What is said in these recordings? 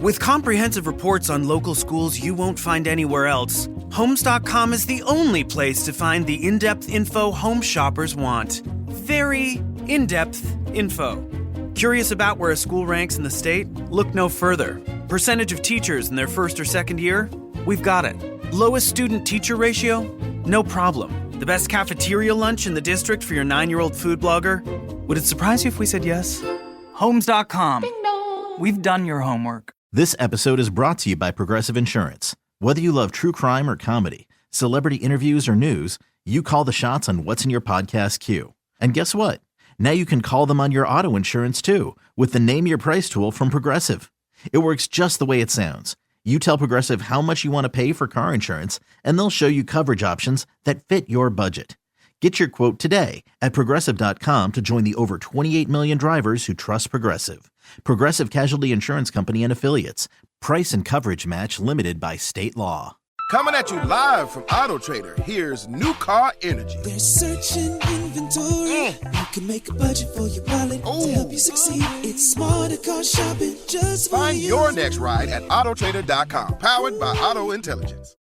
With comprehensive reports on local schools you won't find anywhere else, Homes.com is the only place to find the in-depth info home shoppers want. Very in-depth info. Curious about where a school ranks in the state? Look no further. Percentage of teachers in their first or second year? We've got it. Lowest student-teacher ratio? No problem. The best cafeteria lunch in the district for your 9-year-old food blogger? Would it surprise you if we said yes? Homes.com. Ding dong. We've done your homework. This episode is brought to you by Progressive Insurance. Whether you love true crime or comedy, celebrity interviews or news, you call the shots on what's in your podcast queue. And guess what? Now you can call them on your auto insurance too with the Name Your Price tool from Progressive. It works just the way it sounds. You tell Progressive how much you want to pay for car insurance, and they'll show you coverage options that fit your budget. Get your quote today at Progressive.com to join the over 28 million drivers who trust Progressive. Progressive Casualty Insurance Company and Affiliates. Price and coverage match limited by state law. Coming at you live from Auto Trader, here's New Car Energy. There's searching inventory. You can make a budget for your wallet to help you succeed. It's smarter car shopping just for Find you. your next ride at autotrader.com, powered by Auto Intelligence.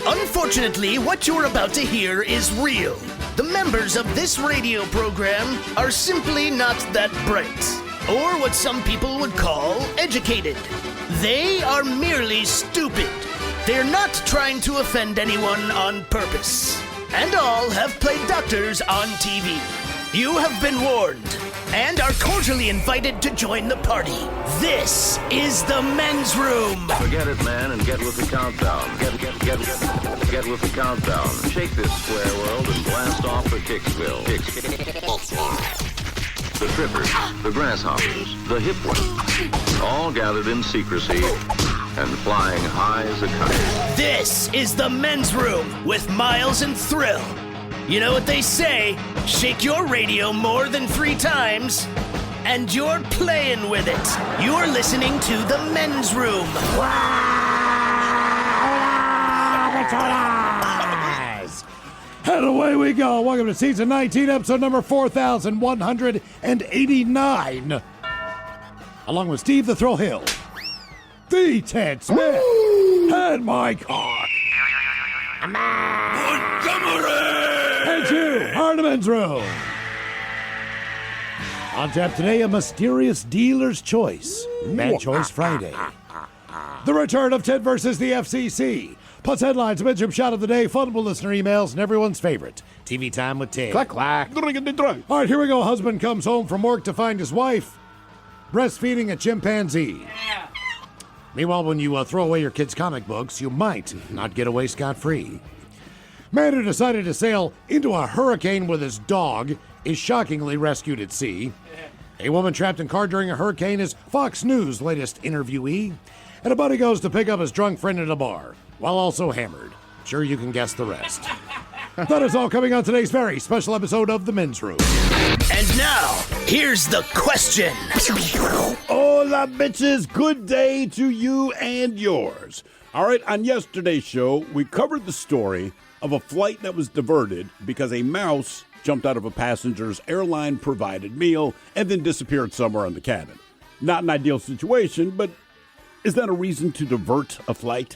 Unfortunately, what you're about to hear is real. The members of this radio program are simply not that bright, or what some people would call educated. They are merely stupid. They're not trying to offend anyone on purpose. And all have played doctors on TV. You have been warned and are cordially invited to join the party. This is the men's room. Forget it, man, and get with the countdown. Get with the countdown. Shake this square world and blast off for Kicksville. The trippers, the grasshoppers, the hip ones, all gathered in secrecy and flying high as a kite. This is the men's room with Miles and Thrill. You know what they say, shake your radio more than 3 times, and you're playing with it. You're listening to the men's room. And away we go. Welcome to season 19, episode number 4189. Along with Steve the Thrill Hill, the Ted Smith, and Mike Hawk. And you are the men's room. On tap today, a mysterious dealer's choice. Man Choice Friday. The return of Ted versus the FCC. Plus headlines, a bedroom shot of the day, fun listener emails, and everyone's favorite, TV Time with Ted. Clack, clack. All right, here we go. Husband comes home from work to find his wife breastfeeding a chimpanzee. Yeah. Meanwhile, when you throw away your kids' comic books, you might not get away scot-free. Man who decided to sail into a hurricane with his dog is shockingly rescued at sea. A woman trapped in car during a hurricane is Fox News' latest interviewee. And a buddy goes to pick up his drunk friend at a bar, while also hammered. Sure, you can guess the rest. That is all coming on today's very special episode of The Men's Room. And now, here's the question. Hola, bitches. Good day to you and yours. All right, on yesterday's show, we covered the story of a flight that was diverted because a mouse jumped out of a passenger's airline-provided meal and then disappeared somewhere in the cabin. Not an ideal situation, but is that a reason to divert a flight?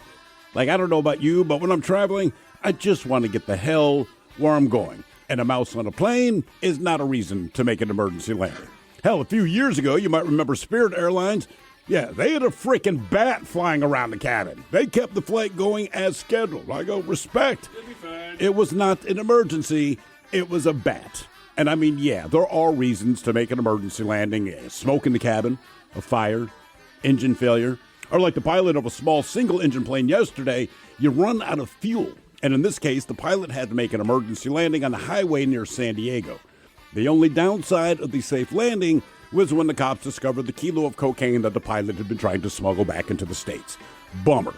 Like, I don't know about you, but when I'm traveling, I just want to get the hell where I'm going. And a mouse on a plane is not a reason to make an emergency landing. Hell, a few years ago, you might remember Spirit Airlines. Yeah, they had a freaking bat flying around the cabin. They kept the flight going as scheduled. I go, respect. It was not an emergency. It was a bat. And I mean, yeah, there are reasons to make an emergency landing. Smoke in the cabin, a fire, engine failure. Or like the pilot of a small single-engine plane yesterday, you run out of fuel. And in this case, the pilot had to make an emergency landing on the highway near San Diego. The only downside of the safe landing was when the cops discovered the kilo of cocaine that the pilot had been trying to smuggle back into the States. Bummer.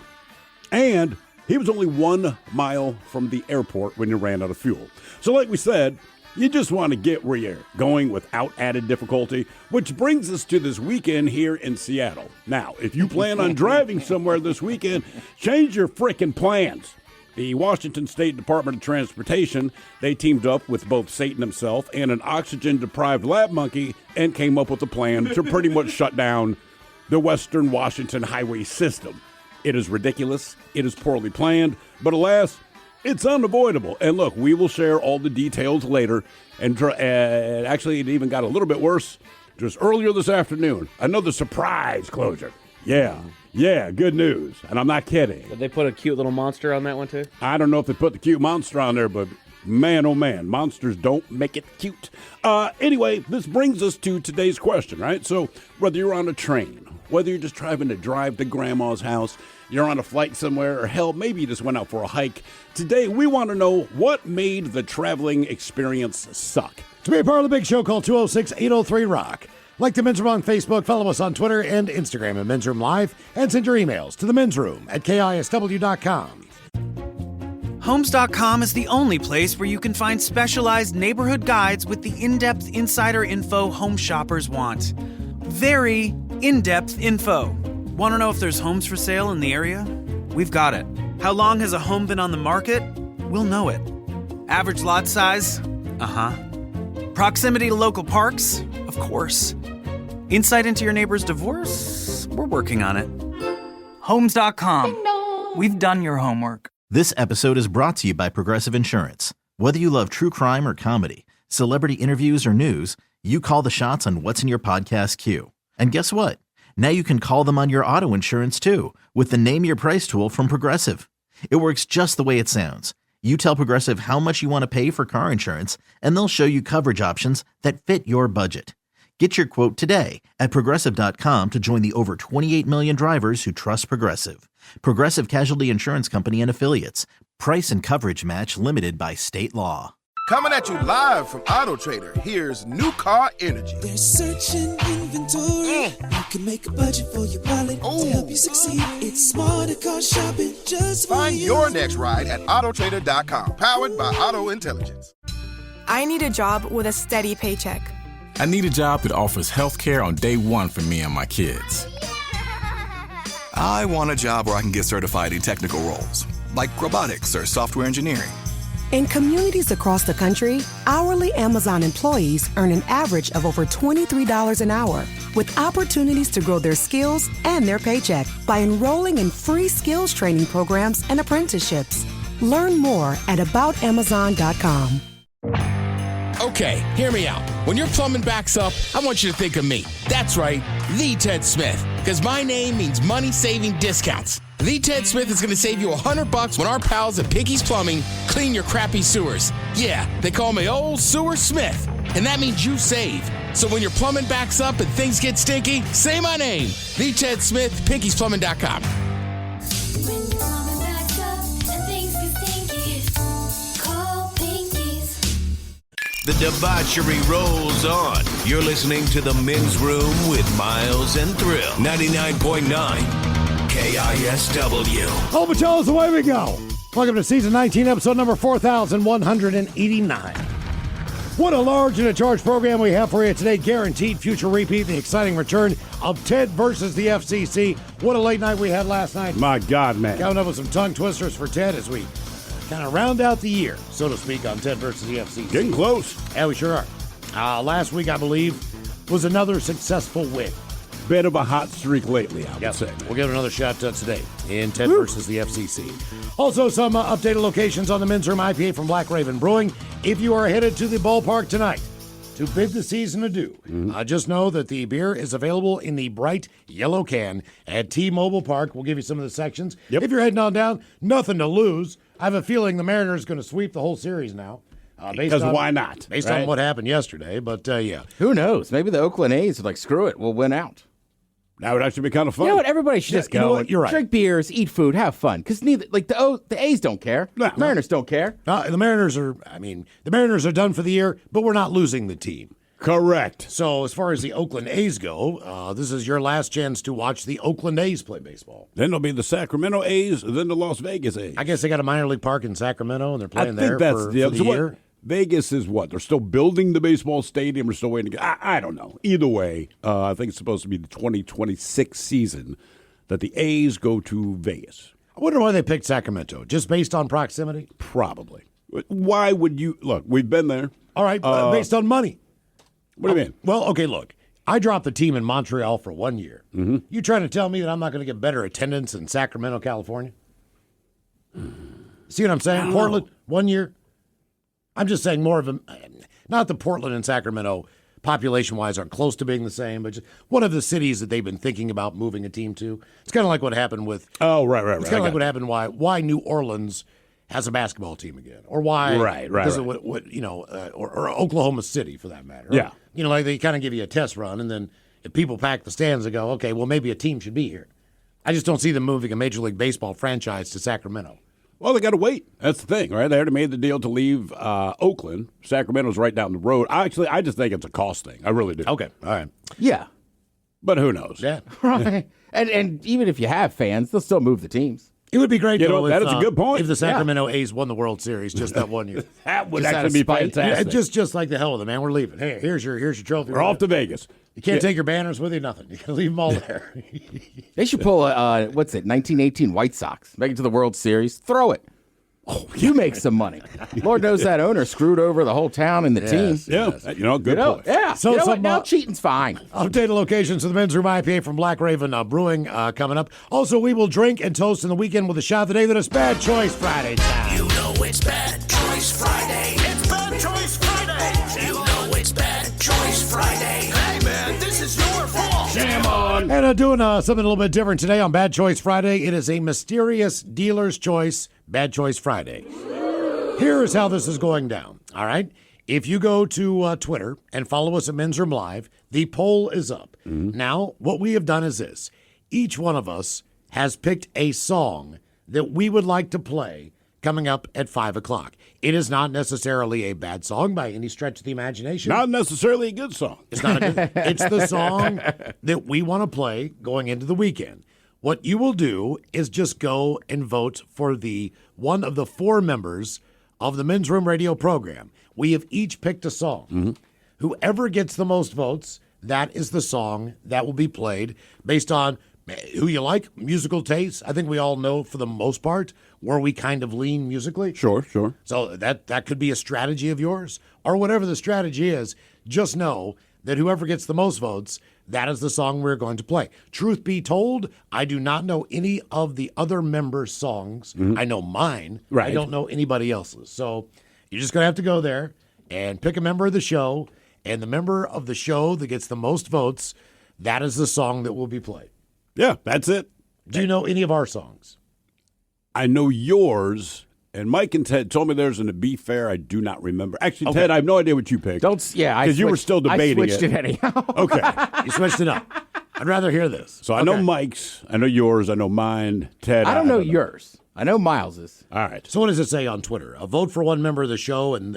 And he was only 1 mile from the airport when he ran out of fuel. So like we said, you just want to get where you're going without added difficulty, which brings us to this weekend here in Seattle. Now, if you plan on driving somewhere this weekend, change your frickin' plans. The Washington State Department of Transportation, they teamed up with both Satan himself and an oxygen-deprived lab monkey and came up with a plan to pretty much shut down the Western Washington highway system. It is ridiculous. It is poorly planned. But alas, it's unavoidable. And look, we will share all the details later. And actually, it even got a little bit worse just earlier this afternoon. Another surprise closure. Yeah, good news. And I'm not kidding. Did they put a cute little monster on that one, too? I don't know if they put the cute monster on there, but man, oh man, monsters don't make it cute. Anyway, this brings us to today's question, right? So whether you're on a train, whether you're just trying to drive to grandma's house, you're on a flight somewhere, or hell, maybe you just went out for a hike. Today, we want to know what made the traveling experience suck. To be a part of the big show, call 206-803-ROCK. Like the Men's Room on Facebook, follow us on Twitter and Instagram at Men's Room Live, and send your emails to the Men's Room at KISW.com. Homes.com is the only place where you can find specialized neighborhood guides with the in-depth insider info home shoppers want. Very in-depth info. Want to know if there's homes for sale in the area? We've got it. How long has a home been on the market? We'll know it. Average lot size? Uh-huh. Proximity to local parks? Of course. Insight into your neighbor's divorce? We're working on it. Homes.com. We've done your homework. This episode is brought to you by Progressive Insurance. Whether you love true crime or comedy, celebrity interviews or news, you call the shots on what's in your podcast queue. And guess what? Now you can call them on your auto insurance too with the Name Your Price tool from Progressive. It works just the way it sounds. You tell Progressive how much you want to pay for car insurance, and they'll show you coverage options that fit your budget. Get your quote today at Progressive.com to join the over 28 million drivers who trust Progressive. Progressive Casualty Insurance Company and Affiliates. Price and coverage match limited by state law. Coming at you live from Auto Trader, here's New Car Energy. There's searching inventory. You can make a budget for your wallet to help you succeed. It's smarter car shopping just for Find you. your next ride at Autotrader.com, powered by Auto Intelligence. I need a job with a steady paycheck. I need a job that offers health care on day one for me and my kids. I want a job where I can get certified in technical roles, like robotics or software engineering. In communities across the country, hourly Amazon employees earn an average of over $23 an hour, with opportunities to grow their skills and their paycheck by enrolling in free skills training programs and apprenticeships. Learn more at aboutamazon.com. Okay, hear me out. When your plumbing backs up, I want you to think of me. That's right, the Ted Smith, because my name means money-saving discounts. The Ted Smith is going to save you $100 when our pals at Piggy's Plumbing clean your crappy sewers. Yeah, they call me Old Sewer Smith, and that means you save. So when your plumbing backs up and things get stinky, say my name. The Ted Smith, Piggy'sPlumbing.com. The debauchery rolls on. You're listening to The Men's Room with Miles and Thrill. 99.9 KISW. Oh, but tell us away we go. Welcome to season 19, episode number 4189. What a large and a charged program we have for you today. Guaranteed future repeat, the exciting return of Ted versus the FCC. What a late night we had last night. My God, man. Coming up with some tongue twisters for Ted as we kind of round out the year, so to speak, on Ted versus the FCC. Getting close. Yeah, we sure are. Last week, I believe, was another successful win. Bit of a hot streak lately, I would say. Man. We'll give it another shot today in Ted versus the FCC. Also, some updated locations on the Men's Room IPA from Black Raven Brewing. If you are headed to the ballpark tonight to bid the season adieu, just know that the beer is available in the bright yellow can at T-Mobile Park. We'll give you some of the sections. Yep. If you're heading on down, nothing to lose. I have a feeling the Mariners are going to sweep the whole series now. Because why not? Based on what happened yesterday, but yeah. Who knows? Maybe the Oakland A's are like, screw it, we'll win out. That would actually be kind of fun. You know what? Everybody should just go. You know what? You're right. Drink beers, eat food, have fun. Because neither, like the A's don't care. No. Mariners don't care. The Mariners are done for the year, but we're not losing the team. Correct. So as far as the Oakland A's go, this is your last chance to watch the Oakland A's play baseball. Then there'll be the Sacramento A's, and then the Las Vegas A's. I guess they got a minor league park in Sacramento, and they're playing there for the so year. What, Vegas is what? They're still building the baseball stadium. We're still waiting. I don't know. Either way, I think it's supposed to be the 2026 season that the A's go to Vegas. I wonder why they picked Sacramento. Just based on proximity? Probably. Why would you? Look, we've been there. All right, based on money. What do you mean? Well, okay, look. I dropped the team in Montreal for 1 year. Mm-hmm. You trying to tell me that I'm not going to get better attendance in Sacramento, California? See what I'm saying? Portland, 1 year. I'm just saying more of a, not that Portland and Sacramento population-wise aren't close to being the same, but just one of the cities that they've been thinking about moving a team to. It's kind of like what happened with. Oh, right. It's kind of like what happened. Why New Orleans has a basketball team again, or why? Right. Or Oklahoma City for that matter. Yeah. Like they kind of give you a test run, and then if people pack the stands and go, okay, well maybe a team should be here. I just don't see them moving a Major League Baseball franchise to Sacramento. Well, they got to wait. That's the thing, right? They already made the deal to leave Oakland. Sacramento's right down the road. I just think it's a cost thing. I really do. Okay, all right. Yeah. But who knows? Yeah. Right. And even if you have fans, they'll still move the teams. It would be great, that is a good point. If the Sacramento A's won the World Series just that 1 year. That would actually be fantastic. Just like the hell with it, man. We're leaving. Hey, here's your trophy. We're off to Vegas. You can't take your banners with you, nothing. You can leave them all there. They should pull, 1918 White Sox. Make it to the World Series. Throw it. Oh, you make some money. Lord knows that owner screwed over the whole town and the team. Yeah, good point. Yeah, so you know what? Now cheating's fine. Updated locations of the Men's Room IPA from Black Raven Brewing coming up. Also, we will drink and toast in the weekend with a shot of the day that is Bad Choice Friday time. You know it's Bad Choice Friday. It's Bad Choice Friday. You know it's Bad Choice Friday. Hey, man, this is your fault. Jam on. And doing something a little bit different today on Bad Choice Friday. It is a mysterious dealer's choice Bad Choice Friday. Here is how this is going down, all right? If you go to Twitter and follow us at Men's Room Live, the poll is up. Mm-hmm. Now, what we have done is this. Each one of us has picked a song that we would like to play coming up at 5 o'clock. It is not necessarily a bad song by any stretch of the imagination. Not necessarily a good song. It's not a good. It's the song that we want to play going into the weekend. What you will do is just go and vote for the one of the 4 members of the Men's Room Radio program. We have each picked a song. Mm-hmm. Whoever gets the most votes, that is the song that will be played based on who you like, musical taste. I think we all know for the most part where we kind of lean musically. Sure. So that could be a strategy of yours, or whatever the strategy is. Just know that whoever gets the most votes, that is the song we're going to play. Truth be told, I do not know any of the other members' songs. Mm-hmm. I know mine. Right. I don't know anybody else's. So you're just going to have to go there and pick a member of the show, and the member of the show that gets the most votes, that is the song that will be played. Yeah, that's it. Do you know any of our songs? I know yours. And Mike and Ted told me theirs, and to be fair, I do not remember. Actually, Okay. Ted, I have no idea what you picked. Because you were still debating I switched it anyhow. Okay. You switched it up. I'd rather hear this. So I know Mike's, I know yours, I know mine, Ted. I don't know yours. I know Miles's. All right. So what does it say on Twitter? A vote for one member of the show, and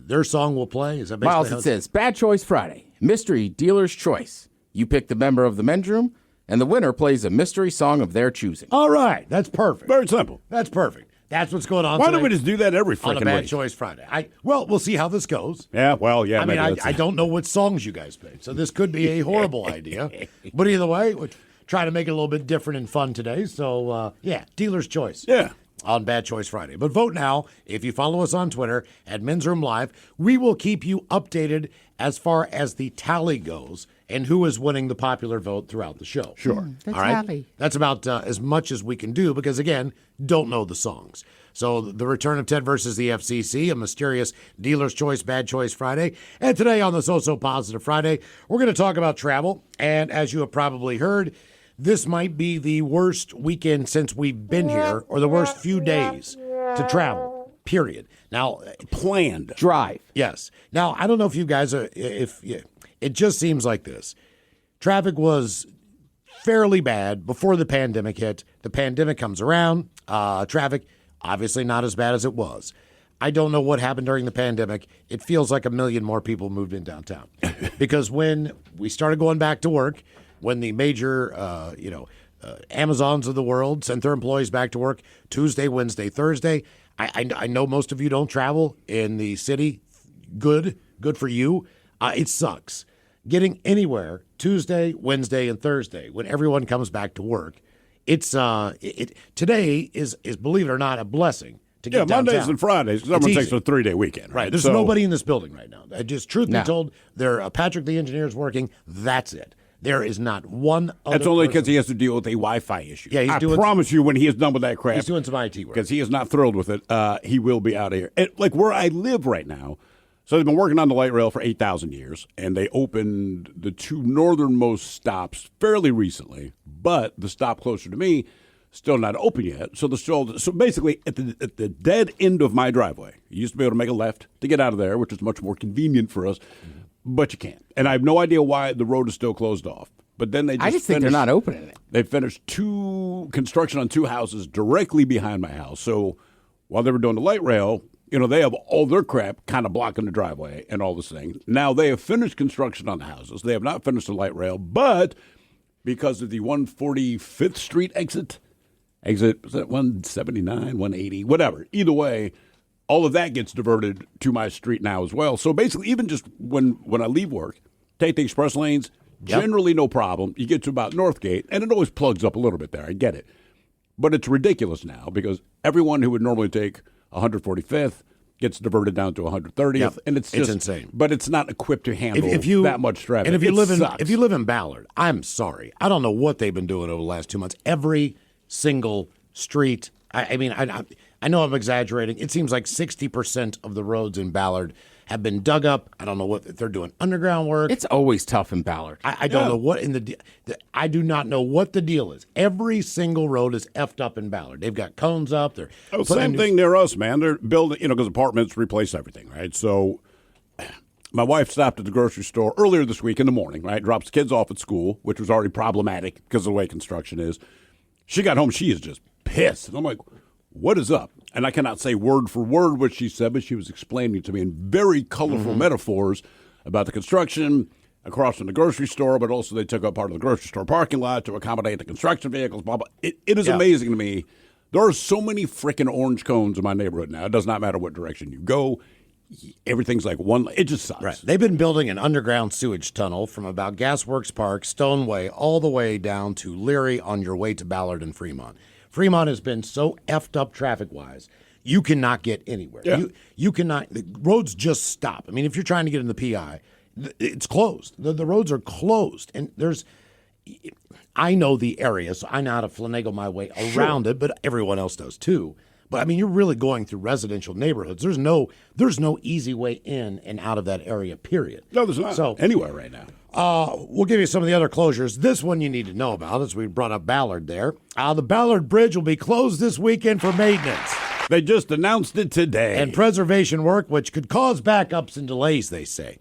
their song will play? Is that basically Miles, how it says, Bad Choice Friday, mystery dealer's choice. You pick the member of the men's room, and the winner plays a mystery song of their choosing. All right. That's perfect. Very simple. That's perfect. That's what's going on Why today don't we just do that every on a freaking Bad week? Choice Friday? We'll see how this goes. Yeah, well, yeah. I mean, maybe I don't know what songs you guys picked, so this could be a horrible idea. But either way, we'll try to make it a little bit different and fun today. So, dealer's choice. Yeah. On Bad Choice Friday. But vote now. If you follow us on Twitter at Men's Room Live, we will keep you updated as far as the tally goes and who is winning the popular vote throughout the show. Sure. The All right? tally. That's about as much as we can do because, again, don't know the songs. So the return of Ted versus the FCC, a mysterious dealer's choice, Bad Choice Friday. And today on the So Positive Friday, we're going to talk about travel. And as you have probably heard, this might be the worst weekend since we've been here, or the worst few days to travel, period. Now, planned drive. Yes. Now, I don't know if you guys are, it just seems like this. Traffic was fairly bad before the pandemic hit. The pandemic comes around, traffic obviously not as bad as it was. I don't know what happened during the pandemic. It feels like 1 million more people moved in downtown. Because when we started going back to work, when the major, Amazons of the world sent their employees back to work Tuesday, Wednesday, Thursday, I know most of you don't travel in the city. Good for you. It sucks. Getting anywhere Tuesday, Wednesday, and Thursday when everyone comes back to work, it's today is believe it or not a blessing to get downtown. Mondays and Fridays, because everyone takes a 3-day weekend. Right. There's nobody in this building right now. Just truth be told, Patrick the engineer is working. That's it. There is not one other That's only person. because he has to deal with a Wi-Fi issue. Yeah, I promise you, when he is done with that crap, he's doing some IT work. because he is not thrilled with it. He will be out of here. And, like where I live right now, so they've been working on the light rail for 8,000 years, and they opened the 2 northernmost stops fairly recently. But the stop closer to me still not open yet. So basically at the dead end of my driveway, you used to be able to make a left to get out of there, which is much more convenient for us. But you can't. And I have no idea why the road is still closed off. But then they just think they're not opening it. They finished construction on 2 houses directly behind my house. So while they were doing the light rail, they have all their crap kind of blocking the driveway and all this thing. Now they have finished construction on the houses. They have not finished the light rail, but because of the 145th Street exit, was that 179, 180, whatever. Either way, all of that gets diverted to my street now as well. So basically, even just when I leave work, take the express lanes, generally no problem. You get to about Northgate, and it always plugs up a little bit there. I get it. But it's ridiculous now because everyone who would normally take 145th gets diverted down to 130th, and it's insane. But it's not equipped to handle that much traffic. And if you live in Ballard, I'm sorry, I don't know what they've been doing over the last 2 months. Every single street. I mean, I know I'm exaggerating. It seems like 60% of the roads in Ballard have been dug up. I don't know what they're doing. Underground work. It's always tough in Ballard. I don't know what I do not know what the deal is. Every single road is effed up in Ballard. They've got cones up. They're same thing near us, man. They're building, because apartments replace everything, right? So my wife stopped at the grocery store earlier this week in the morning, right? Drops kids off at school, which was already problematic because of the way construction is. She got home. She is just pissed. And I'm like, what is up? And I cannot say word for word what she said, but she was explaining to me in very colorful metaphors about the construction across from the grocery store, but also they took up part of the grocery store parking lot to accommodate the construction vehicles, blah, blah. It is amazing to me. There are so many freaking orange cones in my neighborhood now. It does not matter what direction you go. Everything's like one. It just sucks. Right. They've been building an underground sewage tunnel from about Gasworks Park, Stoneway, all the way down to Leary on your way to Ballard and Fremont. Fremont has been so effed up traffic-wise, you cannot get anywhere. Yeah. You cannot. The roads just stop. I mean, if you're trying to get in the PI, it's closed. The roads are closed, and I know the area, so I know how to finagle my way around it, but everyone else does too. But I mean, you're really going through residential neighborhoods. There's no easy way in and out of that area, period. No, there's not. So anywhere right now. We'll give you some of the other closures. This one you need to know about, as we brought up Ballard there. The Ballard Bridge will be closed this weekend for maintenance. They just announced it today. And preservation work, which could cause backups and delays, they say.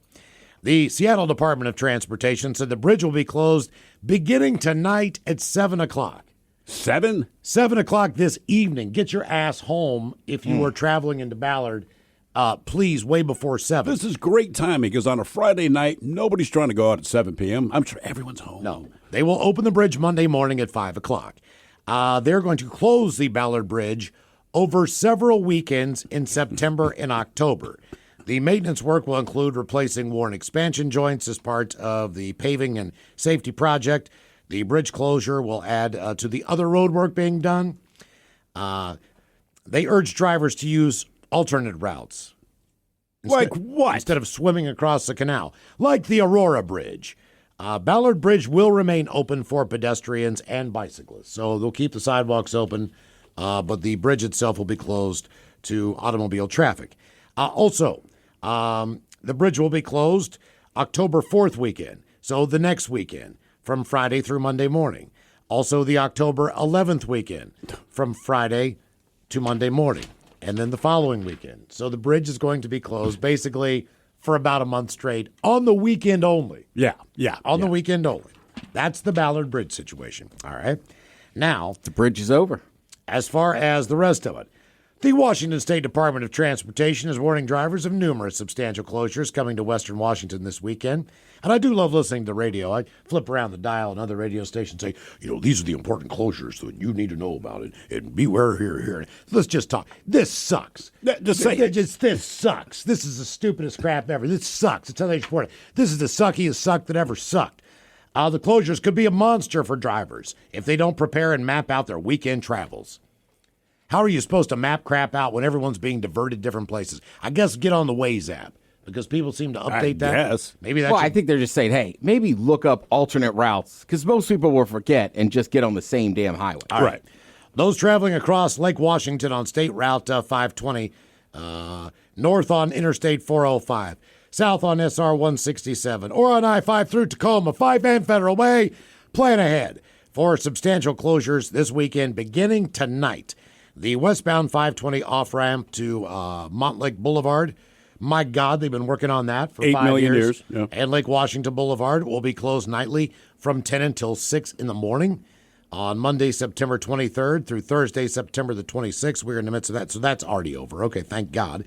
The Seattle Department of Transportation said the bridge will be closed beginning tonight at 7 o'clock. 7? 7 o'clock this evening. Get your ass home if you are traveling into Ballard. Please, way before 7. This is great timing because on a Friday night, nobody's trying to go out at 7 p.m. I'm sure everyone's home. No. They will open the bridge Monday morning at 5 o'clock. They're going to close the Ballard Bridge over several weekends in September and October. The maintenance work will include replacing worn expansion joints as part of the paving and safety project. The bridge closure will add to the other road work being done. They urge drivers to use alternate routes. Like what? Instead of swimming across the canal, like the Aurora Bridge. Ballard Bridge will remain open for pedestrians and bicyclists, so they'll keep the sidewalks open, but the bridge itself will be closed to automobile traffic. Also, the bridge will be closed October 4th weekend, so the next weekend, from Friday through Monday morning. Also, the October 11th weekend, from Friday to Monday morning, and then the following weekend. So the bridge is going to be closed basically for about a month straight on the weekend only. Yeah. On the weekend only. That's the Ballard Bridge situation. All right. Now, the bridge is over. As far as the rest of it, the Washington State Department of Transportation is warning drivers of numerous substantial closures coming to Western Washington this weekend. And I do love listening to the radio. I flip around the dial and other radio stations say, these are the important closures that you need to know about it. And beware here. Let's just talk. This sucks. This sucks. This is the stupidest crap ever. This sucks. That's how they report it. This is the suckiest suck that ever sucked. The closures could be a monster for drivers if they don't prepare and map out their weekend travels. How are you supposed to map crap out when everyone's being diverted different places? I guess get on the Waze app because people seem to update that. Yes. Maybe that's. Well, I think they're just saying, hey, maybe look up alternate routes because most people will forget and just get on the same damn highway. All right. Those traveling across Lake Washington on State Route 520, north on Interstate 405, south on SR 167, or on I-5 through Tacoma, 5 and Federal Way, plan ahead for substantial closures this weekend beginning tonight. The westbound 520 off-ramp to Montlake Boulevard, my God, they've been working on that for 8 5 million years. Yeah. And Lake Washington Boulevard will be closed nightly from 10 until 6 in the morning on Monday, September 23rd through Thursday, September the 26th. We're in the midst of that, so that's already over. Okay, thank God.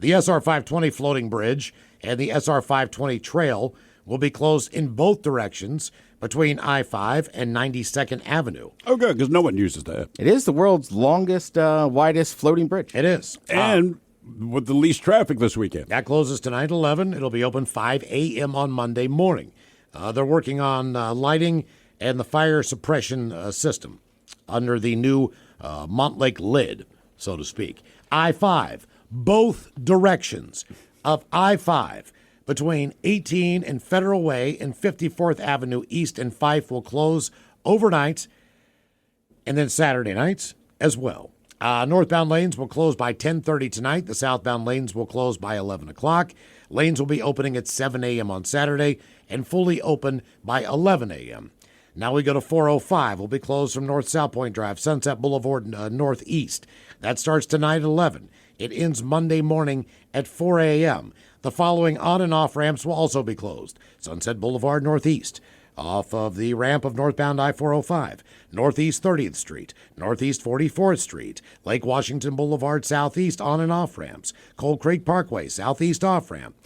The SR 520 floating bridge and the SR 520 trail will be closed in both directions between I-5 and 92nd Avenue. Oh, good, because no one uses that. It is the world's longest, widest floating bridge. It is. And with the least traffic this weekend. That closes tonight at 11. It'll be open 5 a.m. on Monday morning. They're working on lighting and the fire suppression system under the new Montlake lid, so to speak. I-5, both directions of I-5 between 18 and Federal Way and 54th Avenue East and Fife will close overnight and then Saturday nights as well. Northbound lanes will close by 10:30 tonight. The southbound lanes will close by 11 o'clock. Lanes will be opening at 7 a.m. on Saturday and fully open by 11 a.m. Now we go to 405. Will be closed from North South Point Drive, Sunset Boulevard Northeast. That starts tonight at 11. It ends Monday morning at 4 a.m. The following on and off ramps will also be closed. Sunset Boulevard Northeast, off of the ramp of northbound I-405, Northeast 30th Street, Northeast 44th Street, Lake Washington Boulevard Southeast on and off ramps, Cold Creek Parkway Southeast off ramp.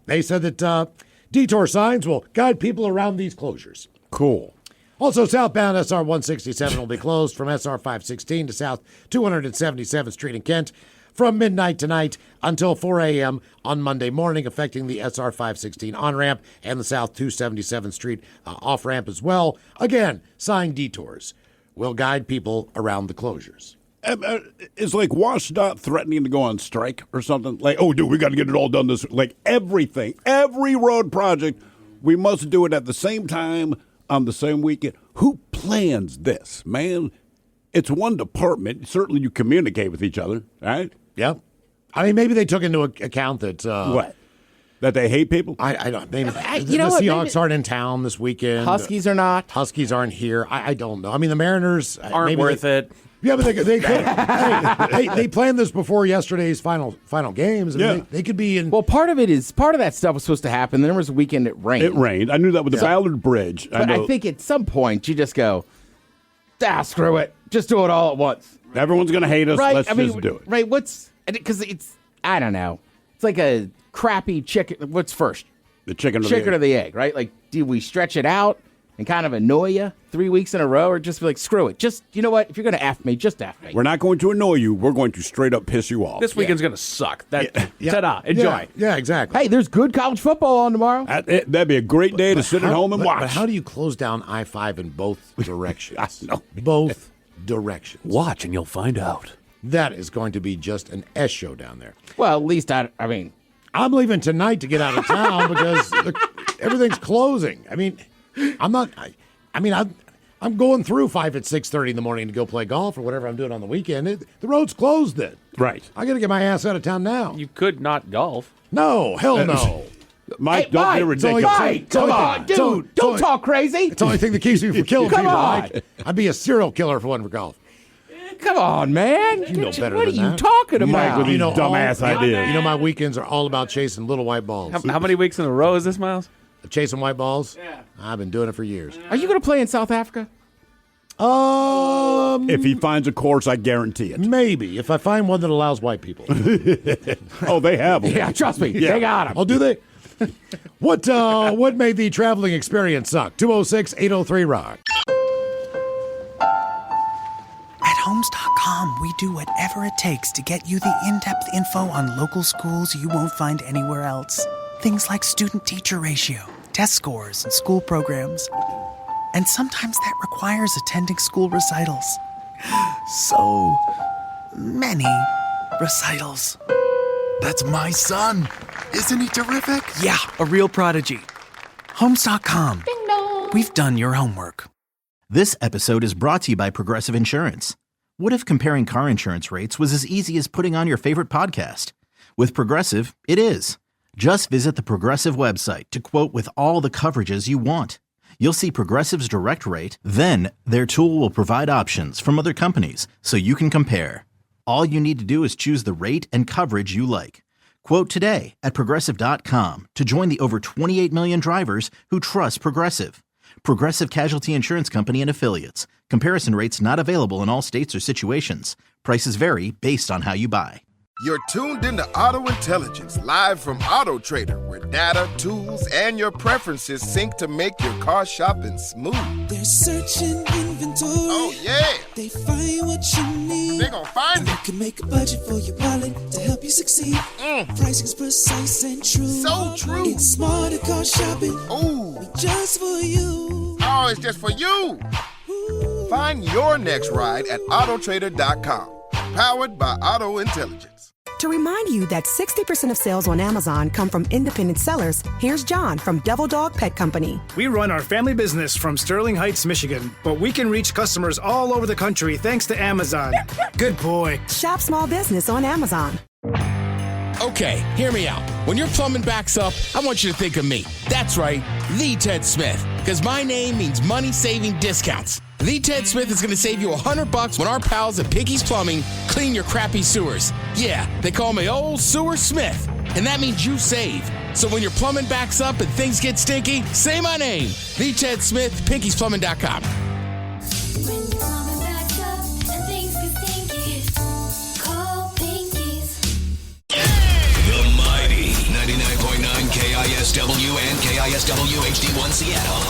They said that detour signs will guide people around these closures. Cool. Also, southbound SR 167 will be closed from SR 516 to South 277th Street in Kent from midnight tonight until 4 a.m. on Monday morning, affecting the SR 516 on-ramp and the South 277th Street off-ramp as well. Again, sign detours will guide people around the closures. Is like WashDOT threatening to go on strike or something? Like, oh, dude, we got to get it all done this. Like everything, every road project, we must do it at the same time on the same weekend. Who plans this, man? It's one department. Certainly, you communicate with each other, right? Yeah. I mean, maybe they took into account that what? That they hate people? I don't. Maybe the what? Seahawks aren't in town this weekend. Huskies are not. Huskies aren't here. I don't know. I mean, the Mariners aren't worth it. Yeah, but they planned this before yesterday's final games. I mean, they could be in. Well, part of that stuff was supposed to happen. Then there was a weekend it rained. It rained. I knew that with the Ballard Bridge. But I think at some point you just go, screw it. Just do it all at once. Everyone's going to hate us. Right? Let's just do it. Right? Because it's, I don't know. It's like a crappy chicken. What's first? The chicken or the egg, right? Like, do we stretch it out and kind of annoy you 3 weeks in a row, or just be like, screw it? Just, you know what? If you're going to F me, just F me. We're not going to annoy you. We're going to straight up piss you off. This weekend's going to suck. Ta-da. Enjoy. Yeah, exactly. Hey, there's good college football on tomorrow. That'd be a great day to sit at home and watch. But how do you close down I-5 in both directions? Both directions. Watch and you'll find out. That is going to be just an S show down there. Well, at least I mean, I'm leaving tonight to get out of town because everything's closing. I mean, I'm going through 5 at 6:30 in the morning to go play golf or whatever I'm doing on the weekend. The road's closed then. Right. I got to get my ass out of town now. You could not golf. No, hell no. Mike, don't be ridiculous. Mike, come on, dude. Don't talk crazy. It's the only thing that keeps me from killing people, on. Mike. I'd be a serial killer if it wasn't for golf. Come on, man. You know better what than are you that. talking about? Mike with these dumbass ideas. You know my weekends are all about chasing little white balls. How many weeks in a row is this, Miles? Chasing white balls? Yeah. I've been doing it for years. Are you going to play in South Africa? If he finds a course, I guarantee it. Maybe, if I find one that allows white people. Oh, they have them. Yeah, trust me. They got them. Oh, do they? What made the traveling experience suck? 206-803-ROCK. At Homes.com, we do whatever it takes to get you the in-depth info on local schools you won't find anywhere else. Things like student-teacher ratio, test scores, and school programs. And sometimes that requires attending school recitals. so many recitals. That's my son. Isn't he terrific? Yeah, a real prodigy. Homes.com. Ding dong. We've done your homework. This episode is brought to you by Progressive Insurance. What if comparing car insurance rates was as easy as putting on your favorite podcast? With Progressive, it is. Just visit the Progressive website to quote with all the coverages you want. You'll see Progressive's direct rate, then their tool will provide options from other companies so you can compare. All you need to do is choose the rate and coverage you like. Quote today at Progressive.com to join the over 28 million drivers who trust Progressive. Progressive Casualty Insurance Company and Affiliates. Comparison rates not available in all states or situations. Prices vary based on how you buy. You're tuned into Auto Intelligence, live from Auto Trader, where data, tools, and your preferences sync to make your car shopping smooth. They're searching inventory. Oh, yeah. They find what you need. They're gonna find it. You can make a budget for your wallet to help you succeed. Pricing's precise and true. So true. It's smarter car shopping. Ooh. Just for you. Oh, it's just for you. Ooh. Find your next ride at autotrader.com. Powered by Auto Intelligence. To remind you that 60% of sales on Amazon come from independent sellers, here's John from Devil Dog Pet Company. We run our family business from Sterling Heights, Michigan, but we can reach customers all over the country thanks to Amazon. Good boy. Shop small business on Amazon. Okay, hear me out. When your plumbing backs up, I want you to think of me. That's right, the Ted Smith. Because my name means money-saving discounts. The Ted Smith is going to save you $100 when our pals at Pinky's Plumbing clean your crappy sewers. Yeah, they call me Old Sewer Smith. And that means you save. So when your plumbing backs up and things get stinky, say my name. The Ted Smith, Pinky'sPlumbing.com. When your plumbing backs up and things get stinky, call Pinky's. The mighty 99.9 KISW and KISW HD1 Seattle.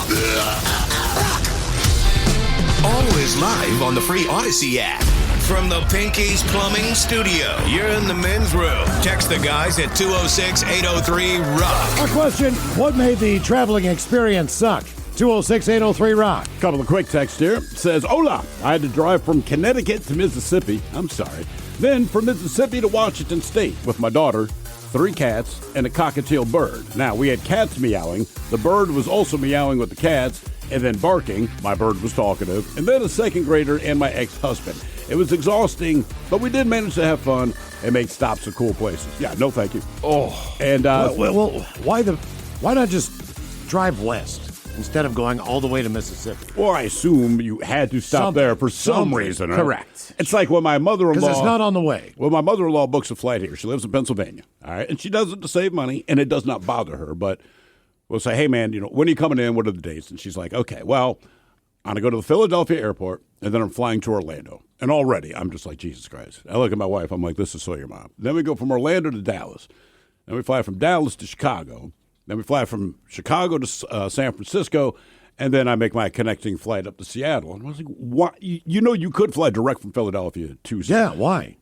Always live on the free Odyssey app. From the Pinky's Plumbing Studio, you're in the men's room. Text the guys at 206-803-ROCK. Our question, what made the traveling experience suck? 206-803-ROCK. Couple of quick texts here. Says, hola, I had to drive from Connecticut to Mississippi. I'm sorry. Then from Mississippi to Washington State with my daughter, 3 cats, and a cockatiel bird. Now, we had cats meowing. The bird was also meowing with the cats, and then barking. My bird was talkative. And then a second grader and my ex-husband. It was exhausting, but we did manage to have fun and make stops at cool places. Yeah, no thank you. Oh. And well, why not just drive west instead of going all the way to Mississippi? Well, I assume you had to stop there for some reason. Right? Correct. It's like when my mother-in-law... Because it's not on the way. Well, my mother-in-law books a flight here. She lives in Pennsylvania, all right? And she does it to save money, and it does not bother her. But we'll say, hey, man, when are you coming in? What are the dates? And she's like, okay, well, I'm going to go to the Philadelphia airport, and then I'm flying to Orlando. And already, I'm just like, Jesus Christ. I look at my wife. I'm like, this is so your mom. Then we go from Orlando to Dallas. Then we fly from Dallas to Chicago. Then we fly from Chicago to San Francisco. And then I make my connecting flight up to Seattle. And I was like, why? You could fly direct from Philadelphia to Seattle. Yeah, why?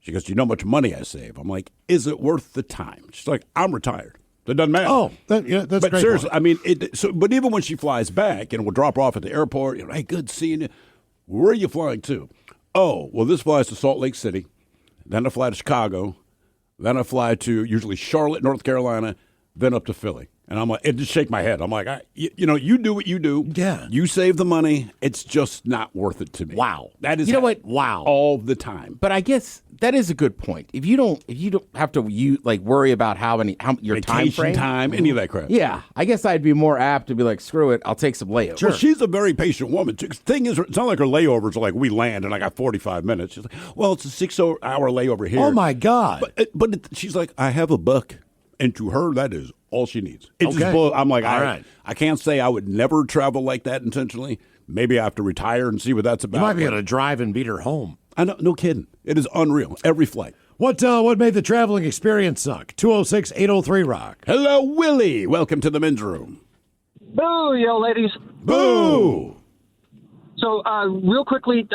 She goes, you know how much money I save? I'm like, is it worth the time? She's like, I'm retired. That doesn't matter. Oh, that's but great. Seriously, point. I mean, but even when she flies back and we'll drop her off at the airport, hey, good seeing you. Where are you flying to? Oh, well, this flies to Salt Lake City. Then I fly to Chicago. Then I fly to usually Charlotte, North Carolina, then up to Philly. And I'm like, it just shake my head. I'm like, you do what you do. Yeah. You save the money. It's just not worth it to me. Wow. That is Wow. All the time. But I guess that is a good point. If you don't have to worry about how your time frame, any of that crap. Yeah, I guess I'd be more apt to be like, screw it, I'll take some layovers. Well, she's a very patient woman. The thing is, it's not like her layovers are like we land and I got 45 minutes. She's like, well, it's a 6-hour layover here. Oh my God! But she's like, I have a buck, and to her, that is all she needs. It's Okay. just I'm like, all right. I can't say I would never travel like that intentionally. Maybe I have to retire and see what that's about. You might be able to drive and beat her home. I know, no kidding. It is unreal. Every flight. What made the traveling experience suck? 206-803-ROCK. Hello, Willie. Welcome to the men's room. Boo, yo, ladies. Boo. So, real quickly,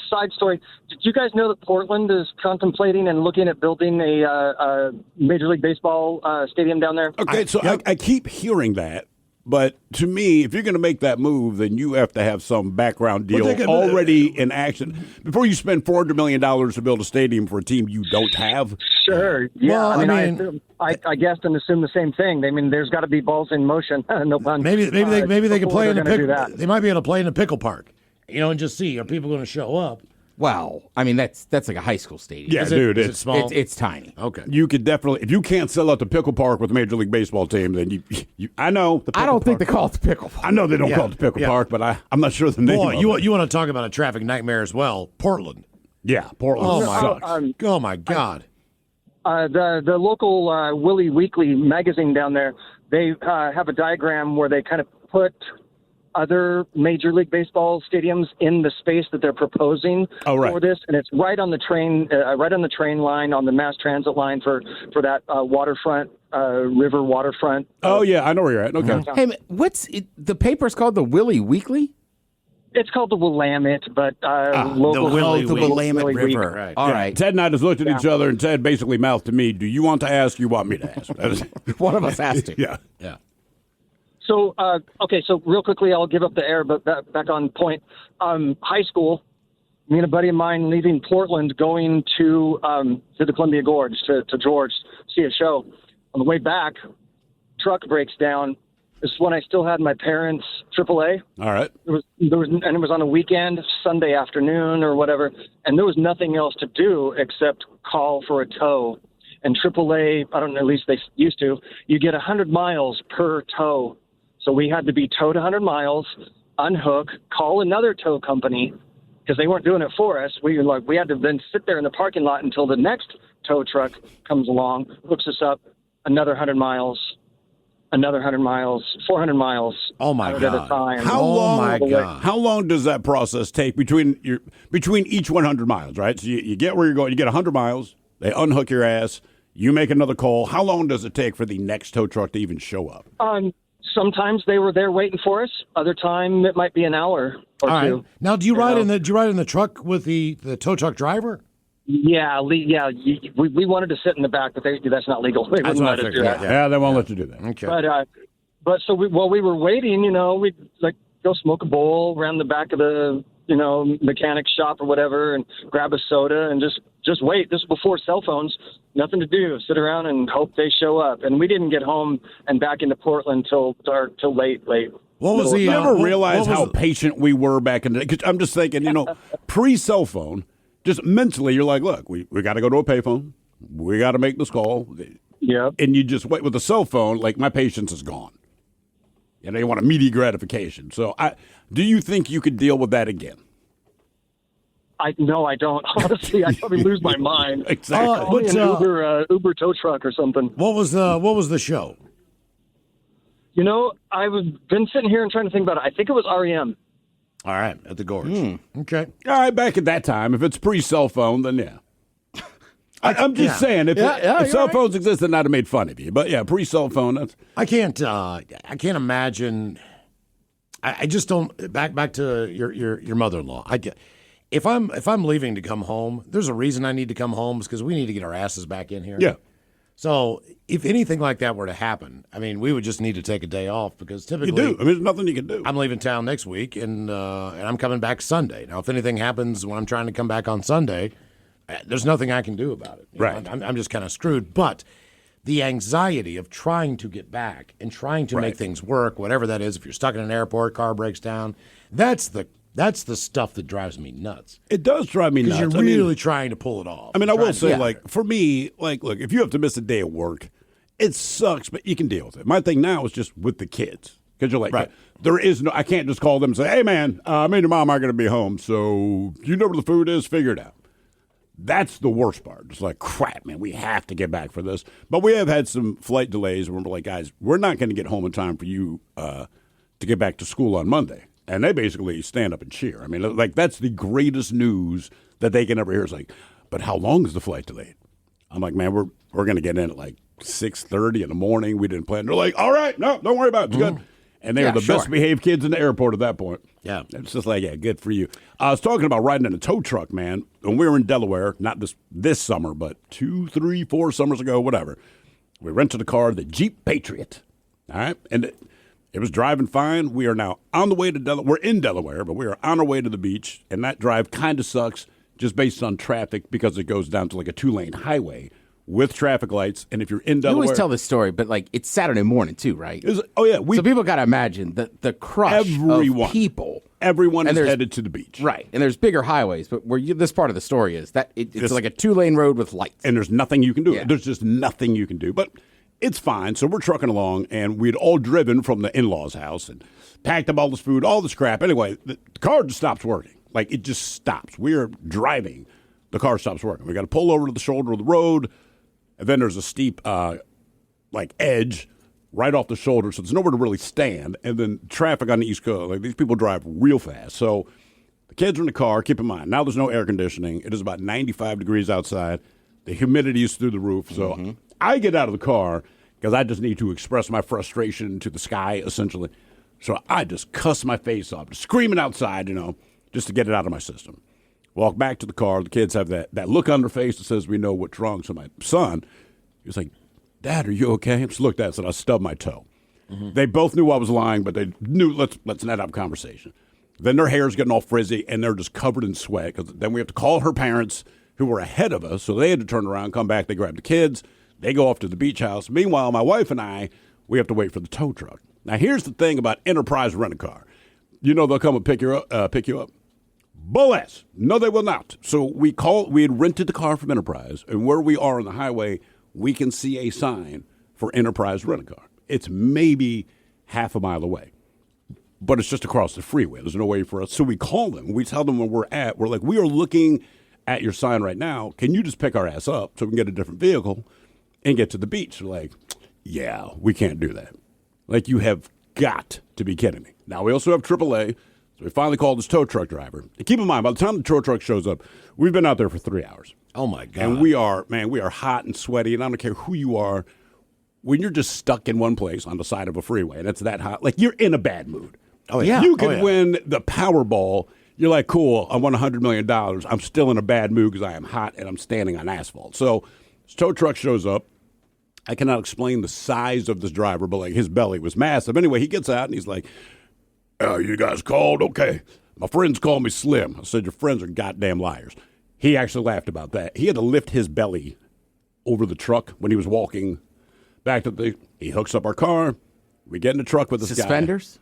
side story. Did you guys know that Portland is contemplating and looking at building a Major League Baseball stadium down there? Okay, I keep hearing that, But to me, if you're going to make that move, then you have to have some background deal already in action before you spend $400 million to build a stadium for a team you don't have. Sure. Yeah. Well, I guessed and assumed the same thing. I mean, there's got to be balls in motion. No pun. Maybe they could play in the pickle. pickle. They might be able to play in the pickle park, and just see, are people going to show up? Well, I mean, that's like a high school stadium. Yeah, dude, is it small? It's tiny. Okay. You could definitely, if you can't sell out the pickle park with a Major League Baseball team, then you I know. I don't think they call it the pickle park. I know they don't call it the pickle park, but I'm not sure the name. Boy, you want to talk about a traffic nightmare as well? Portland. Yeah, Portland sucks. Oh my God. The local Willie Weekly magazine down there, they have a diagram where they kind of put other Major League Baseball stadiums in the space that they're proposing for this, and it's right on the train line, on the mass transit line for that waterfront, river waterfront. Oh yeah, I know where you're at. Okay. Hey, the paper's called the Willie Weekly? It's called the Willamette, but local the Willamette River. River. Right. All right. Ted and I just looked at each other, and Ted basically mouthed to me, "Do you want to ask? You want me to ask?" One of us has to. Yeah. So, so real quickly, I'll give up the air, but back on point. High school, me and a buddy of mine leaving Portland, going to the Columbia Gorge to George, see a show. On the way back, truck breaks down. This is when I still had my parents' AAA. All right. And it was on a weekend, Sunday afternoon or whatever, and there was nothing else to do except call for a tow. And AAA, I don't know, at least they used to, you get 100 miles per tow. So we had to be towed 100 miles, unhook, call another tow company because they weren't doing it for us. We had to then sit there in the parking lot until the next tow truck comes along, hooks us up, another 100 miles, another 100 miles, 400 miles. Oh my God! At a time. How long does that process take between each 100 miles? Right. So you get where you're going. You get 100 miles. They unhook your ass. You make another call. How long does it take for the next tow truck to even show up? Sometimes they were there waiting for us. Other time it might be an hour or All two. right. Now, do you ride in the truck with the tow truck driver? Yeah. We wanted to sit in the back, but that's not legal. They wouldn't let us do that. Yeah, they won't let you do that. Okay. But so while we were waiting, we'd go smoke a bowl around the back of the mechanic shop or whatever, and grab a soda and just wait. This was before cell phones. Nothing to do. Sit around and hope they show up. And we didn't get home and back into Portland till late. What was You ever realize how patient we were back in the day? 'Cause I'm just thinking, pre-cell phone, just mentally, you're like, look, we got to go to a payphone. We got to make this call. Yeah. And you just wait with the cell phone, like my patience is gone. You want immediate gratification. So do you think you could deal with that again? No, I don't. Honestly, I'd probably lose my mind. Exactly. Call me an Uber tow truck or something. What was the show? I've been sitting here and trying to think about it. I think it was REM. All right, at the Gorge. Okay. All right, back at that time, if it's pre-cell phone, then yeah. I'm just saying, if cell phones existed, I'd have made fun of you. But yeah, pre-cell phone. I can't imagine. I just don't. Back to your mother-in-law. If I'm leaving to come home, there's a reason I need to come home, is because we need to get our asses back in here. Yeah. So if anything like that were to happen, we would just need to take a day off, because typically you do. There's nothing you can do. I'm leaving town next week, and I'm coming back Sunday. Now, if anything happens when I'm trying to come back on Sunday, there's nothing I can do about it. Right. I'm just kind of screwed. But the anxiety of trying to get back and trying to make things work, whatever that is, if you're stuck in an airport, car breaks down, that's the stuff that drives me nuts. It does drive me nuts. Because you're really trying to pull it off. I will say, for me, look, if you have to miss a day of work, it sucks, but you can deal with it. My thing now is just with the kids. Because you're like, there is no, I can't just call them and say, hey, man, me and your mom aren't going to be home, so you know where the food is, figure it out. That's the worst part. It's like, crap, man, we have to get back for this. But we have had some flight delays where we're like, guys, we're not going to get home in time for you to get back to school on Monday. And they basically stand up and cheer. That's the greatest news that they can ever hear. It's like, but how long is the flight delayed? I'm like, man, we're going to get in at 6:30 in the morning. We didn't plan. They're like, all right, no, don't worry about it. It's good. And they are the best behaved kids in the airport at that point. Yeah. It's just like, yeah, good for you. I was talking about riding in a tow truck, man. When we were in Delaware, not this summer, but 2, 3, 4 summers ago, whatever. We rented a car, the Jeep Patriot. All right. And It was driving fine. We are now on the way to Delaware. We're in Delaware, but we are on our way to the beach, and that drive kind of sucks just based on traffic because it goes down to like a 2-lane highway with traffic lights. And if you're in Delaware, you always tell this story, but like it's Saturday morning too, right? Oh yeah, so people got to imagine the crush of people. Everyone is headed to the beach, right? And there's bigger highways, but this part of the story is that it's like a 2-lane road with lights, and there's nothing you can do. Yeah. There's just nothing you can do, but. It's fine. So we're trucking along, and we'd all driven from the in-laws' house and packed up all this food, all this crap. Anyway, the car just stops working. Like, it just stops. We're driving. The car stops working. We got to pull over to the shoulder of the road, and then there's a steep, edge right off the shoulder, so there's nowhere to really stand. And then traffic on the East Coast. Like, these people drive real fast. So the kids are in the car. Keep in mind, now there's no air conditioning. It is about 95 degrees outside. The humidity is through the roof. So I get out of the car because I just need to express my frustration to the sky, essentially. So I just cuss my face off, just screaming outside, just to get it out of my system. Walk back to the car. The kids have that look on their face that says, we know what's wrong. So my son, he was like, Dad, are you okay? I just looked at it and said, I stubbed my toe. They both knew I was lying, but they knew, let's net up conversation. Then their hair's getting all frizzy, and they're just covered in sweat. Because then we have to call her parents, who were ahead of us. So they had to turn around, come back. They grab the kids. They go off to the beach house. Meanwhile, my wife and I, we have to wait for the tow truck. Now, here's the thing about Enterprise Rent-A-Car. They'll come and pick you up. Bull-ass. No, they will not. So we had rented the car from Enterprise, and where we are on the highway, we can see a sign for Enterprise Rent-A-Car. It's maybe half a mile away, but it's just across the freeway. There's no way for us. So we call them. We tell them where we're at. We're like, we are looking at your sign right now. Can you just pick our ass up so we can get a different vehicle and get to the beach? They're like, yeah, we can't do that. Like, you have got to be kidding me. Now, we also have AAA, so we finally called this tow truck driver. And keep in mind, by the time the tow truck shows up, we've been out there for 3 hours. Oh, my God. And we are hot and sweaty, and I don't care who you are. When you're just stuck in one place on the side of a freeway and it's that hot, like, you're in a bad mood. Oh, yeah. You could win the Powerball. You're like, cool, I won $100 million. I'm still in a bad mood because I am hot and I'm standing on asphalt. So this tow truck shows up. I cannot explain the size of this driver, but like his belly was massive. Anyway, he gets out and he's like, you guys called? Okay. My friends call me Slim. I said, your friends are goddamn liars. He actually laughed about that. He had to lift his belly over the truck when he was walking back to he hooks up our car. We get in the truck with this Suspenders? guy.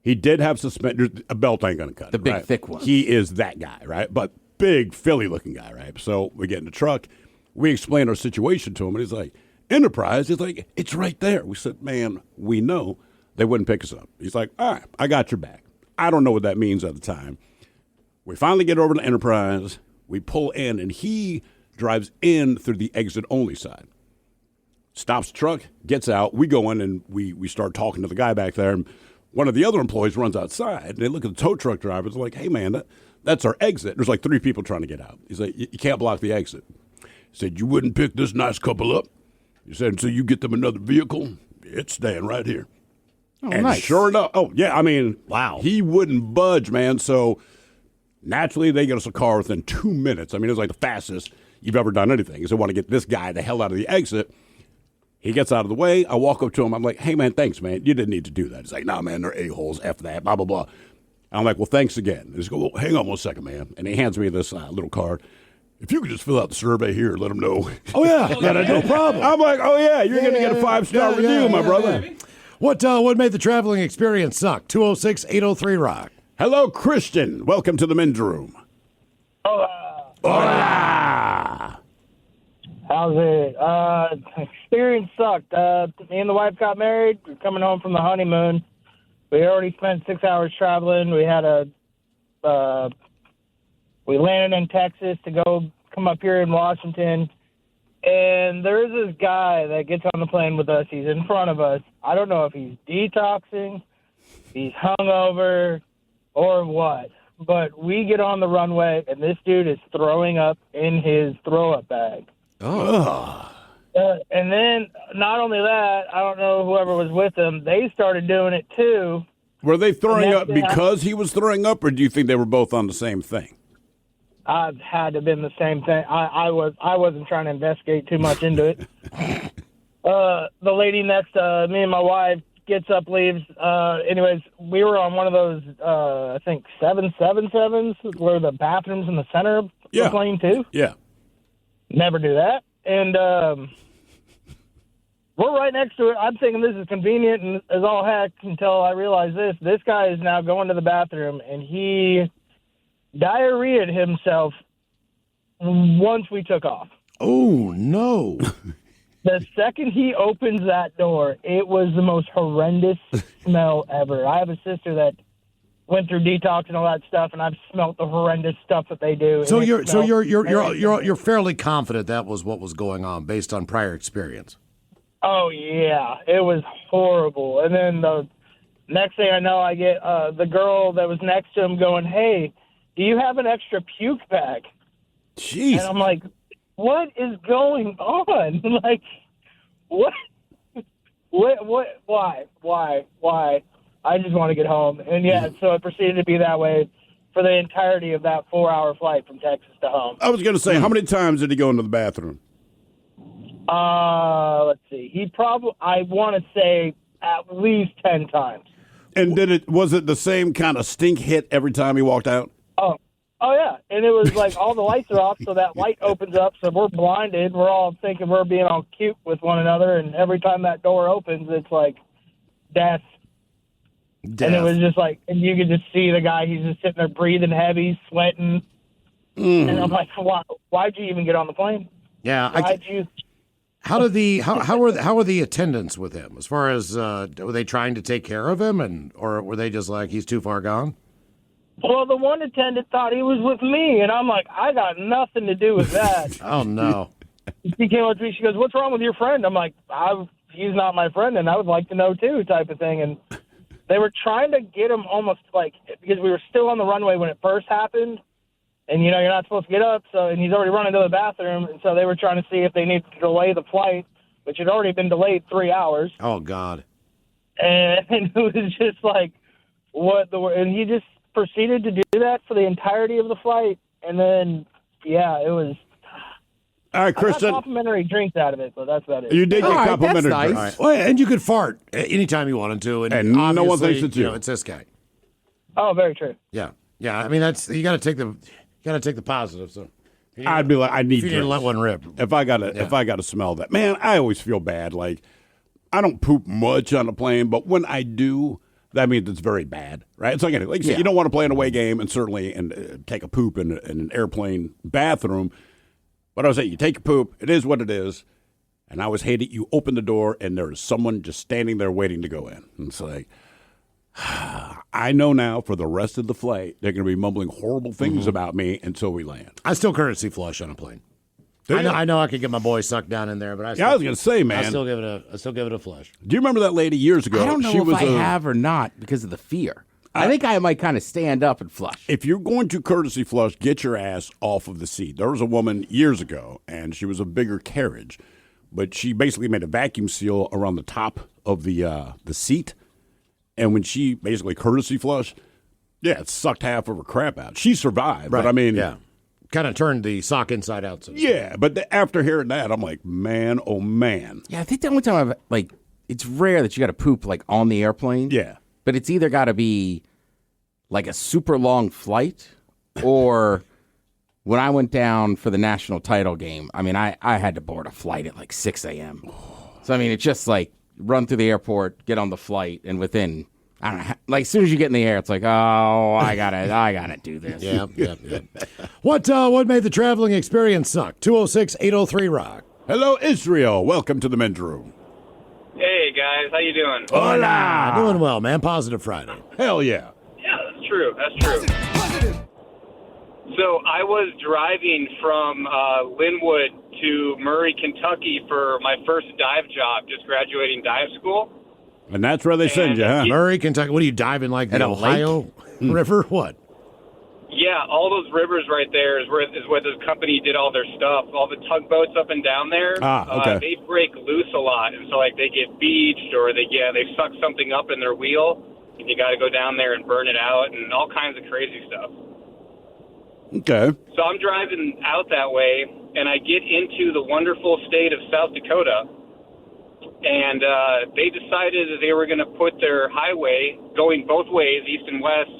He did have suspenders. A belt ain't going to cut the it, big, right? thick one. He is that guy, right? But big, Philly-looking guy, right? So we get in the truck. We explain our situation to him, and he's like, Enterprise? He's like, it's right there. We said, man, we know. They wouldn't pick us up. He's like, all right, I got your back. I don't know what that means at the time. We finally get over to Enterprise. We pull in, and he drives in through the exit-only side. Stops the truck, gets out. We go in, and we start talking to the guy back there. And one of the other employees runs outside, and they look at the tow truck driver. They're like, hey, man, that's our exit. There's like 3 people trying to get out. He's like, you can't block the exit. He said, you wouldn't pick this nice couple up? He said, so you get them another vehicle? It's staying right here. Oh, and nice. Sure enough, wow. He wouldn't budge, man. So naturally, they get us a car within 2 minutes. I mean, it was like the fastest you've ever done anything. So I want to get this guy the hell out of the exit. He gets out of the way. I walk up to him. I'm like, hey, man, thanks, man. You didn't need to do that. He's like, nah, man, they're a-holes. F that, blah, blah, blah. And I'm like, well, thanks again. He's go, well, hang on 1 second, man. And he hands me this little card. If you could just fill out the survey here and let them know. Oh, yeah. No problem. I'm like, oh, yeah, you're going to get a 5-star review, my brother. What made the traveling experience suck? 206-803-ROCK. Hello, Christian. Welcome to the men's room. Hola. How's it? Experience sucked. Me and the wife got married. We're coming home from the honeymoon. We already spent 6 hours traveling. We had we landed in Texas to come up here in Washington. And there is this guy that gets on the plane with us. He's in front of us. I don't know if he's detoxing, he's hungover, or what. But we get on the runway, and this dude is throwing up in his throw-up bag. Oh. And then, not only that, I don't know whoever was with him, they started doing it too. Were they throwing up because he was throwing up, or do you think they were both on the same thing? I've had to have been the same thing. I wasn't trying to investigate too much into it. The lady next to me and my wife gets up, leaves. Anyways, we were on one of those, I think, 777s where the bathroom's in the center of the plane, too. Yeah. Never do that. And we're right next to it. I'm thinking this is convenient and as all heck until I realize this. This guy is now going to the bathroom, and he diarrheaed himself once we took off. Oh, no. The second he opens that door, it was the most horrendous smell ever. I have a sister that went through detox and all that stuff, and I've smelt the horrendous stuff that they do. So you're fairly confident that was what was going on based on prior experience. Oh yeah, it was horrible. And then the next thing I know, I get the girl that was next to him going, "Hey, do you have an extra puke bag?" Jeez. And I'm like, what is going on? Like, what? Why? I just want to get home. And yeah, so it proceeded to be that way for the entirety of that 4-hour flight from Texas to home. I was going to say, how many times did he go into the bathroom? Let's see. I want to say at least 10 times. And was it the same kind of stink hit every time he walked out? Oh, yeah. And it was like all the lights are off, so that light opens up, so we're blinded. We're all thinking we're being all cute with one another, and every time that door opens, it's like death. And it was just like, and you could just see the guy, he's just sitting there breathing heavy, sweating. And I'm like, why'd you even get on the plane? Yeah. How were the attendants with him? As far as, were they trying to take care of him, or were they just like, he's too far gone? Well, the one attendant thought he was with me, and I'm like, I got nothing to do with that. Oh, no. She came up to me, she goes, what's wrong with your friend? I'm like, he's not my friend, and I would like to know, too, type of thing. And they were trying to get him almost like, because we were still on the runway when it first happened, and, you know, you're not supposed to get up, and he's already running to the bathroom, and so they were trying to see if they needed to delay the flight, which had already been delayed 3 hours. Oh, God. And it was just like, and he just proceeded to do that for the entirety of the flight, and then, yeah, it was... All right, Kristen. I got complimentary drinks out of it, but that's about it. You did get complimentary nice. drinks. Well, and you could fart anytime you wanted to, and no one thinks it's you. It's this guy. Oh, very true. Yeah. I mean, you got to take the positive. So I'd be like, I need. If you didn't let one rip. If I gotta smell that, man, I always feel bad. Like, I don't poop much on a plane, but when I do, that means it's very bad, right? It's like you said, you don't want to play an away game and certainly take a poop in an airplane bathroom. But I was saying, you take a poop, it is what it is. And I always hate it. You open the door and there is someone just standing there waiting to go in. And it's like, I know now for the rest of the flight, they're going to be mumbling horrible things about me until we land. I still courtesy flush on a plane. I know I could get my boy sucked down in there, but I was going to say, man, I still give it a flush. Do you remember that lady years ago? I don't know if I have or not because of the fear. I think I might kind of stand up and flush. If you're going to courtesy flush, get your ass off of the seat. There was a woman years ago, and she was a bigger carriage, but she basically made a vacuum seal around the top of the seat, and when she basically courtesy flushed, it sucked half of her crap out. She survived, right. But I mean, kind of turned the sock inside out. So but after hearing that, I'm like, man, oh man. Yeah, I think the only time it's rare that you got to poop on the airplane. Yeah. But it's either got to be like a super long flight or when I went down for the national title game, I mean, I had to board a flight at 6 a.m. So, I mean, it's just run through the airport, get on the flight, and within, I don't know, as soon as you get in the air, it's like, oh, I gotta do this. Yeah. What made the traveling experience suck? 206-803-ROCK. Hello, Israel. Welcome to the men's room. Hey, guys. How you doing? Hola. Doing well, man. Positive Friday. Hell yeah. Yeah, that's true. Positive. So I was driving from Linwood to Murray, Kentucky for my first dive job, just graduating dive school. And that's where they send you, huh? Murray, Kentucky. What are you diving the Ohio River? What? Yeah, all those rivers right there is where the company did all their stuff. All the tugboats up and down there, okay. They break loose a lot, and so they get beached or they suck something up in their wheel, and you got to go down there and burn it out and all kinds of crazy stuff. Okay. So I'm driving out that way, and I get into the wonderful state of South Dakota, And they decided that they were going to put their highway going both ways, east and west,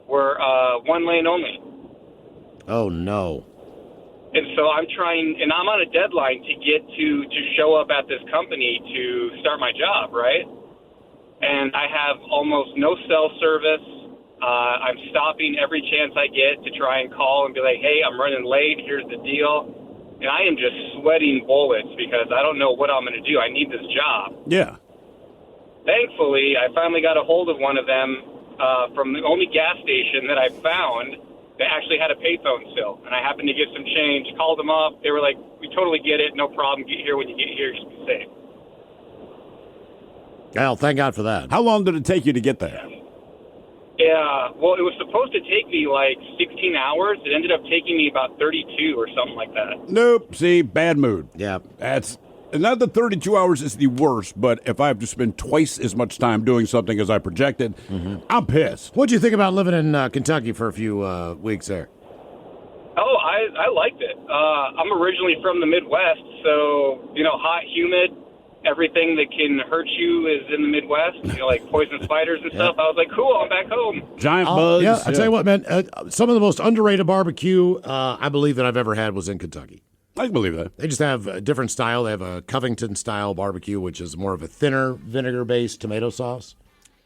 were one lane only. Oh, no. And so I'm on a deadline to get to show up at this company to start my job, right? And I have almost no cell service. I'm stopping every chance I get to try and call and be like, hey, I'm running late. Here's the deal. And I am just sweating bullets because I don't know what I'm going to do. I need this job. Yeah. Thankfully, I finally got a hold of one of them from the only gas station that I found that actually had a payphone still. And I happened to get some change, called them up. They were like, we totally get it. No problem. Get here when you get here. Just be safe. Well, thank God for that. How long did it take you to get there? Yeah, well, it was supposed to take me like 16 hours. It ended up taking me about 32 or something like that. Nope. See, bad mood. Yeah. That's not that 32 hours is the worst, but if I have to spend twice as much time doing something as I projected, I'm pissed. What'd you think about living in Kentucky for a few weeks there? Oh, I liked it. I'm originally from the Midwest, so, hot, humid. Everything that can hurt you is in the Midwest, like poison spiders and stuff. I was like, cool, I'm back home. Giant bugs. Yeah, I tell you what, man, some of the most underrated barbecue I believe that I've ever had was in Kentucky. I can believe that. They just have a different style. They have a Covington-style barbecue, which is more of a thinner vinegar-based tomato sauce.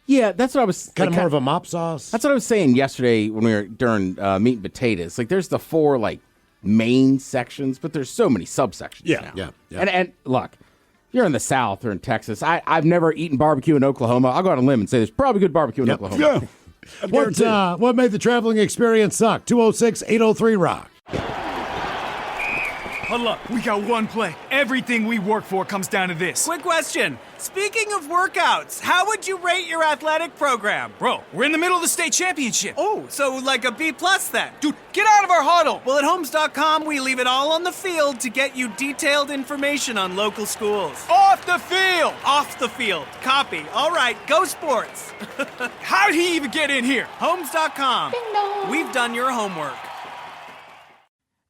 Yeah, that's what I was... Kind of more of a mop sauce. That's what I was saying yesterday when we were during meat and potatoes. Like, there's the 4, main sections, but there's so many subsections now. Yeah. And look... You're in the South or in Texas. I've never eaten barbecue in Oklahoma. I'll go on a limb and say there's probably good barbecue in Oklahoma. Yeah. What made the traveling experience suck? 206-803-ROCK. Hold up, we got one play. Everything we work for comes down to this. Quick question. Speaking of workouts, how would you rate your athletic program? Bro, we're in the middle of the state championship. Oh, so like a B+ then? Dude, get out of our huddle. Well, at Homes.com, we leave it all on the field to get you detailed information on local schools. Off the field. Off the field. Copy. All right, go sports. How'd he even get in here? Homes.com. We've done your homework.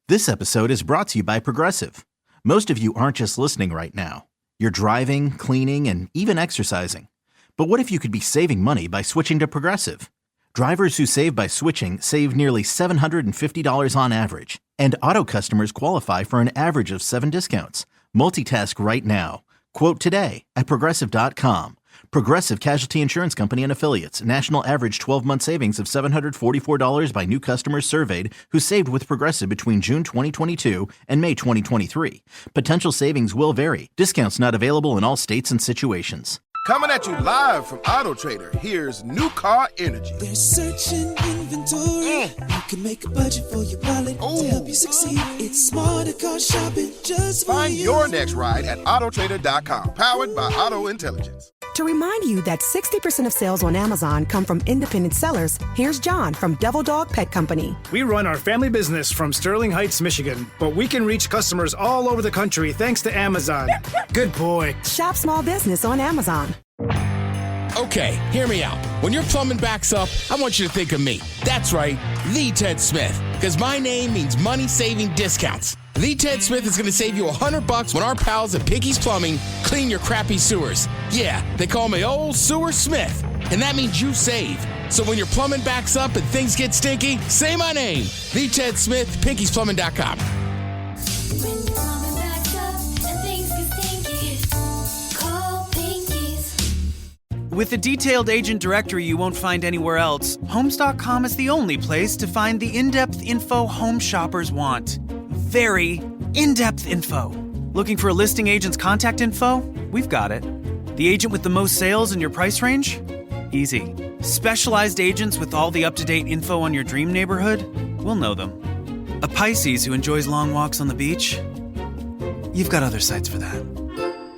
This episode is brought to you by Progressive. Most of you aren't just listening right now. You're driving, cleaning, and even exercising. But what if you could be saving money by switching to Progressive? Drivers who save by switching save nearly $750 on average. And auto customers qualify for an average of 7 discounts. Multitask right now. Quote today at Progressive.com. Progressive Casualty Insurance Company and Affiliates. National average 12-month savings of $744 by new customers surveyed who saved with Progressive between June 2022 and May 2023. Potential savings will vary. Discounts not available in all states and situations. Coming at you live from Auto Trader, here's New Car Energy. They're searching inventory. You can make a budget for your wallet to help you succeed. It's smarter car shopping just for Find you. your next ride at autotrader.com. Powered by Auto Intelligence. To remind you that 60% of sales on Amazon come from independent sellers, here's John from Devil Dog Pet Company. We run our family business from Sterling Heights, Michigan, but we can reach customers all over the country thanks to Amazon. Good boy. Shop small business on Amazon. Okay, hear me out. When your plumbing backs up, I want you to think of me. That's right, the Ted Smith. Because my name means money-saving discounts. The Ted Smith is going to save you $100 when our pals at Picky's Plumbing clean your crappy sewers. Yeah, they call me Old Sewer Smith. And that means you save. So when your plumbing backs up and things get stinky, say my name. The Ted Smith, Picky'sPlumbing.com. With a detailed agent directory you won't find anywhere else, Homes.com is the only place to find the in-depth info home shoppers want. Very in-depth info. Looking for a listing agent's contact info? We've got it. The agent with the most sales in your price range? Easy. Specialized agents with all the up-to-date info on your dream neighborhood? We'll know them. A Pisces who enjoys long walks on the beach? You've got other sites for that.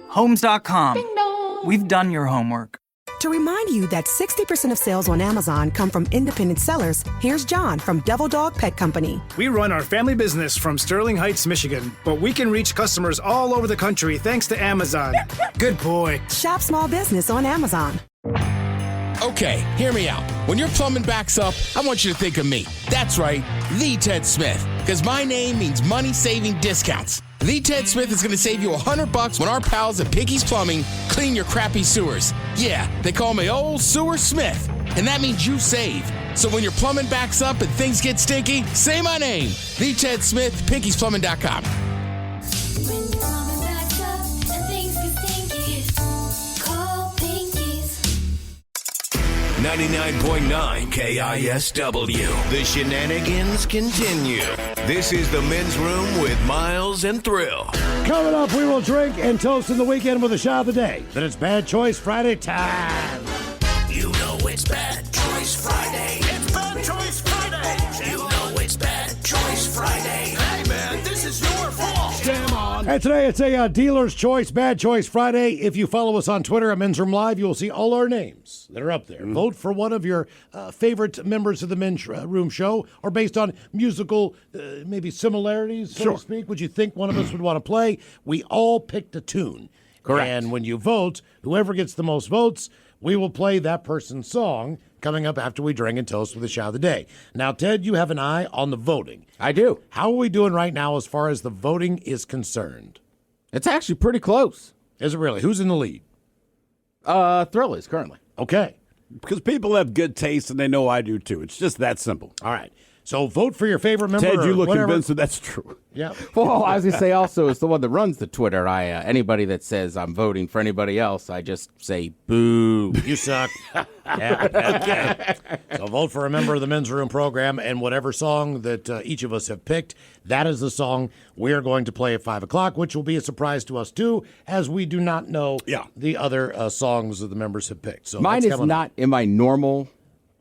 Homes.com. We've done your homework. To remind you that 60% of sales on Amazon come from independent sellers, here's John from Devil Dog Pet Company. We run our family business from Sterling Heights, Michigan, but we can reach customers all over the country thanks to Amazon. Good boy. Shop small business on Amazon. Okay, hear me out. When your plumbing backs up, I want you to think of me. That's right, the Ted Smith. Because my name means money-saving discounts. The Ted Smith is going to save you $100 when our pals at Pinky's Plumbing clean your crappy sewers. Yeah, they call me Old Sewer Smith, and that means you save. So when your plumbing backs up and things get stinky, say my name. The Ted Smith, Pinky'sPlumbing.com. 99.9 KISW. The shenanigans continue. This is the Men's Room with Miles and Thrill. Coming up, we will drink and toast in the weekend with a shot of the day. Then it's Bad Choice Friday time. You know it's Bad Choice Friday. It's Bad Choice Friday. You know it's Bad Choice Friday. Hey, man, this is your fault. Jam on. And today it's a Dealer's Choice Bad Choice Friday. If you follow us on Twitter at Men's Room Live, you will see all our names that are up there. Vote for one of your favorite members of the Men's Room show, or based on musical maybe similarities, so to speak, would you think one of us would want to play? We all picked a tune. Correct. And when you vote, whoever gets the most votes, we will play that person's song coming up after we drink and toast with a shot of the day. Now, Ted, you have an eye on the voting. I do. How are we doing right now as far as the voting is concerned? It's actually pretty close. Is it really? Who's in the lead? Thrill is currently. Okay. Because people have good taste, and they know I do too. It's just that simple. All right. So vote for your favorite member. Ted, you look whatever. convinced that that's true. Yeah. Well, I was going to say also, it's the one that runs the Twitter. Anybody that says I'm voting for anybody else, I just say boo. You suck. Yeah. So vote for a member of the Men's Room program, and whatever song that each of us have picked, that is the song we are going to play at 5 o'clock, which will be a surprise to us too, as we do not know the other songs that the members have picked. So mine is not in my normal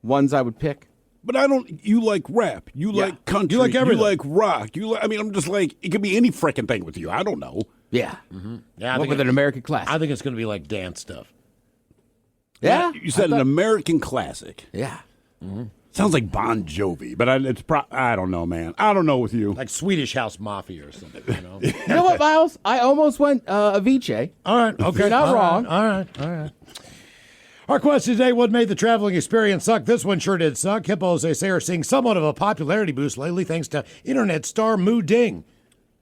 ones I would pick. But I don't. You like rap. You like country. You like everything. You like rock. I mean, I'm just like, it could be any freaking thing with you. I don't know. Yeah. Mm-hmm. Yeah. What with an American classic? I think it's going to be like dance stuff. Yeah. You said an American classic. Yeah. Mm-hmm. Sounds like Bon Jovi, but I don't know, man. I don't know with you. Like Swedish House Mafia or something, you know? You know what, Miles? I almost went Avicii. All right. Okay. You're not wrong. All right. Our question today, what made the traveling experience suck? This one sure did suck. Hippos, they say, are seeing somewhat of a popularity boost lately thanks to internet star Moo Ding.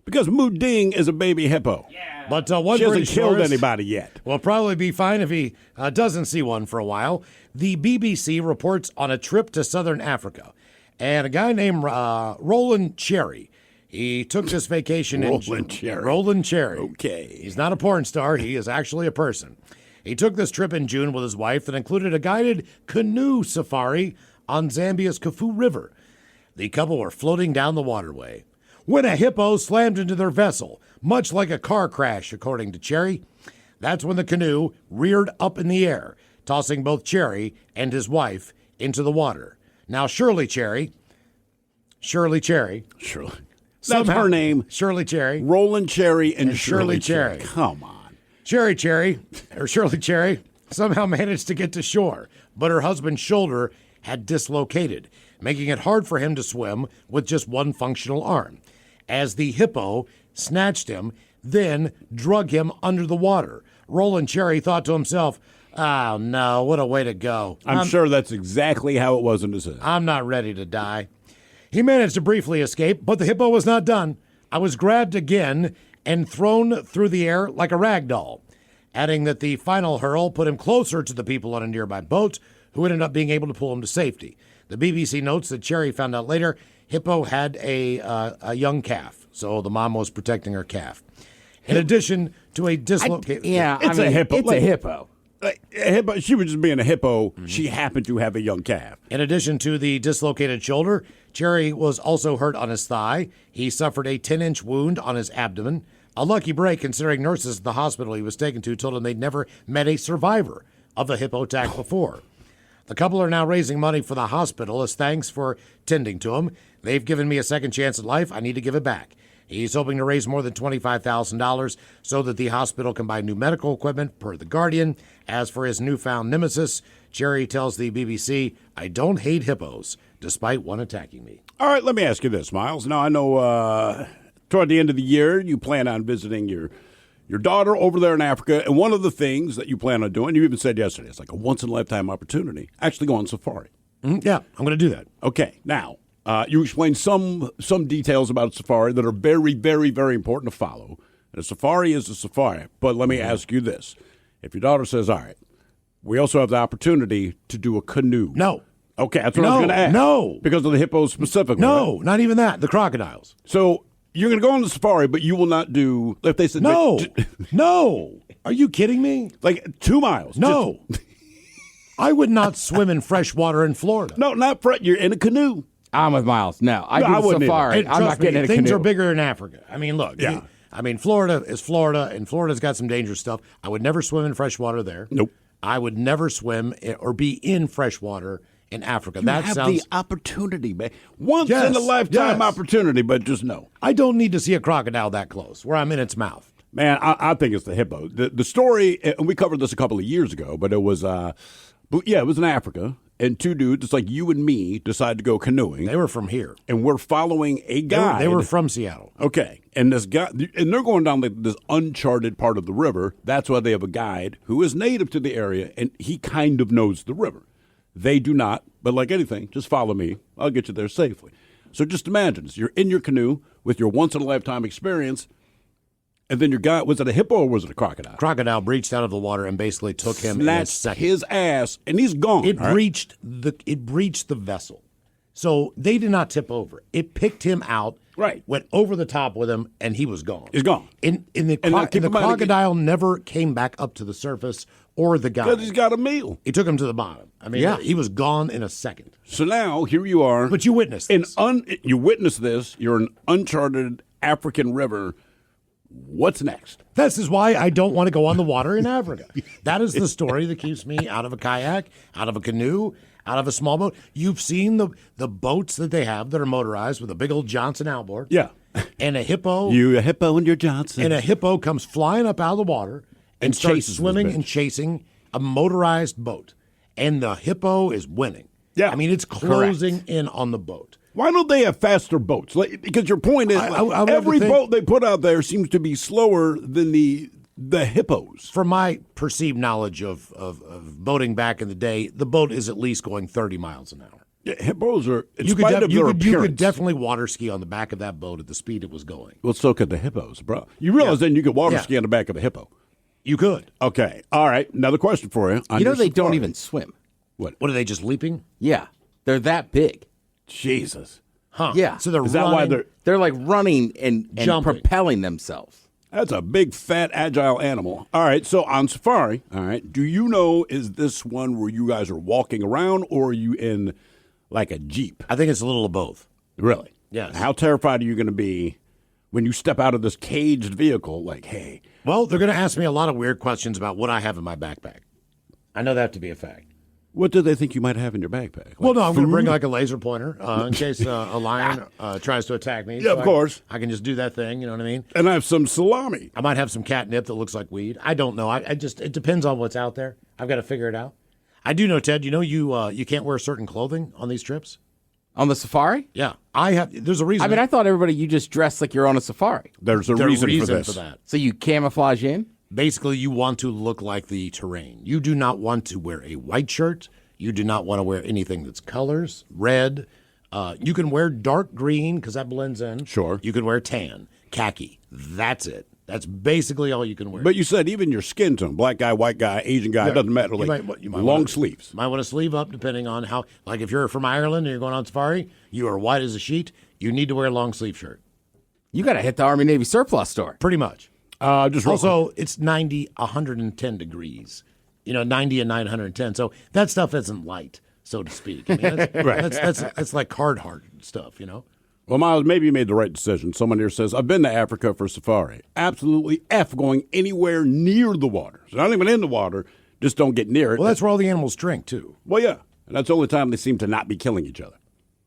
Because Moo Ding is a baby hippo. Yeah. But one she hasn't British killed tourist anybody yet. will probably be fine if he doesn't see one for a while. The BBC reports on a trip to southern Africa. And a guy named Roland Cherry, he took this vacation in Roland Cherry. Okay. He's not a porn star. He is actually a person. He took this trip in June with his wife that included a guided canoe safari on Zambia's Kafu River. The couple were floating down the waterway when a hippo slammed into their vessel, much like a car crash, according to Cherry. That's when the canoe reared up in the air, tossing both Cherry and his wife into the water. Now, Shirley Cherry. That's her name. Shirley Cherry. Roland Cherry and Shirley Cherry. Come on. Shirley Cherry somehow managed to get to shore, but her husband's shoulder had dislocated, making it hard for him to swim with just one functional arm. As the hippo snatched him, then drug him under the water. Roland Cherry thought to himself, oh no, what a way to go. I'm sure that's exactly how it was in his head. I'm not ready to die. He managed to briefly escape, but the hippo was not done. I was grabbed again and thrown through the air like a rag doll, adding that the final hurl put him closer to the people on a nearby boat, who ended up being able to pull him to safety. The BBC notes that Cherry found out later Hippo had a young calf, so the mom was protecting her calf. In addition to a dislocated... It's a hippo. It's a hippo. She was just being a hippo. Mm-hmm. She happened to have a young calf. In addition to the dislocated shoulder, Cherry was also hurt on his thigh. He suffered a 10-inch wound on his abdomen. A lucky break, considering nurses at the hospital he was taken to told him they'd never met a survivor of a hippo attack before. The couple are now raising money for the hospital as thanks for tending to him. They've given me a second chance at life. I need to give it back. He's hoping to raise more than $25,000 so that the hospital can buy new medical equipment, per The Guardian. As for his newfound nemesis, Cherry tells the BBC, I don't hate hippos, despite one attacking me. All right, let me ask you this, Miles. Now, I know toward the end of the year, you plan on visiting your daughter over there in Africa, and one of the things that you plan on doing, you even said yesterday, it's like a once-in-a-lifetime opportunity, actually go on safari. Yeah, I'm going to do that. Okay, now, You explained some details about safari that are very, very, very important to follow. And a safari is a safari. But let me ask you this. If your daughter says, all right, we also have the opportunity to do a canoe. No. Okay, that's what I was going to ask. No. Because of the hippos specifically. No, right? not even that. The crocodiles. So you're going to go on the safari, but you will not do, if they said. No. No. Are you kidding me? Like 2 miles. No. I would not swim in fresh water in Florida. No, not you're in a canoe. I'm with Miles. No, I I do wouldn't safari. Hey, I'm not getting in a things canoe. are bigger in Africa. I mean, look. Yeah. Florida is Florida, and Florida's got some dangerous stuff. I would never swim in fresh water there. Nope. I would never swim or be in fresh water in Africa. You that have sounds. the opportunity, man. Once Yes, in a lifetime yes. opportunity, but just no. I don't need to see a crocodile that close, where I'm in its mouth. Man, I think it's the hippo. The story, and we covered this a couple of years ago, but it was, it was in Africa, and two dudes, it's like you and me, decided to go canoeing. They were from here. And we're following a guy. They were from Seattle. Okay. And this guy, and they're going down this uncharted part of the river. That's why they have a guide who is native to the area, and he kind of knows the river. They do not, but like anything, just follow me. I'll get you there safely. So just imagine, you're in your canoe with your once-in-a-lifetime experience, and then your guy, was it a hippo or was it a crocodile? Crocodile breached out of the water and basically took him in a Snatched second. his ass, and he's gone. It all right? breached the vessel. So they did not tip over. It picked him out, right? Went over the top with him, and he was gone. He's gone. The crocodile never came back up to the surface or the guy. Because he's got a meal. He took him to the bottom. I mean, he was gone in a second. So now, here you are. But you witnessed this. You witnessed this. You're in uncharted African river. What's next? This is why I don't want to go on the water in Africa. That is the story that keeps me out of a kayak, out of a canoe, out of a small boat. You've seen the boats that they have that are motorized with a big old Johnson outboard. Yeah. And a hippo. You a hippo and your Johnson. And a hippo comes flying up out of the water and starts chases swimming this bitch. and chasing a motorized boat. And the hippo is winning. Yeah. I mean, it's closing in on the boat. Why don't they have faster boats? Because your point is, I would every think- boat they put out there seems to be slower than the hippos. From my perceived knowledge of boating back in the day, the boat is at least going 30 miles an hour. Yeah, hippos are, in You spite of their you appearance. could definitely water ski on the back of that boat at the speed it was going. Well, so could the hippos, bro. You realize then you could water ski on the back of a hippo. You could. Okay. All right. Another question for you. You know they don't even swim. What are they, just leaping? Yeah. They're that big. Jesus. Huh. Yeah. So they're Is that why running. They're like running and Jumping. propelling themselves. That's a big, fat, agile animal. All right, so on safari, all right, do you know, is this one where you guys are walking around or are you in like a Jeep? I think it's a little of both. Really? Yes. How terrified are you going to be when you step out of this caged vehicle like, hey? Well, they're going to ask me a lot of weird questions about what I have in my backpack. I know that to be a fact. What do they think you might have in your backpack? Well, no, I'm going to bring food? like a laser pointer in case a lion tries to attack me. Yeah, of course. I can just do that thing, you know what I mean? And I have some salami. I might have some catnip that looks like weed. I don't know. I just, it depends on what's out there. I've got to figure it out. I do know, Ted, you know you can't wear certain clothing on these trips? On the safari? Yeah. There's a reason. I mean, I thought everybody, you just dress like you're on a safari. There's a reason for this. that. So you camouflage in? Basically, you want to look like the terrain. You do not want to wear a white shirt. You do not want to wear anything that's colors, red. You can wear dark green because that blends in. Sure. You can wear tan, khaki. That's it. That's basically all you can wear. But you said even your skin tone, black guy, white guy, Asian guy, it doesn't matter. You Like might long wanna, sleeves. Might want to sleeve up depending on how. Like if you're from Ireland and you're going on safari, you are white as a sheet. You need to wear a long sleeve shirt. You got to hit the Army Navy surplus store. Pretty much. Just also, it's 90, 110 degrees. 90 and 910. So that stuff isn't light, so to speak. I mean, that's like hard stuff, Well, Miles, maybe you made the right decision. Someone here says, I've been to Africa for safari. Absolutely F going anywhere near the water. So not even in the water, just don't get near it. Well, that's where all the animals drink, too. Well, yeah. And that's the only time they seem to not be killing each other.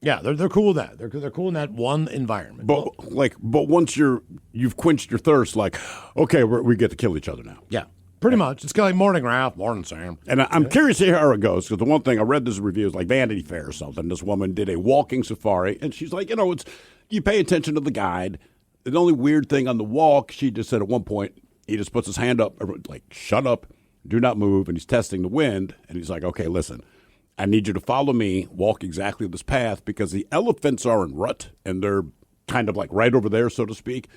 Yeah, they're cool with that. They're cool in that one environment. But once you've quenched your thirst, like, okay, we get to kill each other now. Yeah, pretty much. It's kind of like morning, Ralph, morning, Sam. And I'm curious to hear how it goes, because the one thing I read this review is like Vanity Fair or something. This woman did a walking safari, and she's like, it's you pay attention to the guide. The only weird thing on the walk, she just said at one point, he just puts his hand up, like, shut up, do not move, and he's testing the wind, and he's like, okay, listen, I need you to follow me, walk exactly this path, because the elephants are in rut, and they're kind of like right over there, so to speak.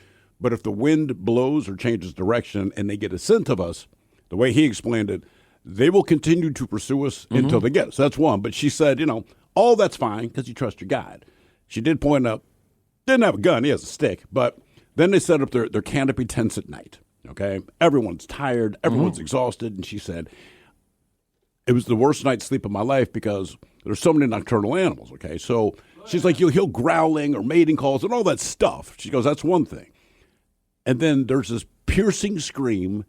But if the wind blows or changes direction and they get a scent of us, the way he explained it, they will continue to pursue us until they get us. That's one. But she said, all that's fine because you trust your guide. She did point out, didn't have a gun, he has a stick. But then they set up their canopy tents at night, okay? Everyone's tired, everyone's exhausted. And she said, it was the worst night's sleep of my life because there's so many nocturnal animals, okay? So she's like, you'll hear growling or mating calls and all that stuff. She goes, that's one thing. And then there's this piercing scream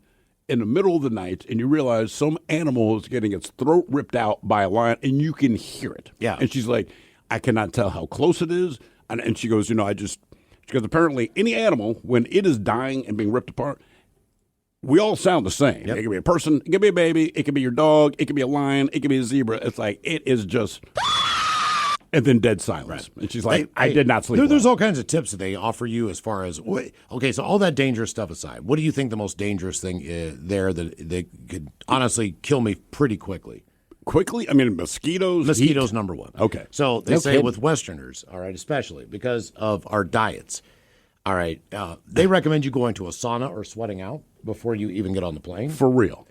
in the middle of the night, and you realize some animal is getting its throat ripped out by a lion, and you can hear it. Yeah. And she's like, I cannot tell how close it is. And she goes, because apparently any animal, when it is dying and being ripped apart, we all sound the same. Yep. It could be a person, it could be a baby, it could be your dog, it could be a lion, it could be a zebra. It's like, it is just... And then dead silence. Right. And she's like, I did not sleep. There's all kinds of tips that they offer you as far as, okay, so all that dangerous stuff aside, what do you think the most dangerous thing is there that could honestly kill me pretty quickly? Quickly? I mean, mosquitoes? Mosquitoes, number one. Okay. So they say with Westerners, all right, especially because of our diets, all right, they recommend you going to a sauna or sweating out before you even get on the plane. For real.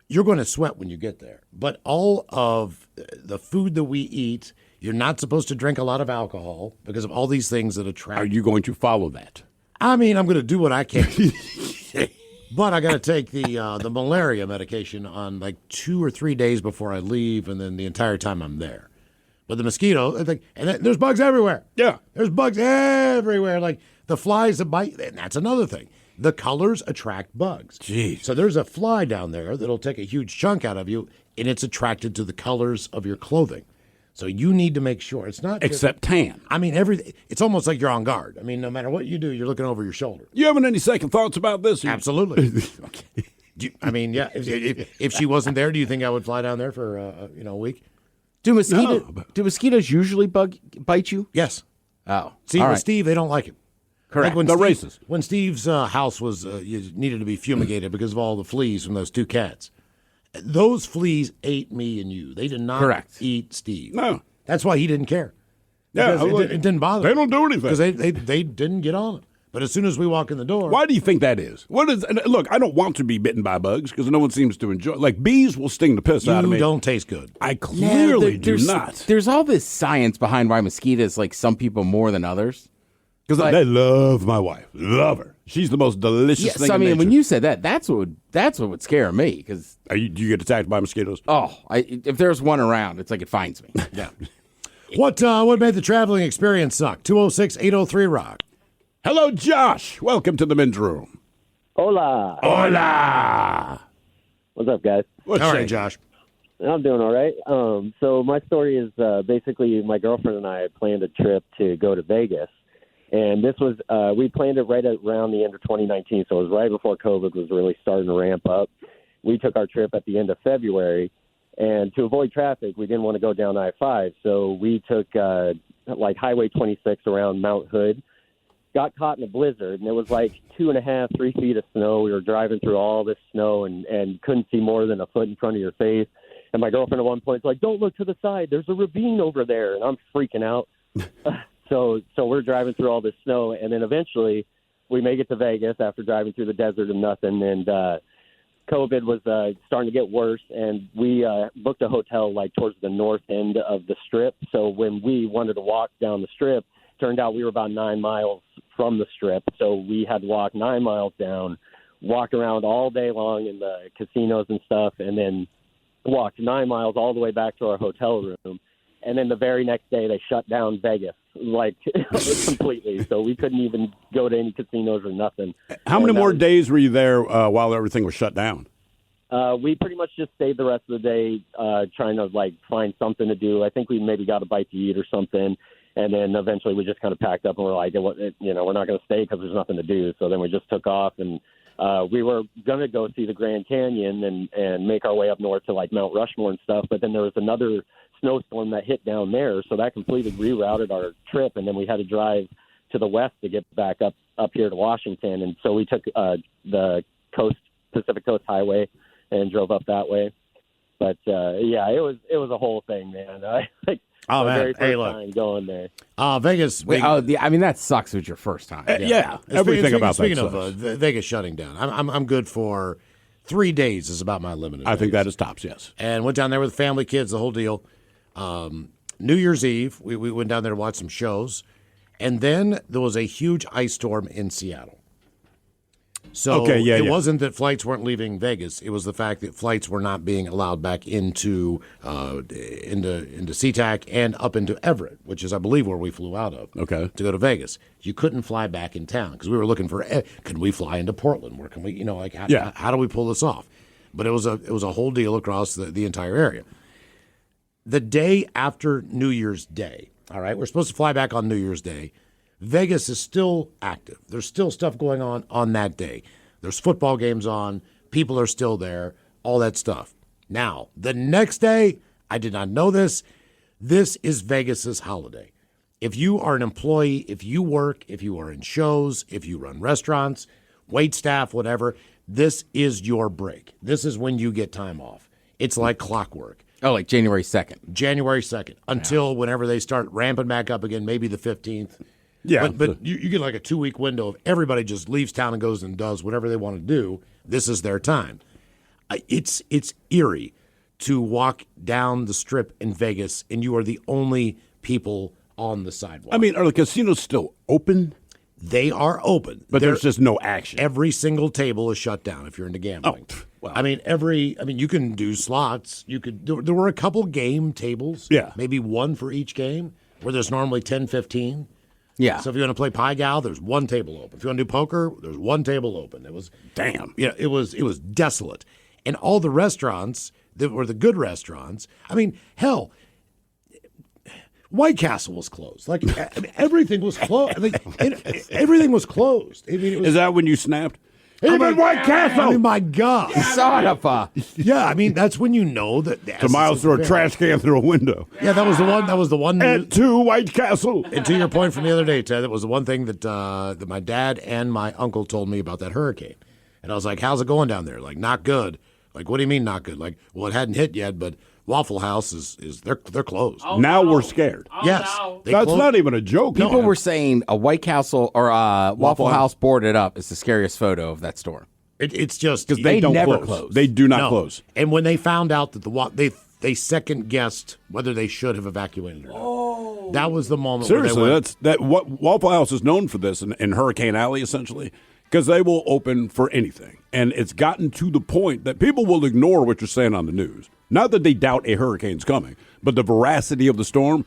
You're going to sweat when you get there. But all of the food that we eat... You're not supposed to drink a lot of alcohol because of all these things that attract. Are you going to follow that? I mean, I'm going to do what I can. But I got to take the malaria medication on like 2 or 3 days before I leave, and then the entire time I'm there. But the mosquito, there's bugs everywhere. Yeah. There's bugs everywhere. Like the flies that bite, and that's another thing. The colors attract bugs. Jeez. So there's a fly down there that'll take a huge chunk out of you, and it's attracted to the colors of your clothing. So you need to make sure it's not except tan. I mean, it's almost like you're on guard. I mean, no matter what you do, you're looking over your shoulder. You having any second thoughts about this? Absolutely. Okay. I mean, yeah. If she wasn't there, do you think I would fly down there for a week? Do mosquitoes usually bite you? Yes. Oh, see, with Steve, they don't like it. Correct. Like when They're racist. When Steve's house was needed to be fumigated because of all the fleas from those 2 cats. Those fleas ate me and you. They did not eat Steve. No. That's why he didn't care. Yeah, it didn't bother. They don't do anything. Because they didn't get on it. But as soon as we walk in the door. Why do you think that is? Look, I don't want to be bitten by bugs because no one seems to enjoy it. Like bees will sting the piss out of me. You don't taste good. I clearly do not. There's all this science behind why mosquitoes like some people more than others. Because they love my wife. Love her. She's the most delicious thing in nature. When you said that, that's what would scare me. Because do you get attacked by mosquitoes? Oh, if there's one around, it's like it finds me. Yeah. What made the traveling experience suck? 206-803-ROCK. Hello, Josh. Welcome to the men's room. Hola. Hola. What's up, guys? All right, Josh. I'm doing all right. So my story is basically my girlfriend and I had planned a trip to go to Vegas. And this was, we planned it right around the end of 2019, so it was right before COVID was really starting to ramp up. We took our trip at the end of February, and to avoid traffic, we didn't want to go down I-5, so we took Highway 26 around Mount Hood, got caught in a blizzard, and it was like 2.5, 3 feet of snow. We were driving through all this snow and couldn't see more than a foot in front of your face. And my girlfriend at one point was like, don't look to the side, there's a ravine over there, and I'm freaking out. So we're driving through all this snow, and then eventually we make it to Vegas after driving through the desert and nothing, and COVID was starting to get worse, and we booked a hotel towards the north end of the Strip. So when we wanted to walk down the Strip, turned out we were about 9 miles from the Strip, so we had to walk 9 miles down, walk around all day long in the casinos and stuff, and then walked 9 miles all the way back to our hotel room. And then the very next day, they shut down Vegas, completely. So we couldn't even go to any casinos or nothing. How many more days were you there while everything was shut down? We pretty much just stayed the rest of the day trying to, find something to do. I think we maybe got a bite to eat or something. And then eventually we just kind of packed up and we're like, we're not going to stay because there's nothing to do. So then we just took off, and we were going to go see the Grand Canyon and make our way up north to, Mount Rushmore and stuff. But then there was another snowstorm that hit down there, so that completely rerouted our trip, and then we had to drive to the west to get back up here to Washington. And so we took the Pacific Coast Highway and drove up that way. But yeah, it was a whole thing, man. Oh, my man. very first Hey, look. time going there. Vegas. Wait, I mean, that sucks with your first time. Yeah, everything about that Speaking sucks. of Vegas shutting down, I'm good for 3 days. Is about my limit. I think that is tops. Yes. And went down there with family, kids, the whole deal. New Year's Eve, we went down there to watch some shows, and then there was a huge ice storm in Seattle. So it wasn't that flights weren't leaving Vegas; it was the fact that flights were not being allowed back into SeaTac and up into Everett, which is, I believe, where we flew out of. Okay. To go to Vegas, you couldn't fly back in town because we were looking for. Can we fly into Portland? Where can we? How do we pull this off? But it was a whole deal across the entire area. The day after New Year's Day, all right, we're supposed to fly back on New Year's Day. Vegas is still active. There's still stuff going on that day. There's football games on. People are still there, all that stuff. Now, the next day, I did not know this. This is Vegas's holiday. If you are an employee, if you work, if you are in shows, if you run restaurants, wait staff, whatever, this is your break. This is when you get time off. It's like clockwork. Oh, like January 2nd. January 2nd, until whenever they start ramping back up again, maybe the 15th. Yeah. But you get like a 2-week window of everybody just leaves town and goes and does whatever they want to do. This is their time. It's eerie to walk down the strip in Vegas and you are the only people on the sidewalk. I mean, are the casinos still open? They are open. But there's just no action. Every single table is shut down if you're into gambling. Oh, well. I mean, you can do slots. There were a couple game tables. Yeah. Maybe one for each game where there's normally 10, 15. Yeah. So if you want to play Pie Gal, there's one table open. If you want to do poker, there's one table open. It was it was desolate. And all the restaurants that were the good restaurants, I mean, hell, White Castle was closed. Like everything was closed. Everything was closed. I mean, is that when you snapped? Even White Castle. I mean, my God. Son of a. Yeah, I mean, that's when you know that. So Miles threw a trash can through a window. Yeah, that was the one. And to White Castle. And to your point from the other day, Ted, that was the one thing that my dad and my uncle told me about that hurricane. And I was like, how's it going down there? Like, not good. Like, what do you mean not good? Like, well, it hadn't hit yet, but Waffle House is they're closed. Oh, now we're scared. Yes. That's not even a joke. People were saying a White Castle or Waffle House boarded up is the scariest photo of that store. It's just because they never close. They do not close. And when they found out that they second guessed whether they should have evacuated or not. That was the moment. Seriously, where they went, what Waffle House is known for this in Hurricane Alley, essentially, because they will open for anything, and it's gotten to the point that people will ignore what you're saying on the news. Not that they doubt a hurricane's coming, but the veracity of the storm.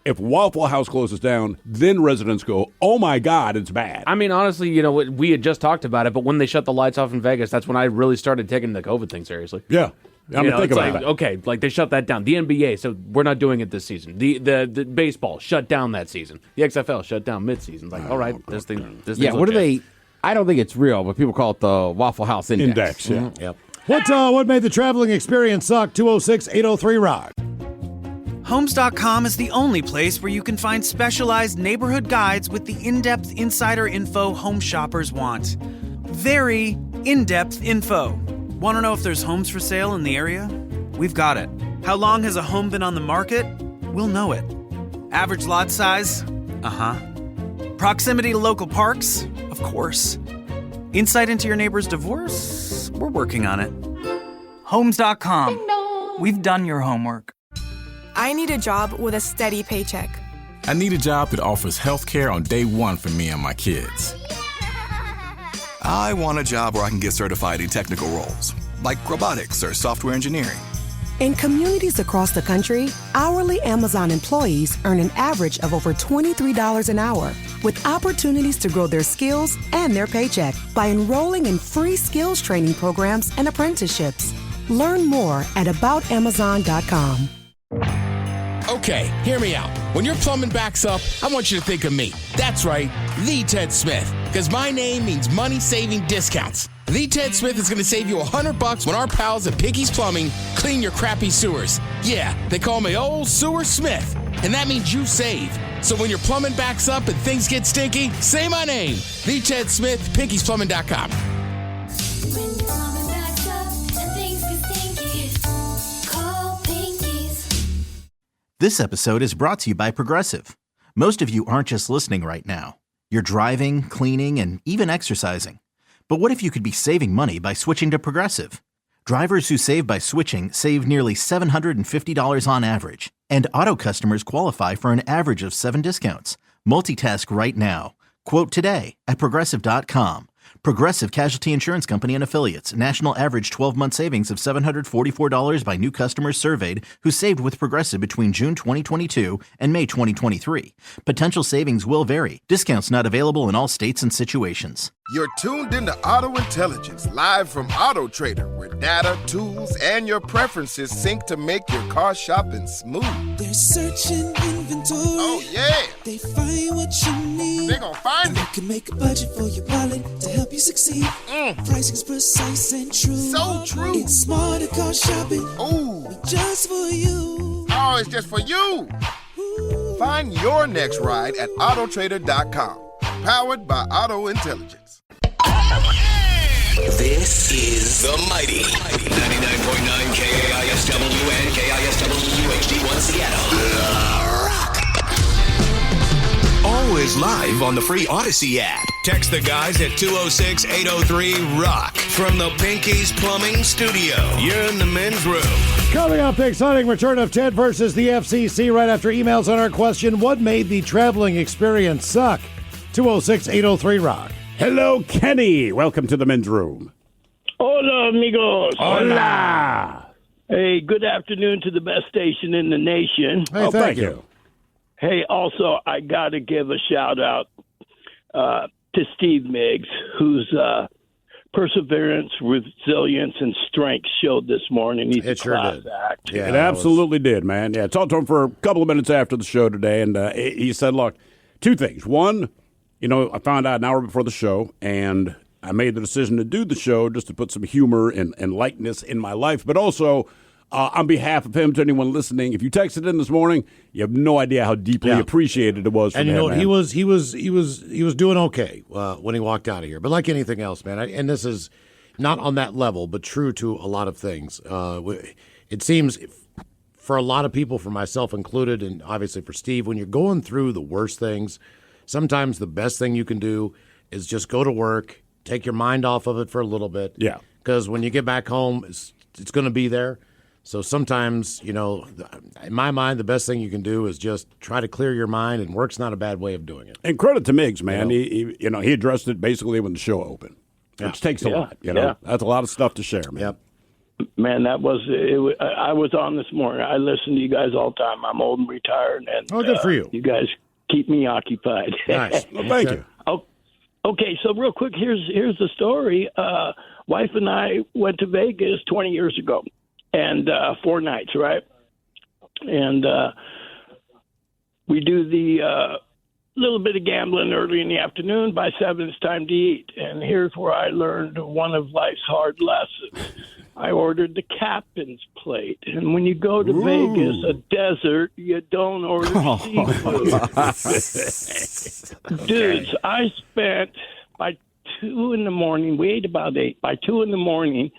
If Waffle House closes down, then residents go, oh, my God, it's bad. I mean, honestly, we had just talked about it, but when they shut the lights off in Vegas, that's when I really started taking the COVID thing seriously. Yeah. I mean, think about it. Okay, like they shut that down. The NBA, so we're not doing it this season. The baseball shut down that season. The XFL shut down mid-season. Like, all right, this thing. Yeah, what do they? I don't think it's real, but people call it the Waffle House Index. Yeah. Mm-hmm. Yep. What made the traveling experience suck? 206-803-ROCK. Homes.com is the only place where you can find specialized neighborhood guides with the in-depth insider info home shoppers want. Very in-depth info. Want to know if there's homes for sale in the area? We've got it. How long has a home been on the market? We'll know it. Average lot size? Uh-huh. Proximity to local parks? Of course. Insight into your neighbor's divorce? We're working on it. Homes.com. We've done your homework. I need a job with a steady paycheck. I need a job that offers health care on day one for me and my kids. I want a job where I can get certified in technical roles, like robotics or software engineering. In communities across the country, hourly Amazon employees earn an average of over $23 an hour, with opportunities to grow their skills and their paycheck by enrolling in free skills training programs and apprenticeships. Learn more at aboutamazon.com. Okay, hear me out. When your plumbing backs up, I want you to think of me. That's right, the Ted Smith. Because my name means money-saving discounts. The Ted Smith is going to save you $100 when our pals at Picky's Plumbing clean your crappy sewers. Yeah, they call me Old Sewer Smith. And that means you save. So when your plumbing backs up and things get stinky, say my name. The Ted Smith, Picky'sPlumbing.com. When your plumbing backs up and things get stinky, call This episode is brought to you by Progressive. Most of you aren't just listening right now. You're driving, cleaning, and even exercising. But what if you could be saving money by switching to Progressive? Drivers who save by switching save nearly $750 on average. And auto customers qualify for an average of 7 discounts. Multitask right now. Quote today at Progressive.com. Progressive Casualty Insurance Company and Affiliates. National average 12-month savings of $744 by new customers surveyed who saved with Progressive between June 2022 and May 2023. Potential savings will vary. Discounts not available in all states and situations. You're tuned into Auto Intelligence, live from Auto Trader, where data, tools, and your preferences sync to make your car shopping smooth. They're searching inventory. Oh, yeah. They find what you need. They're gonna find it. You can make a budget for your wallet to help you succeed. Pricing's precise and true. So true. It's smarter car shopping. Ooh. Just for you. Oh, it's just for you. Find your next ride at autotrader.com. Powered by Auto Intelligence. This is the mighty 99.9 KISW and KISW HD1 Seattle. Always live on the free Odyssey app. Text the guys at 206-803-ROCK from the Pinky's Plumbing Studio. You're in the men's room. Coming up, the exciting return of Ted versus the FCC right after emails on our question, what made the traveling experience suck? 206-803-ROCK. Hello, Kenny. Welcome to the men's room. Hola, amigos. Hola. Hey, good afternoon to the best station in the nation. Hey, thank you. Hey, also, I got to give a shout-out to Steve Miggs, whose perseverance, resilience, and strength showed this morning. He's It a sure class did. act. It absolutely did, man. Yeah, I talked to him for a couple of minutes after the show today, and he said, look, two things. One, I found out an hour before the show, and I made the decision to do the show just to put some humor and lightness in my life, but also on behalf of him, to anyone listening, if you texted in this morning, you have no idea how deeply appreciated it was from him. And he was doing okay when he walked out of here. But like anything else, man, and this is not on that level, but true to a lot of things. It seems for a lot of people, for myself included, and obviously for Steve, when you're going through the worst things, sometimes the best thing you can do is just go to work, take your mind off of it for a little bit. Yeah. Because when you get back home, it's going to be there. So sometimes, in my mind, the best thing you can do is just try to clear your mind, and work's not a bad way of doing it. And credit to Miggs, man. He addressed it basically when the show opened, which takes a lot. That's a lot of stuff to share, man. Yep. Man, that was it. I was on this morning. I listen to you guys all the time. I'm old and retired, and good for you. You guys keep me occupied. Nice. Well, thank you. Okay, so real quick, here's the story. Wife and I went to Vegas 20 years ago, and 4 nights, right? And we do the little bit of gambling early in the afternoon. By 7, it's time to eat. And here's where I learned one of life's hard lessons. I ordered the captain's plate. And when you go to Vegas, a desert, you don't order seafood. Dudes, I spent by 2 in the morning, we ate about 8. By 2 in the morning,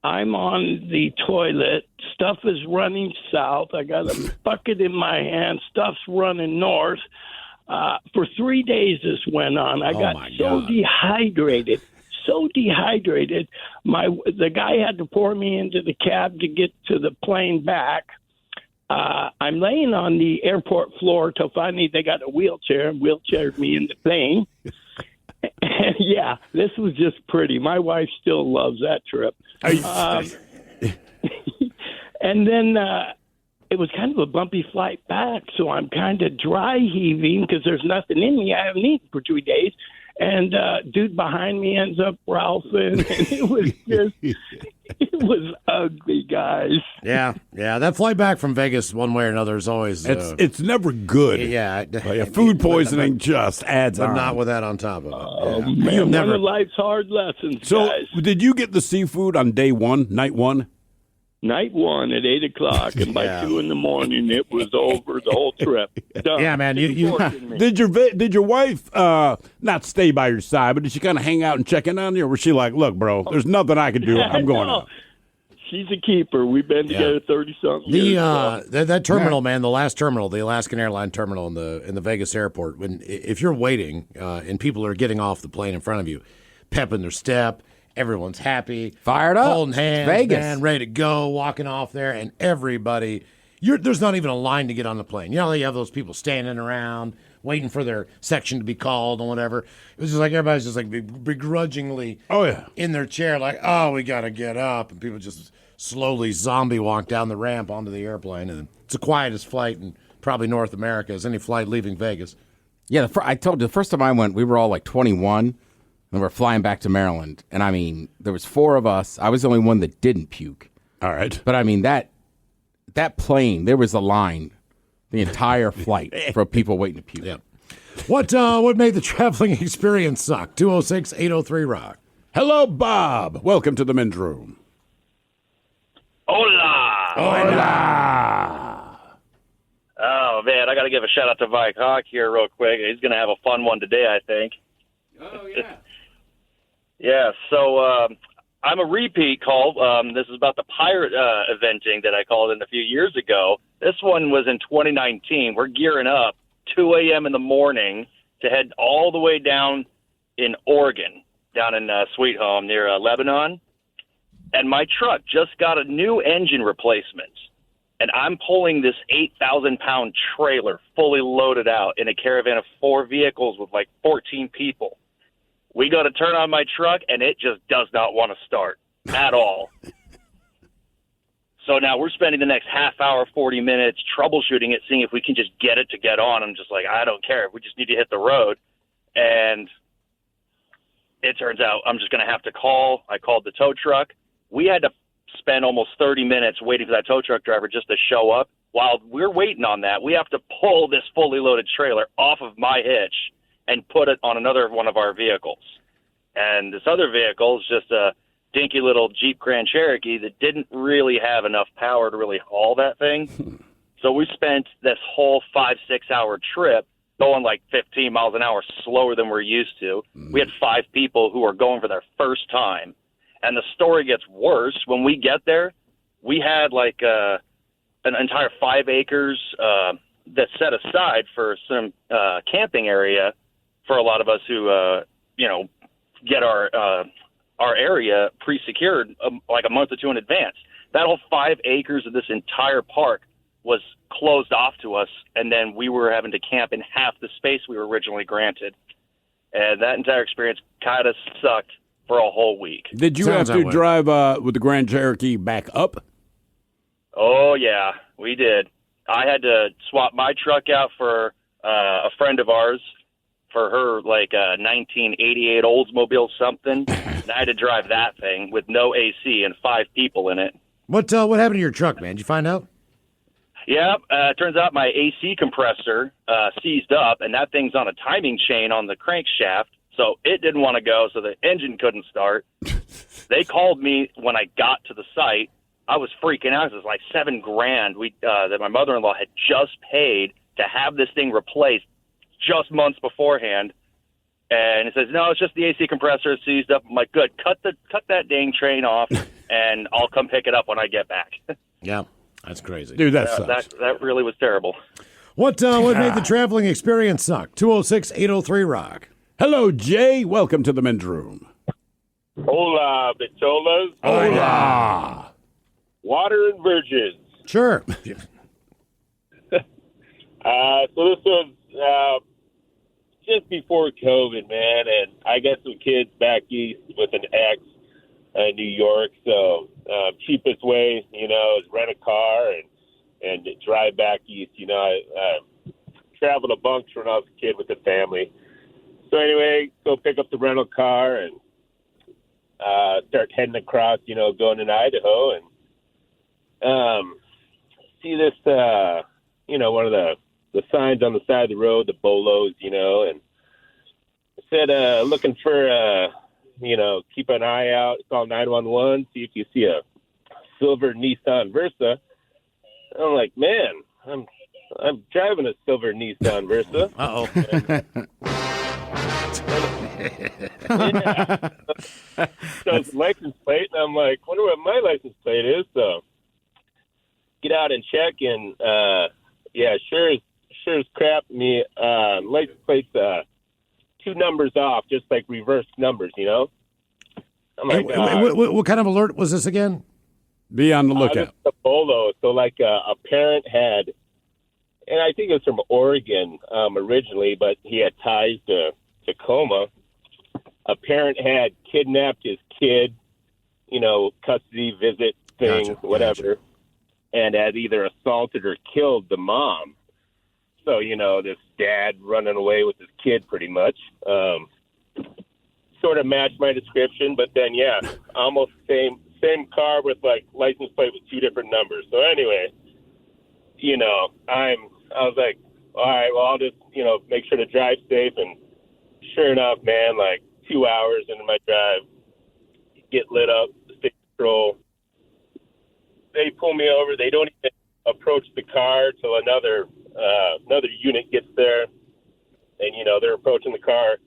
I'm on the toilet. Stuff is running south. I got a bucket in my hand. Stuff's running north. For 3 days this went on. I got so dehydrated. The guy had to pour me into the cab to get to the plane back. I'm laying on the airport floor till finally they got a wheelchair and wheelchaired me in the plane. And yeah, this was just pretty. My wife still loves that trip. And then it was kind of a bumpy flight back, so I'm kind of dry heaving because there's nothing in me. I haven't eaten for 3 days. And dude behind me ends up ralphing, and it was just, it was ugly, guys. Yeah. That flight back from Vegas, one way or another, is always it's never good. Yeah, food poisoning just adds but on. not with that on top of it. Oh, man, one of life's hard lessons, So, guys. did you get the seafood on day one, night one? Night 1 at 8 o'clock, and by 2 in the morning, it was over. The whole trip. Done. Yeah, man. You Did your wife not stay by your side, but did she kind of hang out and check in on you, or was she like, "Look, bro, there's nothing I can do. I'm going out." she's a keeper. We've been together 30-something years. That terminal, man, the last terminal, the Alaskan Airline terminal in the Vegas airport. If you're waiting and people are getting off the plane in front of you, pepping their step, everyone's happy, fired up, holding hands, Vegas, man, ready to go, walking off there, and everybody. There's not even a line to get on the plane. You know, you have those people standing around waiting for their section to be called and whatever. It was just like everybody's just like begrudgingly in their chair, like, oh, we got to get up. And people just slowly zombie walk down the ramp onto the airplane. And it's the quietest flight in probably North America as any flight leaving Vegas. Yeah, I told you, the first time I went, we were all like 21, and we're flying back to Maryland. And, I mean, there was 4 of us. I was the only one that didn't puke. All right. But, I mean, that plane, there was a line the entire flight for people waiting to puke. Yeah. What made the traveling experience suck? 206-803-ROCK. Hello, Bob. Welcome to the men's room. Hola. Hola. Oh, man, I got to give a shout-out to Mike Hawk here real quick. He's going to have a fun one today, I think. Oh, yeah. Yeah, so I'm a repeat call. This is about the pirate eventing that I called in a few years ago. This one was in 2019. We're gearing up 2 a.m. in the morning to head all the way down in Oregon, down in Sweet Home near Lebanon. And my truck just got a new engine replacement. And I'm pulling this 8,000-pound trailer fully loaded out in a caravan of 4 vehicles with like 14 people. We got to turn on my truck, and it just does not want to start at all. So now we're spending the next half hour, 40 minutes troubleshooting it, seeing if we can just get it to get on. I'm just like, I don't care. We just need to hit the road. And it turns out I'm just going to have to call. I called the tow truck. We had to spend almost 30 minutes waiting for that tow truck driver just to show up. While we're waiting on that, we have to pull this fully loaded trailer off of my hitch and put it on another one of our vehicles. And this other vehicle is just a dinky little Jeep Grand Cherokee that didn't really have enough power to really haul that thing. So we spent this whole 5-6 hour trip going like 15 miles an hour slower than we're used to. We had 5 people who were going for their first time. And the story gets worse. When we get there, we had like an entire 5 acres that's set aside for some camping area for a lot of us who, get our area pre-secured like a month or 2 in advance. That whole 5 acres of this entire park was closed off to us, and then we were having to camp in half the space we were originally granted. And that entire experience kind of sucked for a whole week. Did you have to drive with the Grand Cherokee back up? Oh, yeah, we did. I had to swap my truck out for a friend of ours for her, like a 1988 Oldsmobile something. And I had to drive that thing with no AC and 5 people in it. What happened to your truck, man? Did you find out? Yeah, turns out my AC compressor seized up, and that thing's on a timing chain on the crankshaft, so it didn't want to go, so the engine couldn't start. They called me when I got to the site. I was freaking out. It was like $7,000 that my mother-in-law had just paid to have this thing replaced just months beforehand. And it says, no, it's just the AC compressor is seized up. I'm like, good, cut that dang train off, and I'll come pick it up when I get back. Yeah, that's crazy. Dude, that sucks. That really was terrible. What made the traveling experience suck? 206-803-ROCK. Hello, Jay. Welcome to the men's room. Hola, Bicholas. Hola. Water and virgins. Sure. So this was just before COVID, man, and I got some kids back east with an ex in New York, so cheapest way, is rent a car and drive back east. I traveled a bunch when I was a kid with the family. So anyway, go pick up the rental car and start heading across, going in Idaho, and see this, one of the signs on the side of the road, the Bolos, and it said, looking for, keep an eye out, call 911, see if you see a silver Nissan Versa. And I'm like, man, I'm driving a silver Nissan Versa. shows the license plate, and I'm like, wonder what my license plate is. So get out and check, and sure as crap, me license plate's 2 numbers off, just like reverse numbers, you know. I'm like, what kind of alert was this again? Be on the this lookout. is a bolo. So like a parent had, and I think it was from Oregon originally, but he had ties to Tacoma. A parent had kidnapped his kid, you know, custody visit thing, whatever, and had either assaulted or killed the mom. So, you know, this dad running away with his kid pretty much. Sort of matched my description, but then, yeah, almost same car with, like, license plate with 2 different numbers. So anyway, you know, I was like, all right, well, I'll just, you know, make sure to drive safe. And sure enough, man, like 2 hours into my drive, get lit up, state patrol. They pull me over. They don't even approach the car till another unit gets there. And, you know, they're approaching the car,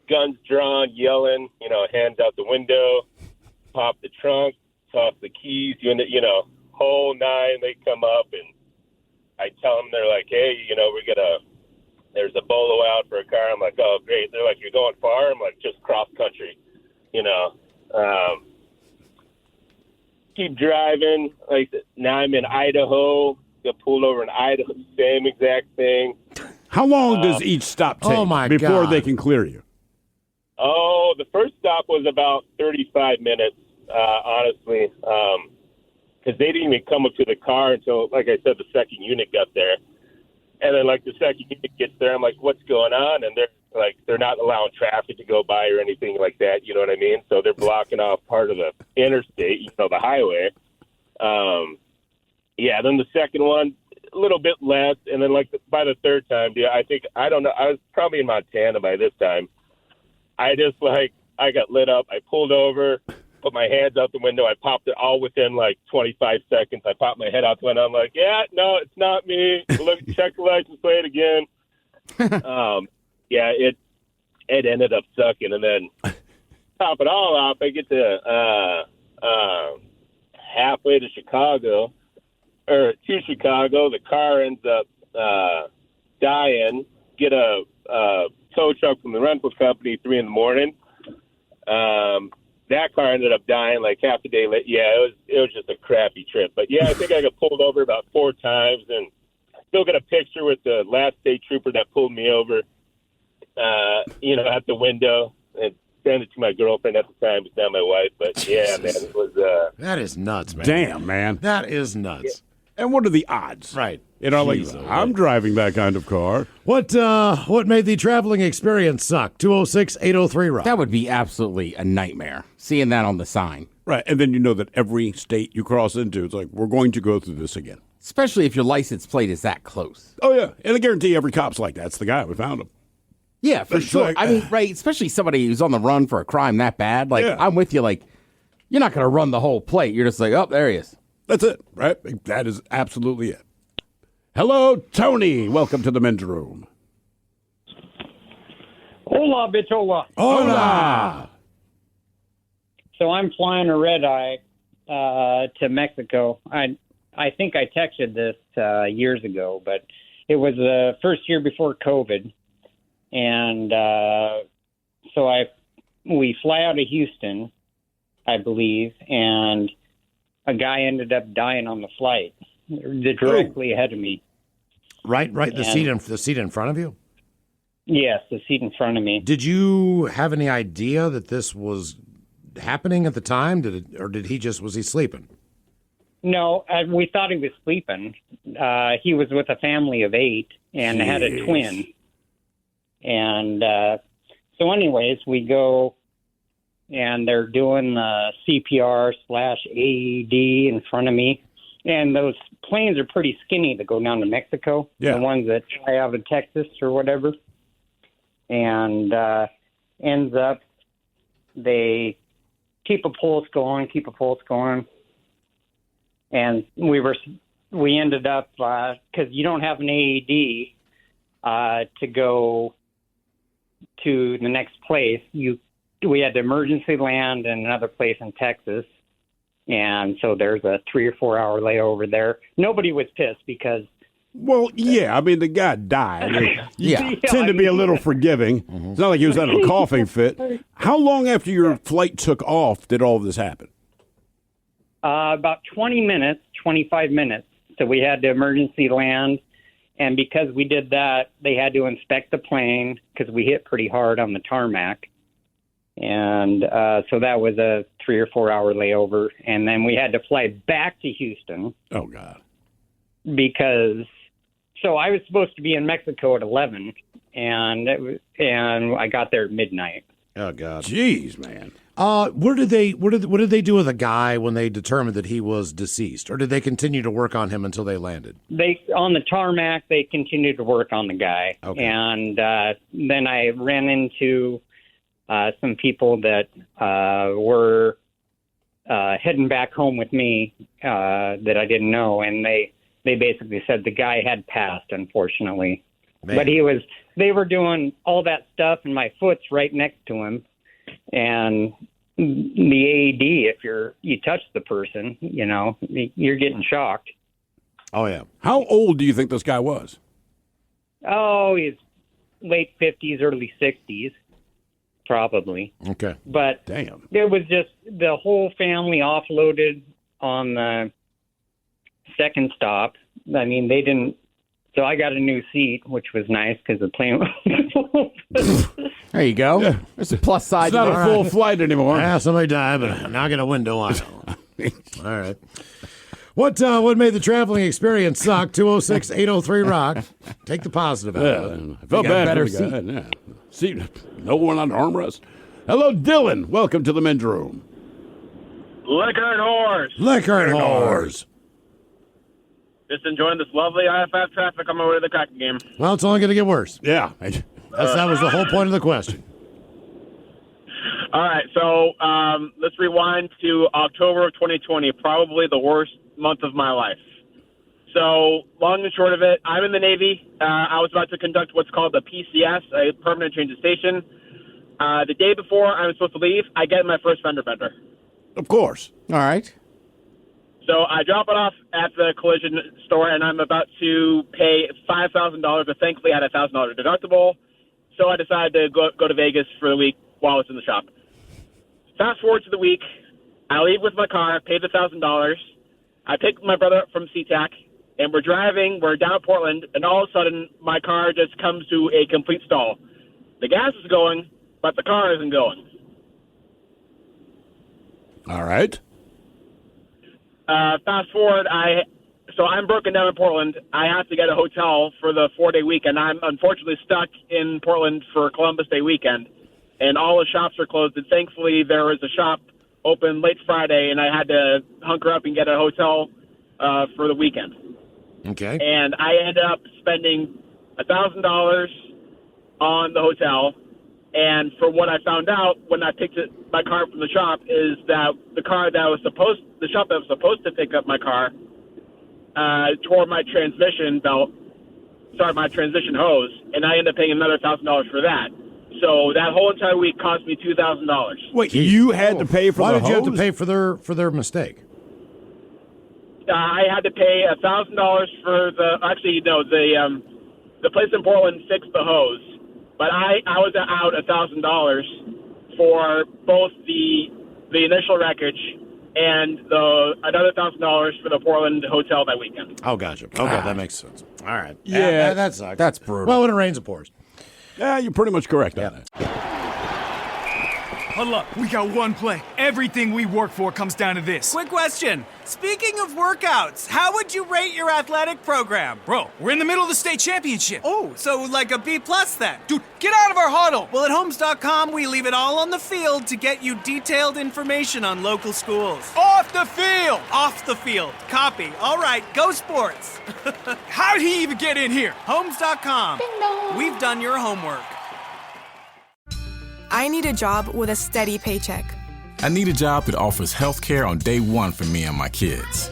guns drawn, yelling, you know, hands out the window, pop the trunk, toss the keys, you know, whole 9. They come up, and I tell them, they're like, hey, you know, there's a bolo out for a car. I'm like, oh, great. They're like, you're going far? I'm like, just cross country, you know. Keep driving. Like, now I'm in Idaho. Got pulled over in Idaho, same exact thing. How long does each stop take before they can clear you? Oh, the first stop was about 35 minutes, honestly, because they didn't even come up to the car until, like I said, the second unit got there. And then, like, the second unit gets there, I'm like, what's going on? And they're not allowing traffic to go by or anything like that, you know what I mean? So they're blocking off part of the interstate, you know, the highway. Then the second one, a little bit less. And then, like, by the third time, I don't know, I was probably in Montana by this time. I got lit up. I pulled over, put my hands out the window. I popped it all within like 25 seconds. I popped my head out the window. I'm like, yeah, no, it's not me. Look, check the license plate again. It ended up sucking. And then top it all off, I get to halfway to Chicago. The car ends up dying. Get a tow truck from the rental company 3 a.m. That car ended up dying like half a day later. Yeah, it was just a crappy trip. But yeah, I think I got pulled over about 4 times, and still got a picture with the last state trooper that pulled me over. You know, at the window, and sent it to my girlfriend at the time. It's now my wife. But yeah, man, it was. That is nuts, man. Damn, man. That is nuts. Yeah. And what are the odds? Right. You know, like, I'm driving that kind of car. What made the traveling experience suck? 206-803-ROCK. That would be absolutely a nightmare, seeing that on the sign. Right, and then you know that every state you cross into, it's like, we're going to go through this again. Especially if your license plate is that close. Oh, yeah, and I guarantee every cop's like, that's the guy, we found him. Yeah, for sure. Like, I mean, right, especially somebody who's on the run for a crime that bad. Like, I'm with you, like, you're not going to run the whole plate. You're just like, oh, there he is. That's it, right? That is absolutely it. Hello, Tony. Welcome to the men's room. Hola, bichola. Hola. So I'm flying a red eye to Mexico. I think I texted this years ago, but it was the first year before COVID, and so we fly out of Houston, I believe, and a guy ended up dying on the flight directly ahead of me. Right. The seat in front of you. Yes, the seat in front of me. Did you have any idea that this was happening at the time? Was he sleeping? No, we thought he was sleeping. He was with a family of 8 and had a twin. And so anyways, we go and they're doing the CPR/AED in front of me. And those planes are pretty skinny that go down to Mexico, the ones that fly out of Texas or whatever. And ends up, they keep a pulse going. And we ended up, because you don't have an AED to go to the next place, you we had to emergency land in another place in Texas. And so there's a 3 or 4 hour layover there. Nobody was pissed because. Well, yeah, I mean, the guy died. You tend to be a little forgiving. It's not like he was having a coughing fit. How long after your flight took off did all of this happen? About 25 minutes. So we had to emergency land. And because we did that, they had to inspect the plane because we hit pretty hard on the tarmac. And so that was a 3 or 4 hour layover. And then we had to fly back to Houston. Oh, God. Because, so I was supposed to be in Mexico at 11, and I got there at midnight. Oh, God. Jeez, man. What did they do with the guy when they determined that he was deceased? Or did they continue to work on him until they landed? On the tarmac, they continued to work on the guy. Okay. And then I ran into some people that were heading back home with me that I didn't know, and they basically said the guy had passed, unfortunately. Man. But they were doing all that stuff, and my foot's right next to him. And the AED, if you touch the person, you're getting shocked. Oh, yeah. How old do you think this guy was? Oh, he's late 50s, early 60s. Probably. Okay. But damn, it was just the whole family offloaded on the second stop. I mean, they didn't. So I got a new seat, which was nice because the plane was. There you go. Yeah. There's a plus side. It's not a full flight anymore. Yeah, somebody died, but now I got a window on. All right. What made the traveling experience suck? 206-803-ROCK. Take the positive out of it. I felt bad for the guy. Yeah. See, no one on armrest. Hello, Dylan. Welcome to the men's room. Liquor and whores. Liquor and whores. Just enjoying this lovely IFF traffic on my way to the Kraken game. Well, it's only going to get worse. Yeah. That was the whole point of the question. All right, so let's rewind to October of 2020, probably the worst month of my life. So, long and short of it, I'm in the Navy. I was about to conduct what's called the PCS, a permanent change of station. The day before I was supposed to leave, I get my first fender bender. Of course. All right. So I drop it off at the collision store, and I'm about to pay $5,000, but thankfully I had a $1,000 deductible. So I decided to go to Vegas for the week while I was in the shop. Fast forward to the week. I leave with my car, pay the $1,000. I pick my brother up from SeaTac, and we're driving. We're down Portland, and all of a sudden, my car just comes to a complete stall. The gas is going, but the car isn't going. All right. Fast forward, so I'm broken down in Portland. I have to get a hotel for the 4-day weekend. I'm unfortunately stuck in Portland for Columbus Day weekend, and all the shops are closed. And thankfully, there was a shop open late Friday, and I had to hunker up and get a hotel for the weekend. Okay. And I ended up spending $1,000 on the hotel. And from what I found out when I picked my car from the shop is that the shop that was supposed to pick up my car tore my transmission hose, and I ended up paying another $1,000 for that. So that whole entire week cost me $2,000. Wait, you had to pay for Why the did you have to hose? pay for their mistake? I had to pay $1,000 for the place in Portland fixed the hose, but I was out $1,000 for both the initial wreckage and another $1,000 for the Portland hotel that weekend. Oh, gotcha. Okay, that makes sense. All right. Yeah, that sucks. That's brutal. Well, when it rains, it pours. Yeah, you're pretty much correct on that. Huddle up. We got one play. Everything we work for comes down to this. Quick question. Speaking of workouts, how would you rate your athletic program? Bro, we're in the middle of the state championship. Oh, so like a B+ then? Dude, get out of our huddle. Well, at Homes.com, we leave it all on the field to get you detailed information on local schools. Off the field. Off the field. Copy. All right, go sports. How'd he even get in here? Homes.com. We've done your homework. I need a job with a steady paycheck. I need a job that offers health care on day one for me and my kids.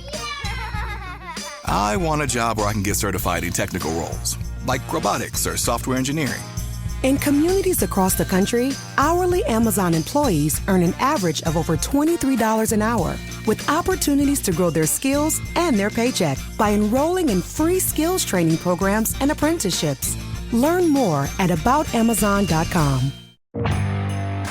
I want a job where I can get certified in technical roles, like robotics or software engineering. In communities across the country, hourly Amazon employees earn an average of over $23 an hour, with opportunities to grow their skills and their paycheck by enrolling in free skills training programs and apprenticeships. Learn more at aboutamazon.com.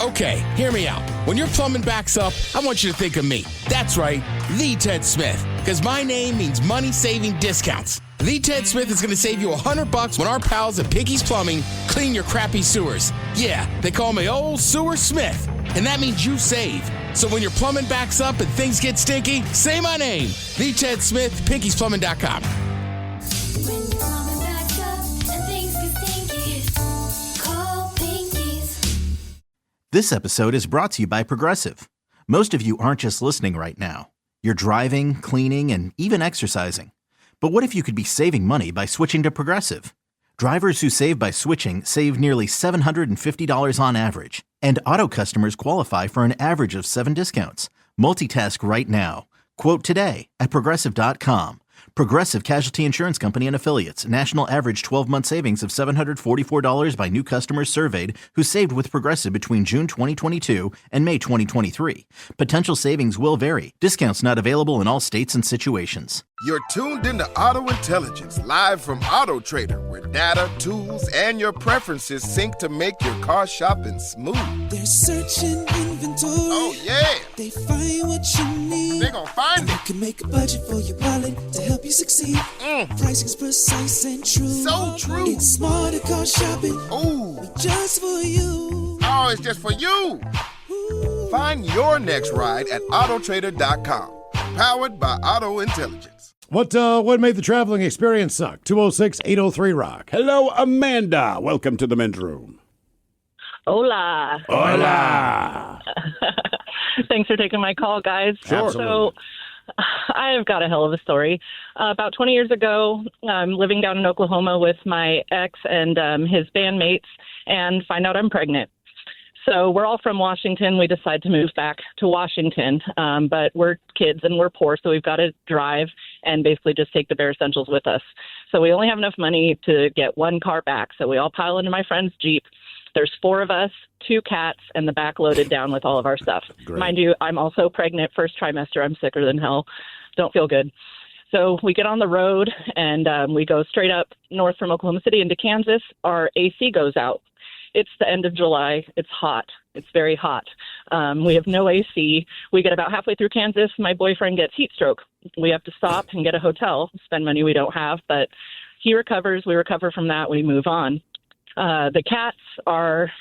Okay, hear me out. When your plumbing backs up, I want you to think of me. That's right, the Ted Smith, because my name means money-saving discounts. The Ted Smith is going to save you $100 when our pals at Pinky's Plumbing clean your crappy sewers. Yeah, they call me Old Sewer Smith, and that means you save. So when your plumbing backs up and things get stinky, say my name. The Ted Smith, Pinky'sPlumbing.com. This episode is brought to you by Progressive. Most of you aren't just listening right now. You're driving, cleaning, and even exercising. But what if you could be saving money by switching to Progressive? Drivers who save by switching save nearly $750 on average. And auto customers qualify for an average of 7 discounts. Multitask right now. Quote today at Progressive.com. Progressive Casualty Insurance Company and Affiliates. National average 12-month savings of $744 by new customers surveyed who saved with Progressive between June 2022 and May 2023. Potential savings will vary. Discounts not available in all states and situations. You're tuned into Auto Intelligence, live from Auto Trader, where data, tools, and your preferences sync to make your car shopping smooth. They're searching inventory. Oh, yeah. They find what you need. They're gonna find it. You can make a budget for your wallet to help you succeed. Pricing's precise and true. So true. It's smarter car shopping. Ooh. Just for you. Oh, it's just for you. Ooh. Find your next ride at autotrader.com. Powered by Auto Intelligence. What made the traveling experience suck? 206-803-ROCK. Hello, Amanda. Welcome to the men's room. Hola. Hola. Thanks for taking my call, guys. Sure. So I've got a hell of a story. About 20 years ago, I'm living down in Oklahoma with my ex and his bandmates and find out I'm pregnant. So we're all from Washington. We decide to move back to Washington, but we're kids and we're poor, so we've got to drive and basically just take the bare essentials with us. So we only have enough money to get one car back. So we all pile into my friend's Jeep. There's 4 of us, 2 cats, and the back loaded down with all of our stuff. Great. Mind you, I'm also pregnant, first trimester. I'm sicker than hell. Don't feel good. So we get on the road and we go straight up north from Oklahoma City into Kansas. Our AC goes out. It's the end of July. It's hot. It's very hot. We have no AC. We get about halfway through Kansas. My boyfriend gets heat stroke. We have to stop and get a hotel, spend money we don't have, but he recovers. We recover from that. We move on. The cats are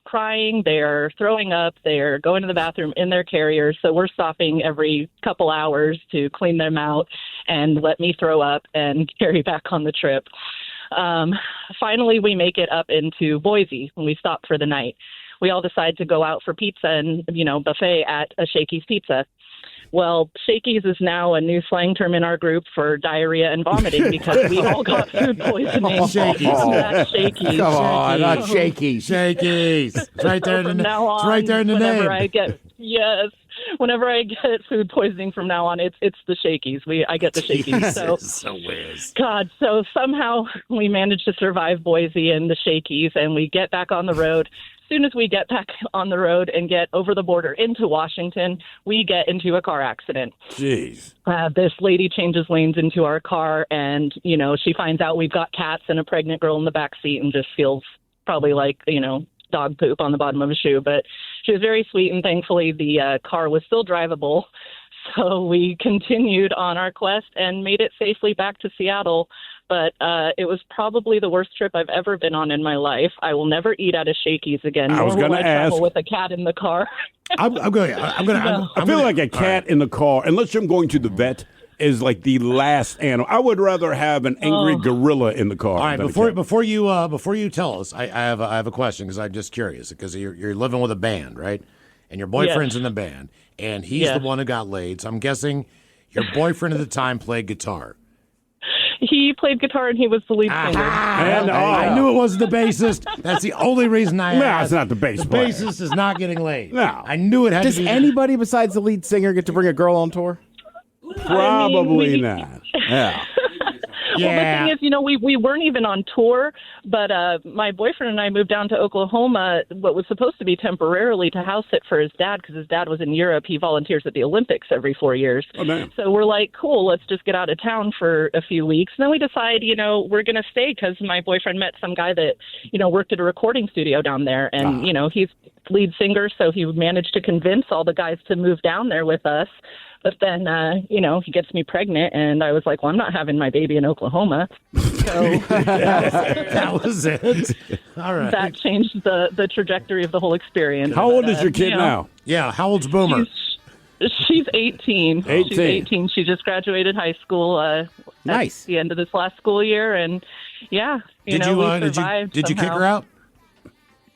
crying. They're throwing up. They're going to the bathroom in their carriers. So we're stopping every couple hours to clean them out and let me throw up and carry back on the trip. Finally, we make it up into Boise when we stop for the night. We all decide to go out for pizza and, buffet at a Shakey's Pizza. Well, Shakey's is now a new slang term in our group for diarrhea and vomiting because we all got food poisoning. Shakey's. Not Shakey's. Come on, not Shakey's. Shakey's. It's right there in the, From now on, it's right there in the name. Whenever I get food poisoning from now on, it's the Shakey's. I get the Shakey's. So whiz. God, so somehow we managed to survive Boise and the Shakey's, and we get back on the road. As soon as we get back on the road and get over the border into Washington, we get into a car accident. Jeez. This lady changes lanes into our car, and, she finds out we've got cats and a pregnant girl in the back seat and just feels probably like, dog poop on the bottom of a shoe. But she was very sweet, and thankfully the car was still drivable. So we continued on our quest and made it safely back to Seattle. But it was probably the worst trip I've ever been on in my life. I will never eat at a Shakey's again. I was going gonna to travel ask. with a cat in the car. I feel like a cat in the car, unless I'm going to the vet, is like the last animal. I would rather have an angry gorilla in the car. All right, than a before cat. before you tell us, I have a question because I'm just curious because you're living with a band, right? And your boyfriend's in the band, and he's the one who got laid. So I'm guessing your boyfriend at the time played guitar. He played guitar and he was the lead singer. And I knew it wasn't the bassist. That's the only reason I No, asked. it's not the bass The player. bassist is not getting laid. No. I knew it had Does to be. anybody besides the lead singer get to bring a girl on tour? Probably we- not. Yeah. Well, the thing is, we weren't even on tour, but my boyfriend and I moved down to Oklahoma, what was supposed to be temporarily, to house sit for his dad, because his dad was in Europe. He volunteers at the Olympics every 4 years. Oh, man. So we're like, cool, let's just get out of town for a few weeks. And then we decide, we're going to stay because my boyfriend met some guy that, worked at a recording studio down there. And, he's lead singer, so he managed to convince all the guys to move down there with us. But then, he gets me pregnant, and I was like, well, I'm not having my baby in Oklahoma. So that was it. All right. That changed the trajectory of the whole experience. How old is your kid now? Yeah, how old's Boomer? She's 18. 18. She's 18. She just graduated high school nice. At the end of this last school year, and we survived. Did you kick her out?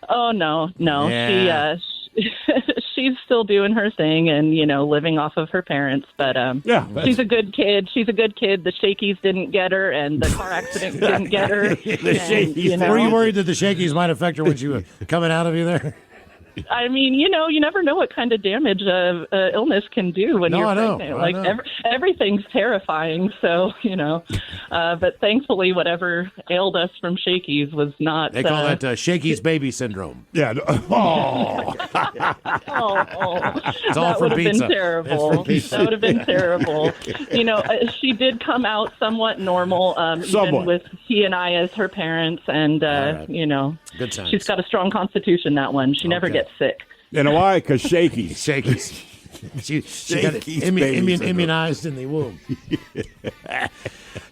Oh no. Yeah. She's still doing her thing and living off of her parents, but she's a good kid. She's a good kid. The Shakies didn't get her, and the car accident didn't get her. Were you worried that the Shakies might affect her when she was coming out of you there? I mean, you never know what kind of damage illness can do when you're pregnant. I know. Everything's terrifying. So, but thankfully, whatever ailed us from Shakies was not. They call that Shakies baby syndrome. Yeah. Oh. It's all That from would have been pizza. terrible. That would have been terrible. She did come out somewhat normal, even with he and I as her parents, and Good times. she's got a strong constitution. That one, she never gets sick. You know why? Because Shakies. She got immunized in the womb.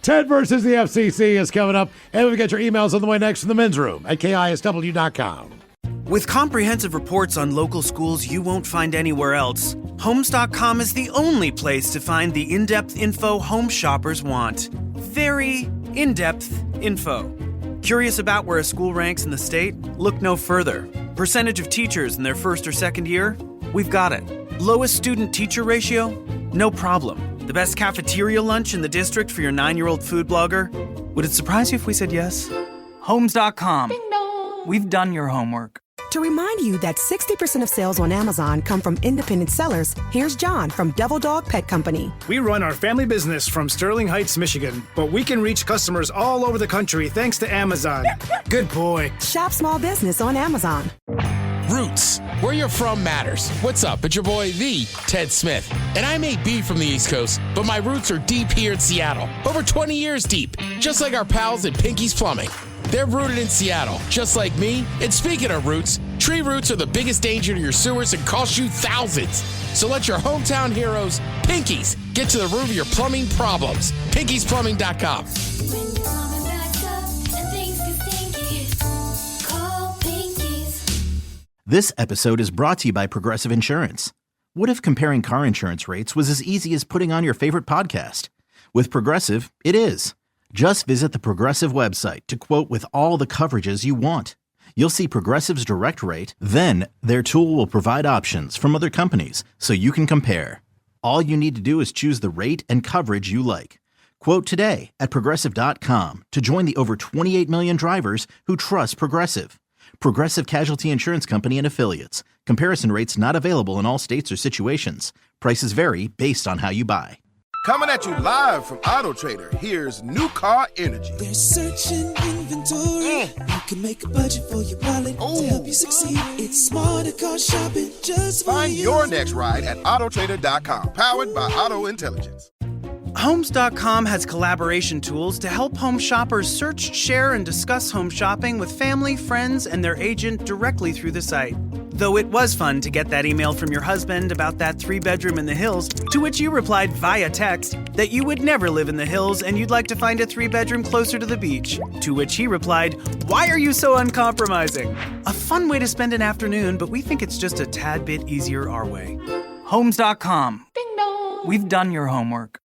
Ted versus the FCC is coming up, and we'll get your emails on the way next from the men's room at KISW.com. With comprehensive reports on local schools you won't find anywhere else, Homes.com is the only place to find the in-depth info home shoppers want. Very in-depth info. Curious about where a school ranks in the state? Look no further. Percentage of teachers in their first or second year? We've got it. Lowest student-teacher ratio? No problem. The best cafeteria lunch in the district for your 9-year-old food blogger? Would it surprise you if we said yes? Homes.com. We've done your homework. To remind you that 60% of sales on Amazon come from independent sellers, here's John from Devil Dog Pet Company. We run our family business from Sterling Heights, Michigan, but we can reach customers all over the country thanks to Amazon. Good boy. Shop small business on Amazon. Roots. Where you're from matters. What's up? It's your boy, the Ted Smith. And I may be from the East Coast, but my roots are deep here in Seattle. Over 20 years deep. Just like our pals at Pinky's Plumbing. They're rooted in Seattle, just like me. And speaking of roots, tree roots are the biggest danger to your sewers and cost you thousands. So let your hometown heroes, Pinkies, get to the root of your plumbing problems. PinkiesPlumbing.com. This episode is brought to you by Progressive Insurance. What if comparing car insurance rates was as easy as putting on your favorite podcast? With Progressive, it is. Just visit the Progressive website to quote with all the coverages you want. You'll see Progressive's direct rate, then their tool will provide options from other companies so you can compare. All you need to do is choose the rate and coverage you like. Quote today at Progressive.com to join the over 28 million drivers who trust Progressive. Progressive Casualty Insurance Company and Affiliates. Comparison rates not available in all states or situations. Prices vary based on how you buy. Coming at you live from Auto Trader, here's New Car Energy. They're searching inventory. You can make a budget for your wallet to help you succeed. It's smarter car shopping just for Find you. your next ride at autotrader.com, powered by Auto Intelligence. Homes.com has collaboration tools to help home shoppers search, share, and discuss home shopping with family, friends, and their agent directly through the site. Though it was fun to get that email from your husband about that 3-bedroom in the hills, to which you replied via text that you would never live in the hills and you'd like to find a 3-bedroom closer to the beach. To which he replied, "Why are you so uncompromising?" A fun way to spend an afternoon, but we think it's just a tad bit easier our way. Homes.com. Ding dong. We've done your homework.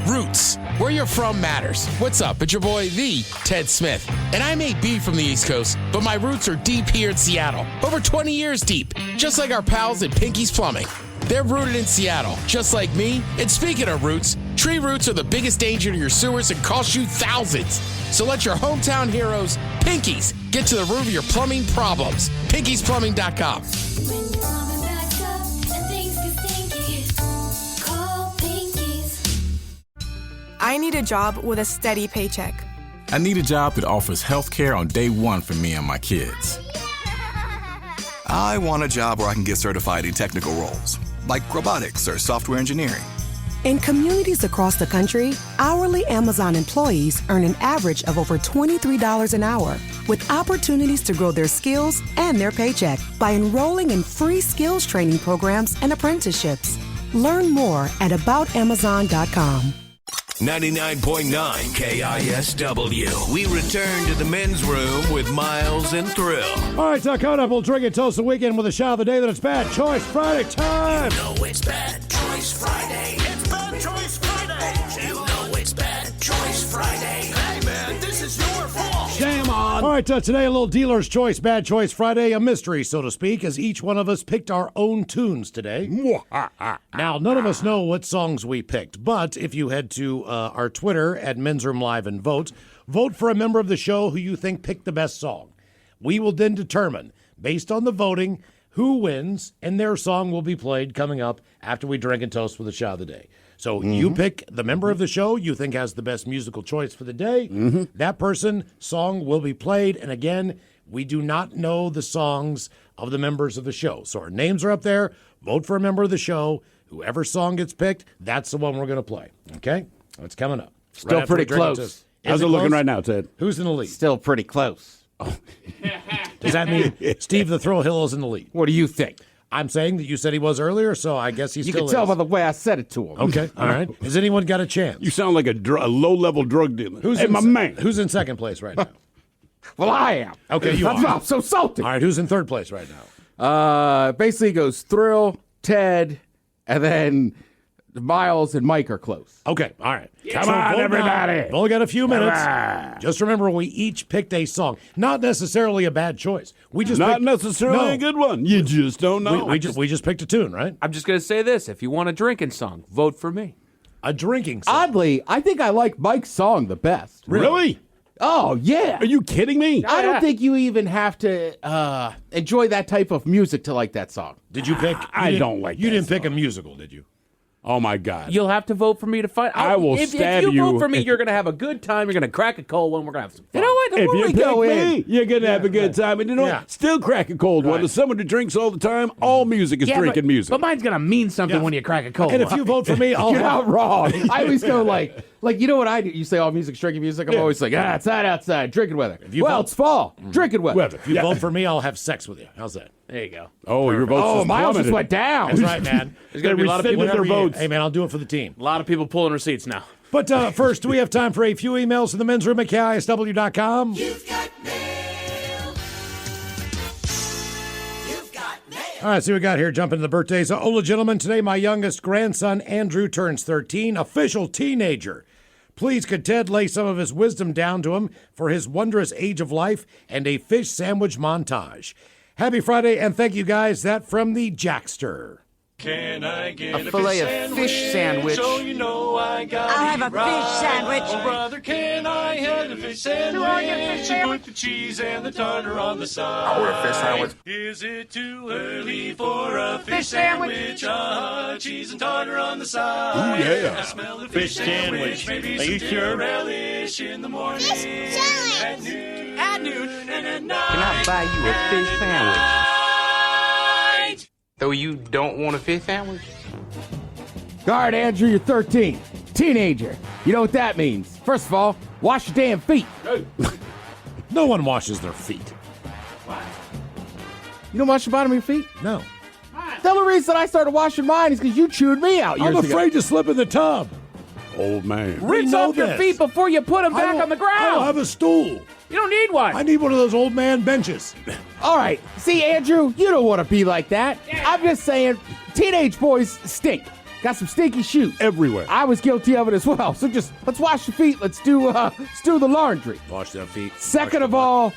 Roots. Where you're from matters. What's up? It's your boy, the Ted Smith. And I may be from the East Coast, but my roots are deep here in Seattle. Over 20 years deep. Just like our pals at Pinky's Plumbing. They're rooted in Seattle, just like me. And speaking of roots, tree roots are the biggest danger to your sewers and cost you thousands. So let your hometown heroes, Pinkies, get to the root of your plumbing problems. PinkiesPlumbing.com. I need a job with a steady paycheck. I need a job that offers health care on day one for me and my kids. I want a job where I can get certified in technical roles, like robotics or software engineering. In communities across the country, hourly Amazon employees earn an average of over $23 an hour, with opportunities to grow their skills and their paycheck by enrolling in free skills training programs and apprenticeships. Learn more at aboutamazon.com. 99.9 KISW. We return to the men's room with Miles and Thrill. All right, so coming up, we'll drink and toast the weekend with a shot of the day that it's Bad Choice Friday time. You know it's Bad Choice Friday. It's Bad Choice Friday. You know it's Bad Choice Friday. Hey, man, this is your fault. Shame on. All right, today a little dealer's choice, Bad Choice Friday, a mystery, so to speak, as each one of us picked our own tunes today. Now, none of us know what songs we picked, but if you head to our Twitter at Men's Room Live and vote for a member of the show who you think picked the best song. We will then determine, based on the voting, who wins, and their song will be played coming up after we drink and toast with a shot of the day. So you pick the member of the show you think has the best musical choice for the day. That person's song will be played. And again, we do not know the songs of the members of the show. So our names are up there. Vote for a member of the show. Whoever song gets picked, that's the one we're going to play. Okay? That's coming up. Still Right after pretty we drink and close. toast. How's Is it looking close? right now, Ted? Who's in the lead? Still pretty close. Does that mean Steve the Thrill Hill is in the lead? What do you think? I'm saying that you said he was earlier, so I guess he You still can tell is. by the way I said it to him. Okay, all right. Has anyone got a chance? You sound like a low-level drug dealer. Who's hey, in my man. Who's in second place right now? Well, I am. Okay, you That's why are. I'm so salty. All right, who's in third place right now? Basically it goes Thrill, Ted, and then Miles and Mike are close. Okay, all right. Come on, vote now. everybody. We've only got a few minutes. on. Just remember, we each picked a song. Not necessarily a bad choice. We just Not picked, necessarily No. a good one. You just don't know. We just picked a tune, right? I'm just going to say this. If you want a drinking song, vote for me. A drinking song. Oddly, I think I like Mike's song the best. Really? Oh, yeah. Are you kidding me? I don't think you even have to enjoy that type of music to like that song. Did you pick? I don't like You that didn't pick a musical, did you? Oh, my God. You'll have to vote for me to find. I will stab if you vote you for me, if- you're going to have a good time. You're going to crack a cold one. We're going to have some fun. You know what? If you Before we pick go me, in, you're going to have a good time. And you know what? Still crack a cold one. Right. As someone who drinks all the time, all music is drinking music. But mine's going to mean something Yeah. when you crack a cold And one. if you vote for me, I'll you're not wrong. I always go like you know what I do? You say all music's drinking music. I'm always like, it's not outside, drinking weather. you Well, vote- it's fall, drinking weather. If you vote for me, I'll have sex with you. How's that? There you go. Oh, your vote's Oh, just Miles just plummeted. went down. That's right, man. There's going to be a lot of people. rescinded their Whatever you- votes. Hey, man, I'll do it for the team. A lot of people pulling receipts now. But first, we have time for a few emails to the men's room at KISW.com. You've got mail. You've got mail. All right, see what we got here. Jump into the birthdays. Ola, gentlemen, today my youngest grandson, Andrew, turns 13, official teenager. Please could Ted lay some of his wisdom down to him for his wondrous age of life and a fish sandwich montage. Happy Friday, and thank you guys. That from the Jackster. Can I get A fillet of fish sandwich. So you know I got I'll have a fish sandwich. Oh, brother, can I have a fish sandwich? Do I get fish sandwich? Put the cheese and the tartar on the side. I want a fish sandwich. Is it too early for a fish Fish sandwich? Cheese and tartar on the side. Ooh, yeah. I smell the fish sandwich. Maybe Are you some sure? relish in the morning. At noon. At noon and at night. Can I buy you a fish sandwich? Night. Though you don't want a fish sandwich? All right, Andrew, you're 13. Teenager. You know what that means. First of all, wash your damn feet. No one washes their feet. You don't wash the bottom of your feet? No. The only reason I started washing mine is because you chewed me out years I'm ago. afraid to slip in the tub. Old man. Rinse know off your this. feet before you put them back on the I ground. don't have a stool. You don't need one. I need one of those old man benches. All right. See, Andrew, you don't want to be like that. I'm just saying, teenage boys stink. Got some stinky shoes. Everywhere. I was guilty of it as well. So just let's wash your feet. Let's do the laundry. Wash their feet. Second of all,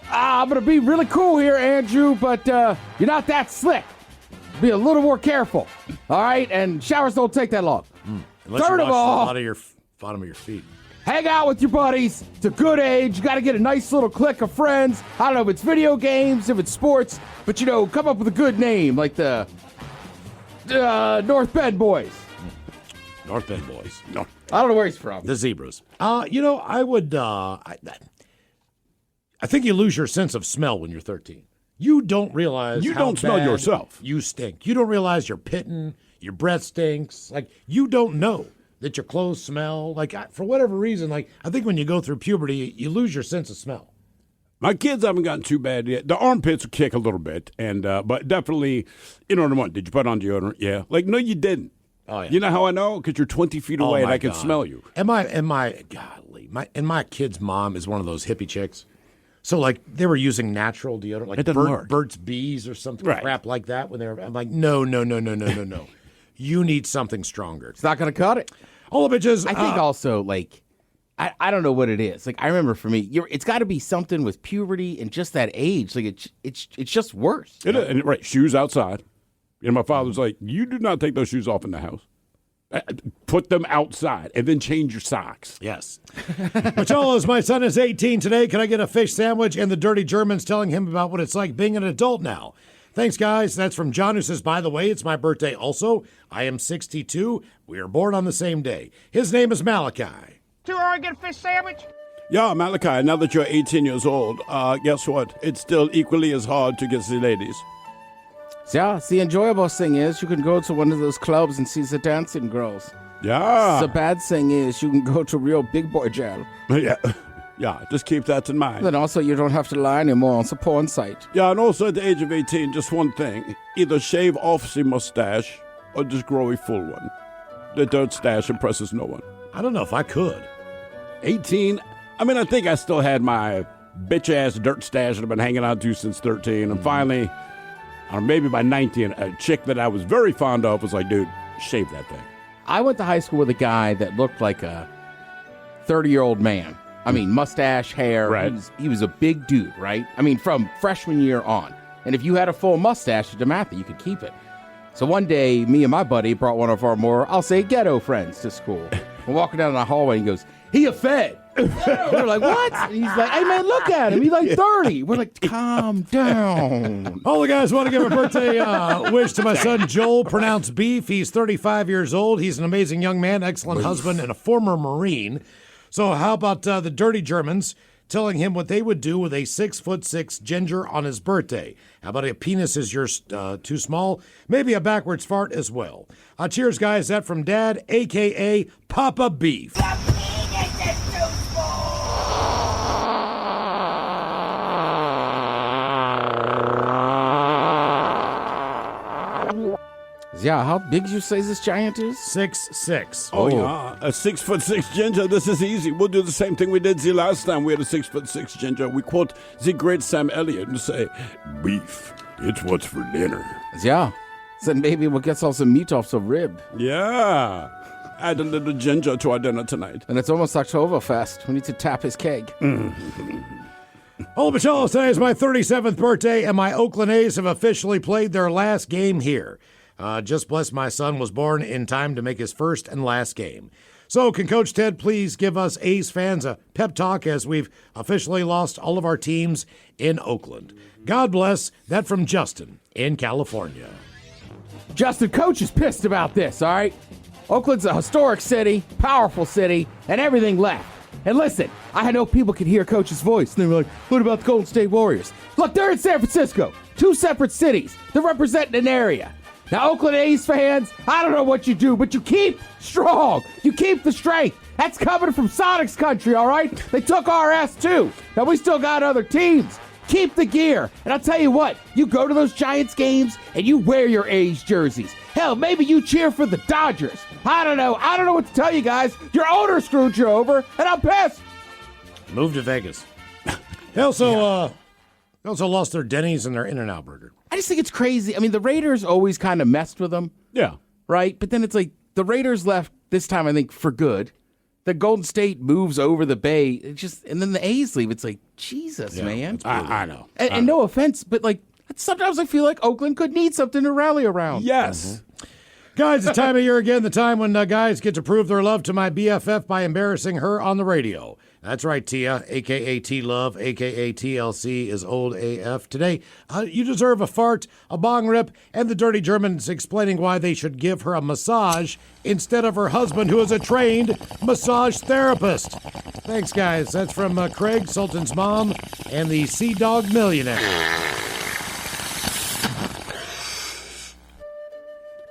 I'm gonna be really cool here, Andrew, but you're not that slick. Be a little more careful. All right, and showers don't take that long. Unless Third you of wash all, a lot of your bottom of your feet. hang out with your buddies. It's a good age. You got to get a nice little clique of friends. I don't know if it's video games, if it's sports, but come up with a good name like the North Bend Boys. North Bend Boys. No. I don't know where he's from. The Zebras. I would. I think you lose your sense of smell when you're 13. You don't realize You how don't smell bad yourself. You stink. You don't realize you're pitting. Your breath stinks. Like, you don't know that your clothes smell. Like, for whatever reason, like, I think when you go through puberty, you lose your sense of smell. My kids haven't gotten too bad yet. The armpits will kick a little bit, and but definitely, you know what? Did you put on deodorant? Yeah. Like, no, you didn't. Oh, yeah. You know how I know? Because you're 20 feet away and I can smell you. And my kid's mom is one of those hippie chicks. So, like, they were using natural deodorant, like It doesn't work. Burt's Bees or something Right. crap like that. When I'm like, no. You need something stronger. It's not going to cut it. All the bitches. I think also, like, I don't know what it is. Like, I remember for me, it's got to be something with puberty and just that age. Like, it's just worse. Right, shoes outside. And my father's like, you do not take those shoes off in the house. Put them outside and then change your socks. Yes. Macholos, my son is 18 today. Can I get a fish sandwich? And the dirty Germans telling him about what it's like being an adult now. Thanks, guys. That's from John, who says, by the way, it's my birthday also. I am 62. We are born on the same day. His name is Malachi. Do I get a fish sandwich? Yeah, Malachi, now that you're 18 years old, guess what? It's still equally as hard to get the ladies. Yeah, the enjoyable thing is you can go to one of those clubs and see the dancing girls. Yeah. The bad thing is you can go to real big boy jail. Yeah, just keep that in mind. Then also you don't have to lie anymore on the porn site. Yeah, and also at the age of 18, just one thing. Either shave off the mustache or just grow a full one. The dirt stash impresses no one. I don't know if I could. 18, I mean, I think I still had my bitch-ass dirt stash that I've been hanging on to since 13. And finally, or maybe by 19, a chick that I was very fond of was like, dude, shave that thing. I went to high school with a guy that looked like a 30-year-old man. I mean, mustache, hair. Right. He was a big dude, right? I mean, from freshman year on. And if you had a full mustache at DeMatha, you could keep it. So one day, me and my buddy brought one of our more, I'll say, ghetto friends to school. We're walking down the hallway and he goes, he a fed. We're like, what? And he's like, hey, man, look at him. He's like 30. We're like, calm down. All the guys want to give a birthday wish to my son, Joel, pronounced Beef. He's 35 years old. He's an amazing young man, excellent husband, and a former Marine. So how about the dirty Germans telling him what they would do with a 6'6" ginger on his birthday? How about a penis is yours too small? Maybe a backwards fart as well. Cheers, guys. That from Dad, a.k.a. Papa Beef. Yeah, how big you say this giant is? 6'6". Oh, yeah. A 6'6" ginger. This is easy. We'll do the same thing we did the last time we had a 6'6" ginger. We quote the great Sam Elliott and say, beef, it's what's for dinner. Yeah. Then maybe we'll get some meat off the rib. Yeah. Add a little ginger to our dinner tonight. And it's almost Oktoberfest. We need to tap his keg. Oh, Michelle, today is my 37th birthday, and my Oakland A's have officially played their last game here. Just bless my son was born in time to make his first and last game. So can Coach Ted please give us A's fans a pep talk as we've officially lost all of our teams in Oakland? God bless. That from Justin in California. Justin, Coach is pissed about this, all right? Oakland's a historic city, powerful city, and everything left. And listen, I know people can hear Coach's voice, and they were like, what about the Golden State Warriors? Look, they're in San Francisco, two separate cities. They're representing an area. Now, Oakland A's fans, I don't know what you do, but you keep strong. You keep the strength. That's coming from Sonic's country, all right? They took our ass, too. Now, we still got other teams. Keep the gear. And I'll tell you what, you go to those Giants games and you wear your A's jerseys. Hell, maybe you cheer for the Dodgers. I don't know. I don't know what to tell you guys. Your owner screwed you over, and I'm pissed. Move to Vegas. They also lost their Denny's and their In-N-Out Burger. I just think it's crazy. I mean, the Raiders always kind of messed with them. Yeah. Right? But then it's like the Raiders left this time, I think, for good. The Golden State moves over the Bay. And then the A's leave. It's like, Jesus, man. I know. And no offense, but like sometimes I feel like Oakland could need something to rally around. Yes. Guys, the time of year again, the time when guys get to prove their love to my BFF by embarrassing her on the radio. That's right, Tia, a.k.a. T-Love, a.k.a. TLC is old AF. Today, you deserve a fart, a bong rip, and the Dirty Germans explaining why they should give her a massage instead of her husband, who is a trained massage therapist. Thanks, guys. That's from Craig, Sultan's mom, and the Sea Dog Millionaire.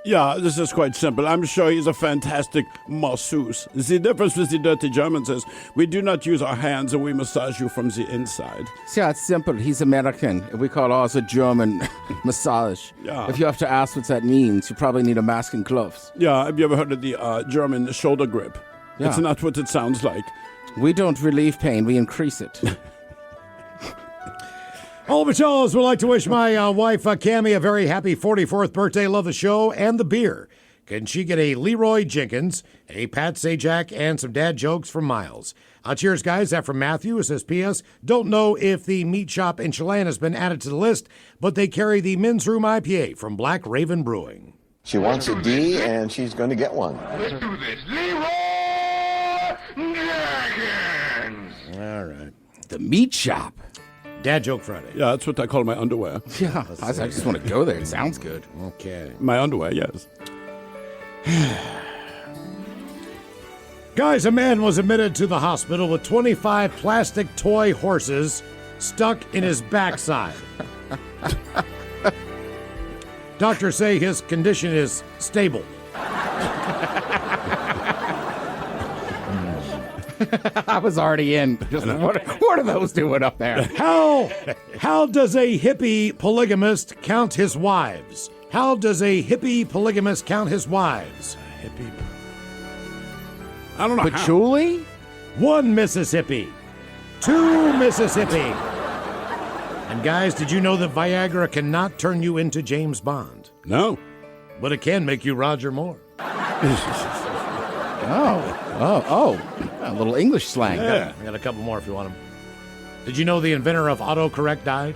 Yeah, this is quite simple. I'm sure he's a fantastic masseuse. The difference with the Dirty Germans is we do not use our hands and we massage you from the inside. Yeah, it's simple. He's American. We call ours a German massage. Yeah. If you have to ask what that means, you probably need a mask and gloves. Yeah, have you ever heard of the German shoulder grip? Yeah. It's not what it sounds like. We don't relieve pain, we increase it. All the Charles would like to wish my wife, Cammie, a very happy 44th birthday. Love the show and the beer. Can she get a Leroy Jenkins, a Pat Sajak, and some dad jokes from Miles? Cheers, guys. That from Matthew. It says, P.S. Don't know if the meat shop in Chelan has been added to the list, but they carry the Men's Room IPA from Black Raven Brewing. She wants a D, and she's going to get one. Let's do this. Leroy Jenkins. All right. The meat shop. Dad Joke Friday. Yeah, that's what I call my underwear. Yeah, I just want to go there. It sounds good. Okay. My underwear, yes. Guys, a man was admitted to the hospital with 25 plastic toy horses stuck in his backside. Doctors say his condition is stable. I was already in. Just, what are those doing up there? How does a hippie polygamist count his wives? How does a hippie polygamist count his wives? Hippie. I don't know. Patchouli? 1 Mississippi. 2 Mississippi. And guys, did you know that Viagra cannot turn you into James Bond? No. But it can make you Roger Moore. Oh. A little English slang. Yeah. I got a couple more if you want them. Did you know the inventor of autocorrect died?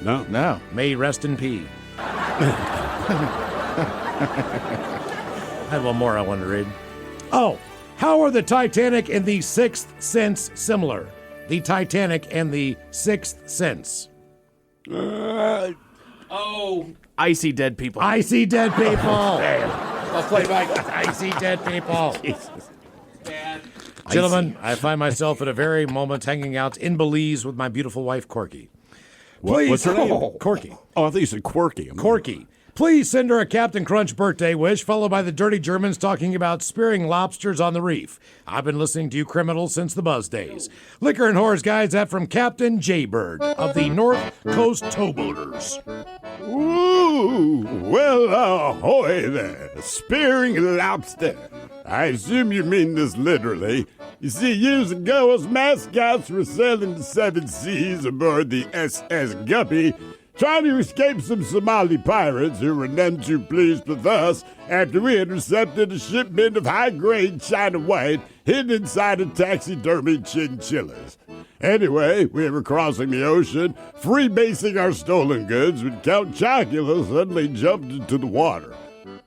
No. May he rest in peace. I had one more I wanted to read. Oh, how are the Titanic and the Sixth Sense similar? The Titanic and the Sixth Sense. I see dead people. I see dead people. I'll play back. I see dead people. Jesus. Gentlemen, I find myself at a very moment hanging out in Belize with my beautiful wife, Corky. Please, What's her name? Corky. Oh, I think you said Quirky. Corky. Please send her a Captain Crunch birthday wish, followed by the Dirty Germans talking about spearing lobsters on the reef. I've been listening to you criminals since the buzz days. Liquor and Horrors, guys, that from Captain Jaybird of the North Coast Towboaters. Ooh, well, ahoy there. Spearing lobster. I assume you mean this literally. You see, years ago, us mascots were sailing the 7 seas aboard the SS Guppy, trying to escape some Somali pirates who were none too pleased with us after we intercepted a shipment of high-grade China white hidden inside a taxidermy chinchillas. Anyway, we were crossing the ocean, freebasing our stolen goods when Count Chocula suddenly jumped into the water.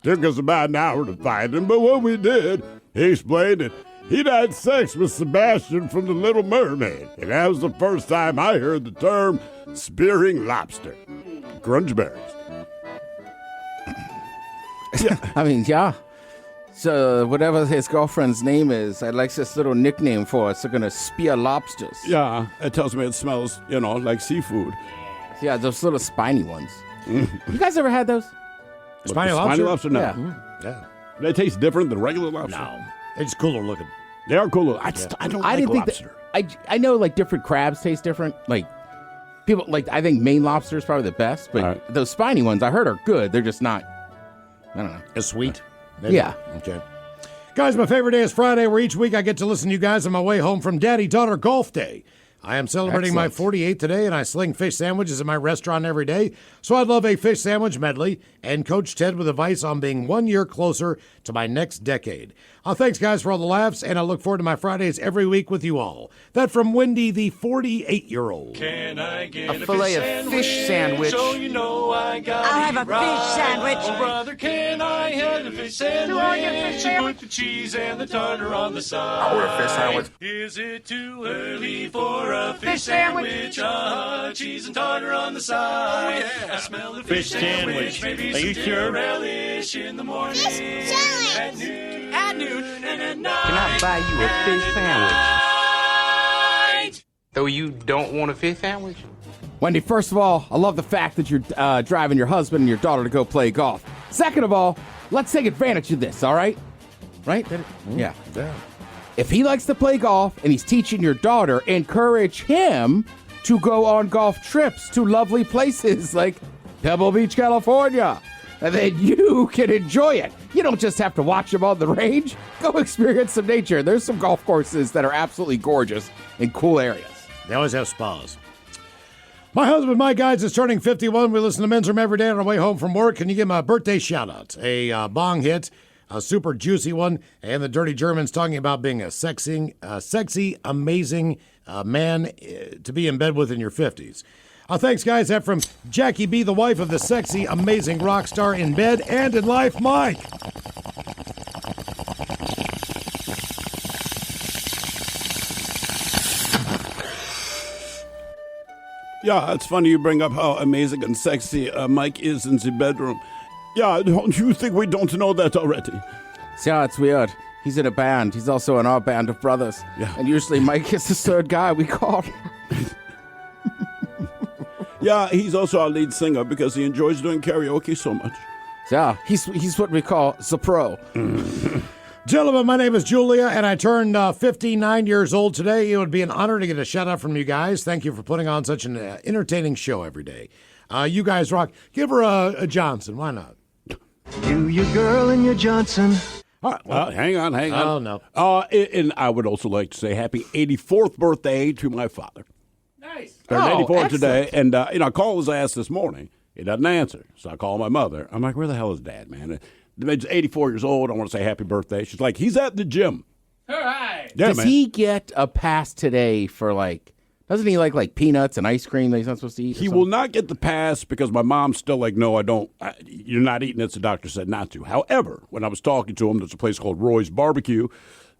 Took us about an hour to find him, but when we did, he explained that he'd had sex with Sebastian from The Little Mermaid, and that was the first time I heard the term spearing lobster. Grungeberries. Yeah. So whatever his girlfriend's name is, I'd like this little nickname for us. They're gonna spear lobsters. Yeah, it tells me it smells, like seafood. Yeah, those little spiny ones. You guys ever had those? Spiny lobster? lobster? No. Yeah. Yeah. They taste different than regular lobster. No. It's cooler looking. They are cooler. I don't like didn't think lobster. I know like different crabs taste different. Like people I think Maine lobster is probably the best, but those spiny ones I heard are good. They're just not. I don't know. As sweet. Maybe? Yeah. Okay. Guys, my favorite day is Friday, where each week I get to listen to you guys on my way home from Daddy-Daughter Golf Day. I am celebrating my 48th today, and I sling fish sandwiches at my restaurant every day, so I'd love a fish sandwich medley and Coach Ted with advice on being 1 year closer to my next decade. Thanks, guys, for all the laughs, and I look forward to my Fridays every week with you all. That from Wendy, the 48-year-old. Can I get A fillet of fish sandwich. So you know I got I'll have a fish sandwich. Oh, brother, can I have get a fish sandwich? Put the cheese and the tartar on the side. I want a fish sandwich. Is it too early for a fish sandwich? Cheese and tartar on the side. Oh, yeah. I smell the fish sandwich. Maybe some dinner relish in the morning. At noon, and at night. Can I buy you a fish sandwich? Though you don't want a fish sandwich? Wendy, first of all, I love the fact that you're driving your husband and your daughter to go play golf. Second of all, let's take advantage of this, all right? Right? Yeah. If he likes to play golf and he's teaching your daughter, encourage him to go on golf trips to lovely places like Pebble Beach, California. And then you can enjoy it. You don't just have to watch him on the range. Go experience some nature. There's some golf courses that are absolutely gorgeous in cool areas. They always have spas. My husband, Mike Guides, is turning 51. We listen to Men's Room every day on our way home from work. Can you give him a birthday shout-out? A bong hit, a super juicy one, and the Dirty Germans talking about being a sexy, amazing man to be in bed with in your 50s. Thanks, guys. That from Jackie B., the wife of the sexy, amazing rock star in bed and in life, Mike. Yeah, it's funny you bring up how amazing and sexy Mike is in the bedroom. Yeah, don't you think we don't know that already? Yeah, it's weird. He's in a band. He's also in our band of brothers. Yeah. And usually Mike is the third guy we call. Yeah, he's also our lead singer because he enjoys doing karaoke so much. Yeah, he's what we call the pro. Gentlemen, my name is Julia, and I turned 59 years old today. It would be an honor to get a shout-out from you guys. Thank you for putting on such an entertaining show every day. You guys rock. Give her a Johnson. Why not? You, your girl, and your Johnson. All right, well, hang on. Oh, no. And I would also like to say happy 84th birthday to my father. Nice. Turned 84 excellent. today, and I called his ass this morning. He doesn't answer, so I call my mother. I'm like, where the hell is Dad, man? He's 84 years old. I want to say happy birthday. She's like, he's at the gym. All right. Yeah, Does man. he get a pass today for doesn't he like peanuts and ice cream that he's not supposed to eat? He will not get the pass because my mom's still like, no, I don't. You're not eating it. The doctor said not to. However, when I was talking to him, there's a place called Roy's Barbecue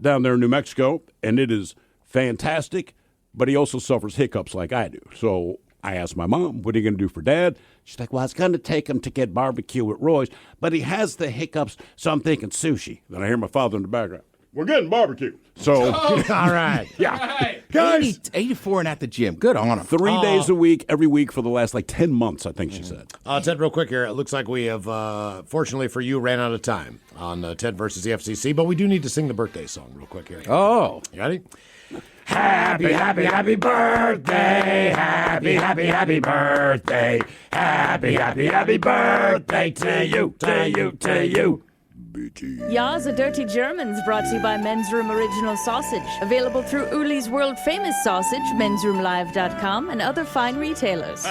down there in New Mexico, and it is fantastic, but he also suffers hiccups like I do. So I asked my mom, what are you going to do for Dad? She's like, well, I was going to take him to get barbecue at Roy's, but he has the hiccups, so I'm thinking sushi. Then I hear my father in the background. We're getting barbecue. So, all right. Yeah. All right. Guys. 84 and at the gym. Good on him. 3 days a week, every week for the last 10 months, I think she said. Ted, real quick here. It looks like we have, fortunately for you, ran out of time on Ted versus the FCC, but we do need to sing the birthday song real quick here. Oh. You ready? Happy, happy, happy birthday. Happy, happy, happy birthday. Happy, happy, happy birthday to you, to you, to you. Ya's a Dirty Germans brought to you by Men's Room Original Sausage. Available through Uli's world famous sausage, mensroomlive.com, and other fine retailers.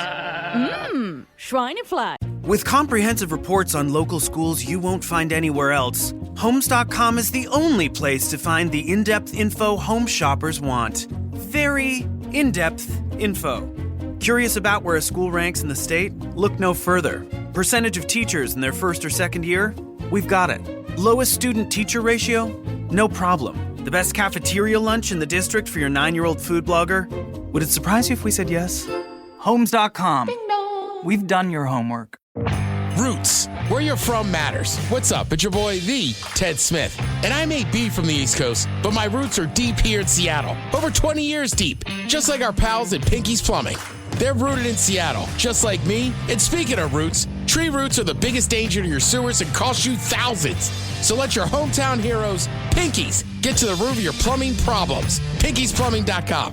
Schweinefleisch. With comprehensive reports on local schools you won't find anywhere else, Homes.com is the only place to find the in-depth info home shoppers want. Very in-depth info. Curious about where a school ranks in the state? Look no further. Percentage of teachers in their first or second year? We've got it. Lowest student-teacher ratio? No problem. The best cafeteria lunch in the district for your 9-year-old food blogger? Would it surprise you if we said yes? Homes.com. We've done your homework. Roots. Where you're from matters. What's up? It's your boy, the Ted Smith. And I may be from the East Coast, but my roots are deep here in Seattle. Over 20 years deep. Just like our pals at Pinky's Plumbing. They're rooted in Seattle, just like me. And speaking of roots, tree roots are the biggest danger to your sewers and cost you thousands. So let your hometown heroes, Pinkies, get to the root of your plumbing problems. PinkiesPlumbing.com.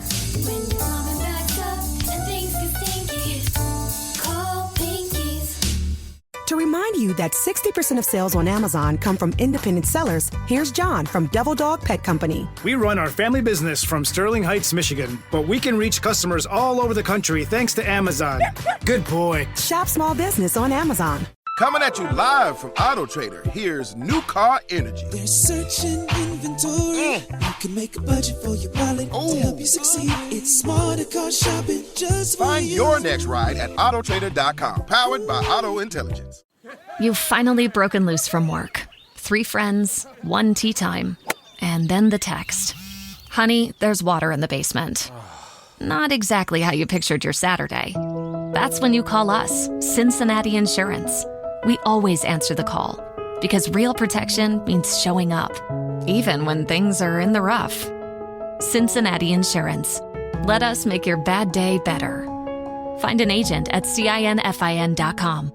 To remind you that 60% of sales on Amazon come from independent sellers, here's John from Devil Dog Pet Company. We run our family business from Sterling Heights, Michigan, but we can reach customers all over the country thanks to Amazon. Good boy. Shop small business on Amazon. Coming at you live from Auto Trader, here's New Car Energy. There's searching inventory. You can make a budget for your wallet to help you succeed. It's smarter car shopping just for Find you. your next ride at autotrader.com, powered by Auto Intelligence. You've finally broken loose from work. 3 friends, 1 tea time, and then the text. Honey, there's water in the basement. Not exactly how you pictured your Saturday. That's when you call us, Cincinnati Insurance. We always answer the call because real protection means showing up, even when things are in the rough. Cincinnati Insurance. Let us make your bad day better. Find an agent at CINFIN.com.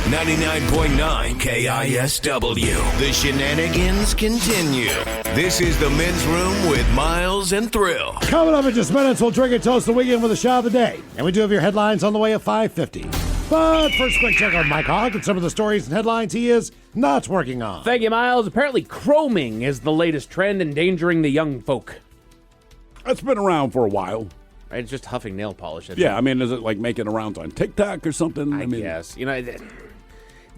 99.9 KISW. The shenanigans continue. This is the Men's Room with Miles and Thrill. Coming up in just minutes, we'll drink and toast the weekend with a shot of the day. And we do have your headlines on the way at 5:50. But first, quick check on Mike Hogg and some of the stories and headlines he is not working on. Thank you, Miles. Apparently, chroming is the latest trend endangering the young folk. That's been around for a while. Right? It's just huffing nail polish. Yeah, I mean, is it like making rounds on TikTok or something? I mean, guess. You know,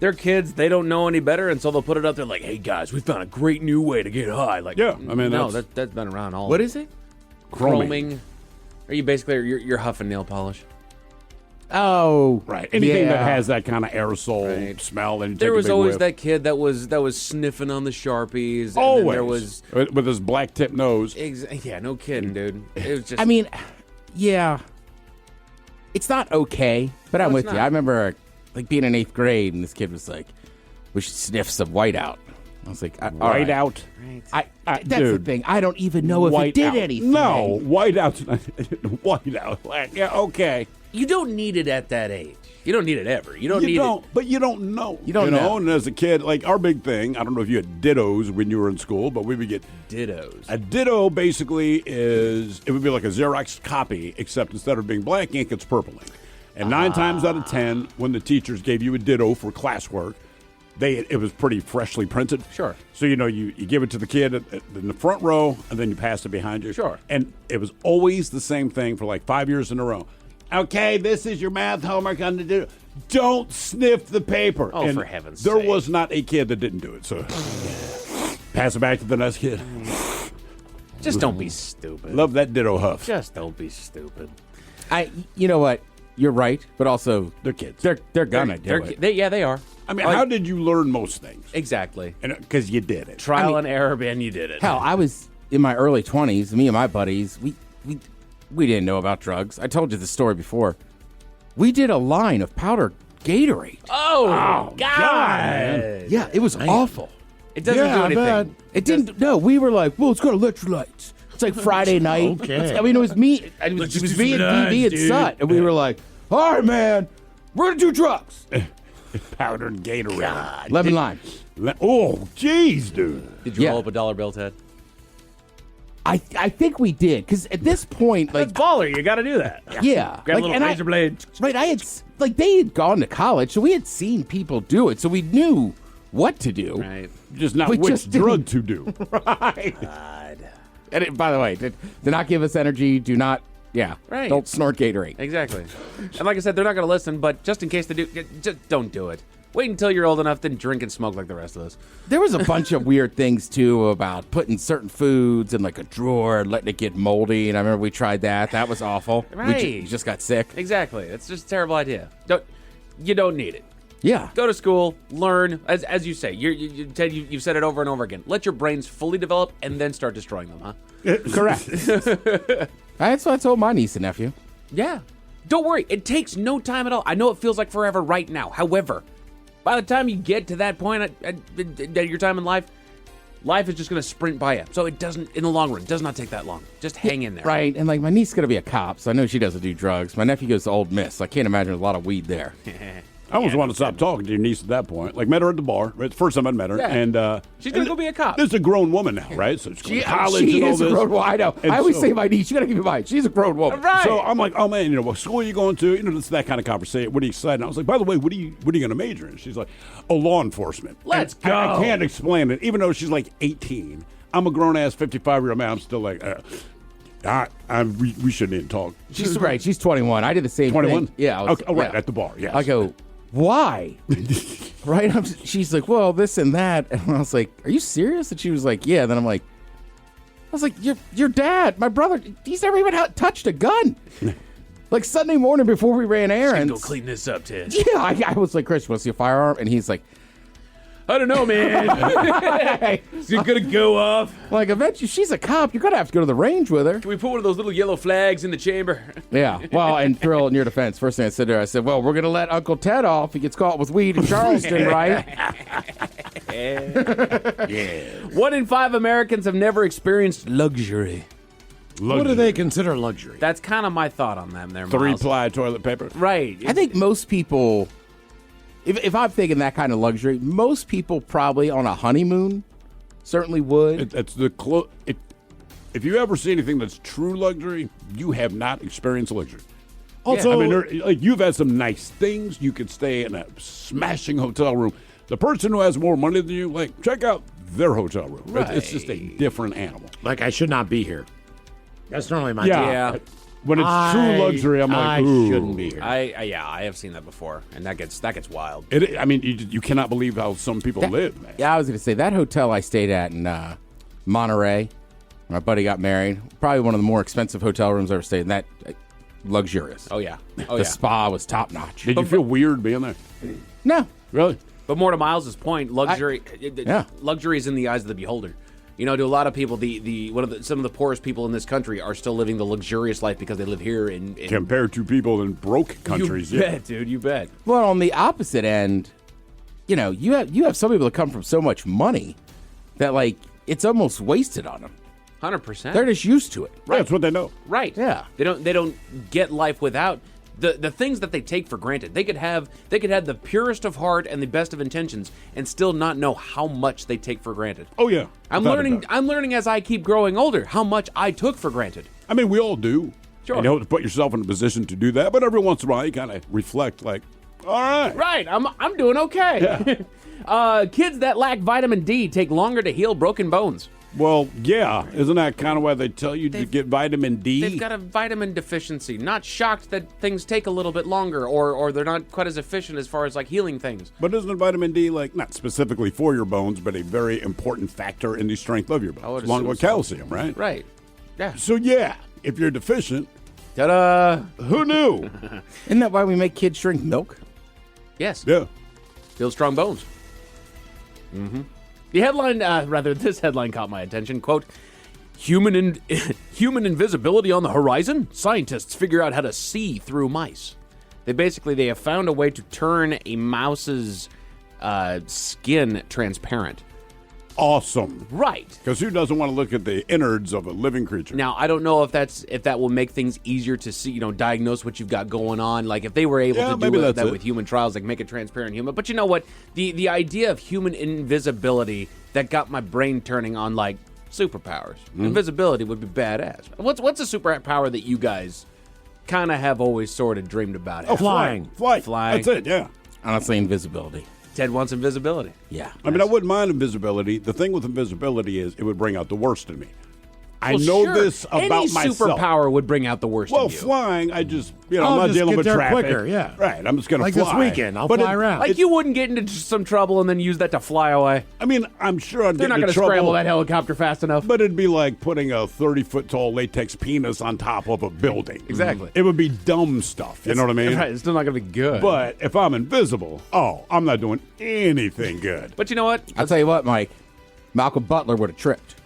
they're kids. They don't know any better, and so they'll put it up there like, hey, guys, we found a great new way to get high. Like, yeah, I mean, no, that's been around all. What is it? Chroming. Are you basically, you're huffing nail polish? Oh, right. Anything that has that kind of aerosol smell. And there was always that kid that was sniffing on the Sharpies. Always. And there was with his black tip nose. Yeah, no kidding, dude. It was just. I mean, yeah, it's not okay, but I'm with you. I remember like being in 8th grade, and this kid was like, "We should sniff some whiteout." I was like, "Whiteout." Right. That's the thing. I don't even know if it did anything. No, whiteout's not whiteout. Yeah, okay. You don't need it at that age. You don't need it ever. You don't need it. But you don't know. You don't know. And as a kid, like our big thing, I don't know if you had dittos when you were in school, but we would get dittos. A ditto basically it would be like a Xerox copy, except instead of being black ink, it's purple ink. And 9 times out of 10, when the teachers gave you a ditto for classwork, it was pretty freshly printed. Sure. So, you give it to the kid in the front row, and then you pass it behind you. Sure. And it was always the same thing for like 5 years in a row. Okay, this is your math homework on the ditto. Don't sniff the paper. Oh, and for heaven's sake. There was not a kid that didn't do it. So pass it back to the next kid. Just don't be stupid. Love that ditto huff. Just don't be stupid. You know what? You're right, but also they're kids. They're gonna do it. They are. I mean, how did you learn most things? Exactly. Because you did it. Trial and error, and you did it. Hell, I was in my early 20s. Me and my buddies, we didn't know about drugs. I told you the story before. We did a line of powdered Gatorade. Oh God! Yeah, it was awful. It doesn't do anything. It didn't. No, we were like, well, it's got electrolytes. It's like Friday night. Okay. I mean, it was me. It was me and DB and Sut, and we were like, all right, man, we're gonna do drugs. Powdered Gatorade. Lemon lime. Oh, jeez, dude. Did you roll up a $1 bill, Ted? I think we did, because at this point, like, that's baller. You got to do that. Yeah, Grab a little razor blade. Right, they had gone to college, so we had seen people do it, so we knew what to do. Right, just not which drug to do. Right. God. And by the way, do not give us energy. Do not. Yeah. Right. Don't snort Gatorade. Exactly. And like I said, they're not going to listen, but just in case they do, just don't do it. Wait until you're old enough, then drink and smoke like the rest of us. There was a bunch of weird things, too, about putting certain foods in, like, a drawer and letting it get moldy. And I remember we tried that. That was awful. Right. We just got sick. Exactly. It's just a terrible idea. You don't need it. Yeah. Go to school, learn. As you say, Ted, you've said it over and over again. Let your brains fully develop and then start destroying them, huh? Correct. That's what I told my niece and nephew. Yeah. Don't worry. It takes no time at all. I know it feels like forever right now. However, by the time you get to that point at your time in life is just going to sprint by you. So it doesn't, in the long run, does not take that long. Just hang in there. Right. And, like, my niece is going to be a cop, so I know she doesn't do drugs. My nephew goes to Old Miss, so I can't imagine there's a lot of weed there. I almost want to stop talking to your niece at that point. Like, met her at the bar. It's the first time I met her. Yeah. And she's going to go be a cop. This is a grown woman now, right? So she's going to college she and all is this. A grown woman. I know. And I always say my niece, you got to keep in mind, she's a grown woman. Right. So I'm like, oh, man, what school are you going to? It's that kind of conversation. What are you excited? And I was like, by the way, what are you going to major in? She's like, law enforcement. Let's and go. I can't explain it. Even though she's like 18. I'm a grown-ass 55-year-old man. I'm still like, we shouldn't even talk. She's right. She's 21. I did the same 21? thing. Yeah. Okay. Oh, right, at the bar, yes. I go, why? Right? She's like, well, this and that. And I was like, are you serious? And she was like, yeah. Then I'm like, I was like, your dad, my brother, he's never even touched a gun. Like Sunday morning before we ran errands. Go clean this up, Ted. Yeah. I was like, Chris, you want to see a firearm? And he's like, I don't know, man. Is it going to go off? Like, eventually, she's a cop. You're going to have to go to the range with her. Can we put one of those little yellow flags in the chamber? Yeah. Well, and Thrill, in your defense, first thing I said to her, I said, well, we're going to let Uncle Ted off. He gets caught with weed in Charleston, right? Yeah. 1 in 5 Americans have never experienced luxury. What do they consider luxury? That's kind of my thought on them there, Miles. 3-ply toilet paper. Right. I think most people, if I'm thinking that kind of luxury, most people probably on a honeymoon certainly would. It's the if you ever see anything that's true luxury, you have not experienced luxury. Also, I mean, like, you've had some nice things. You could stay in a smashing hotel room. The person who has more money than you, like, check out their hotel room. Right. It's just a different animal. like, I should not be here. That's normally my Yeah. When it's true luxury, I'm like, I ooh. shouldn't be here. I have seen that before, and that gets wild. I mean, you cannot believe how some people live, man. Yeah, I was going to say, that hotel I stayed at in Monterey, my buddy got married, probably one of the more expensive hotel rooms I ever stayed in. That luxurious. Oh, yeah. The spa was top notch. Did you feel weird being there? No. Really? But more to Miles's point, luxury luxury is in the eyes of the beholder. You know, to a lot of people, some of the poorest people in this country are still living the luxurious life because they live here in Compared to people in broke countries. You bet, dude. You bet. Well, on the opposite end, you know, you have some people that come from so much money that, like, it's almost wasted on them. 100%. They're just used to it. Right. That's what they know. Right. Yeah. They don't get life without the things that they take for granted. They could have the purest of heart and the best of intentions and still not know how much they take for granted. Oh, yeah. I'm learning as I keep growing older how much I took for granted. I mean, we all do. Sure. And you have to put yourself in a position to do that, but every once in a while you kind of reflect like, all right. Right. I'm doing okay. Yeah. Kids that lack vitamin D take longer to heal broken bones. Well, yeah. Isn't that kind of why they tell you to get vitamin D? They've got a vitamin deficiency. Not shocked that things take a little bit longer or they're not quite as efficient as far as like healing things. But isn't vitamin D, like, not specifically for your bones, but a very important factor in the strength of your bones, along with calcium, right? Right. Yeah. So, yeah, if you're deficient, ta-da! Who knew? Isn't that why we make kids drink milk? Yes. Yeah. Build strong bones. Mm-hmm. The headline, this headline caught my attention. Quote, human invisibility on the horizon? Scientists figure out how to see through mice. They have found a way to turn a mouse's skin transparent. Awesome. Right. Because who doesn't want to look at the innards of a living creature? Now, I don't know if that will make things easier to see, diagnose what you've got going on. Like, if they were able to do that with human trials, like make it transparent human. But you know what? The idea of human invisibility that got my brain turning on, like, superpowers. Mm-hmm. Invisibility would be badass. What's a superpower that you guys kind of have always sort of dreamed about? Oh, flying. Flying. That's it, yeah. Honestly, invisibility. Ted wants invisibility. Yeah. I mean, I wouldn't mind invisibility. The thing with invisibility is it would bring out the worst in me. I know this about myself. Any superpower would bring out the worst in you. Well, flying, I just, I'm not dealing with traffic. Quicker, yeah. Right, I'm just going to fly. fly. Like this weekend, I'll fly around. Like, you wouldn't get into some trouble and then use that to fly away. I mean, I'm sure I'd They're get not into going to scramble trouble, that helicopter fast enough. but it'd be like putting a 30-foot-tall latex penis on top of a building. Exactly. It would be dumb stuff, you know what I mean? Right, it's still not going to be good. But if I'm invisible, I'm not doing anything good. But you know what? I'll tell you what, Mike. Malcolm Butler would have tripped.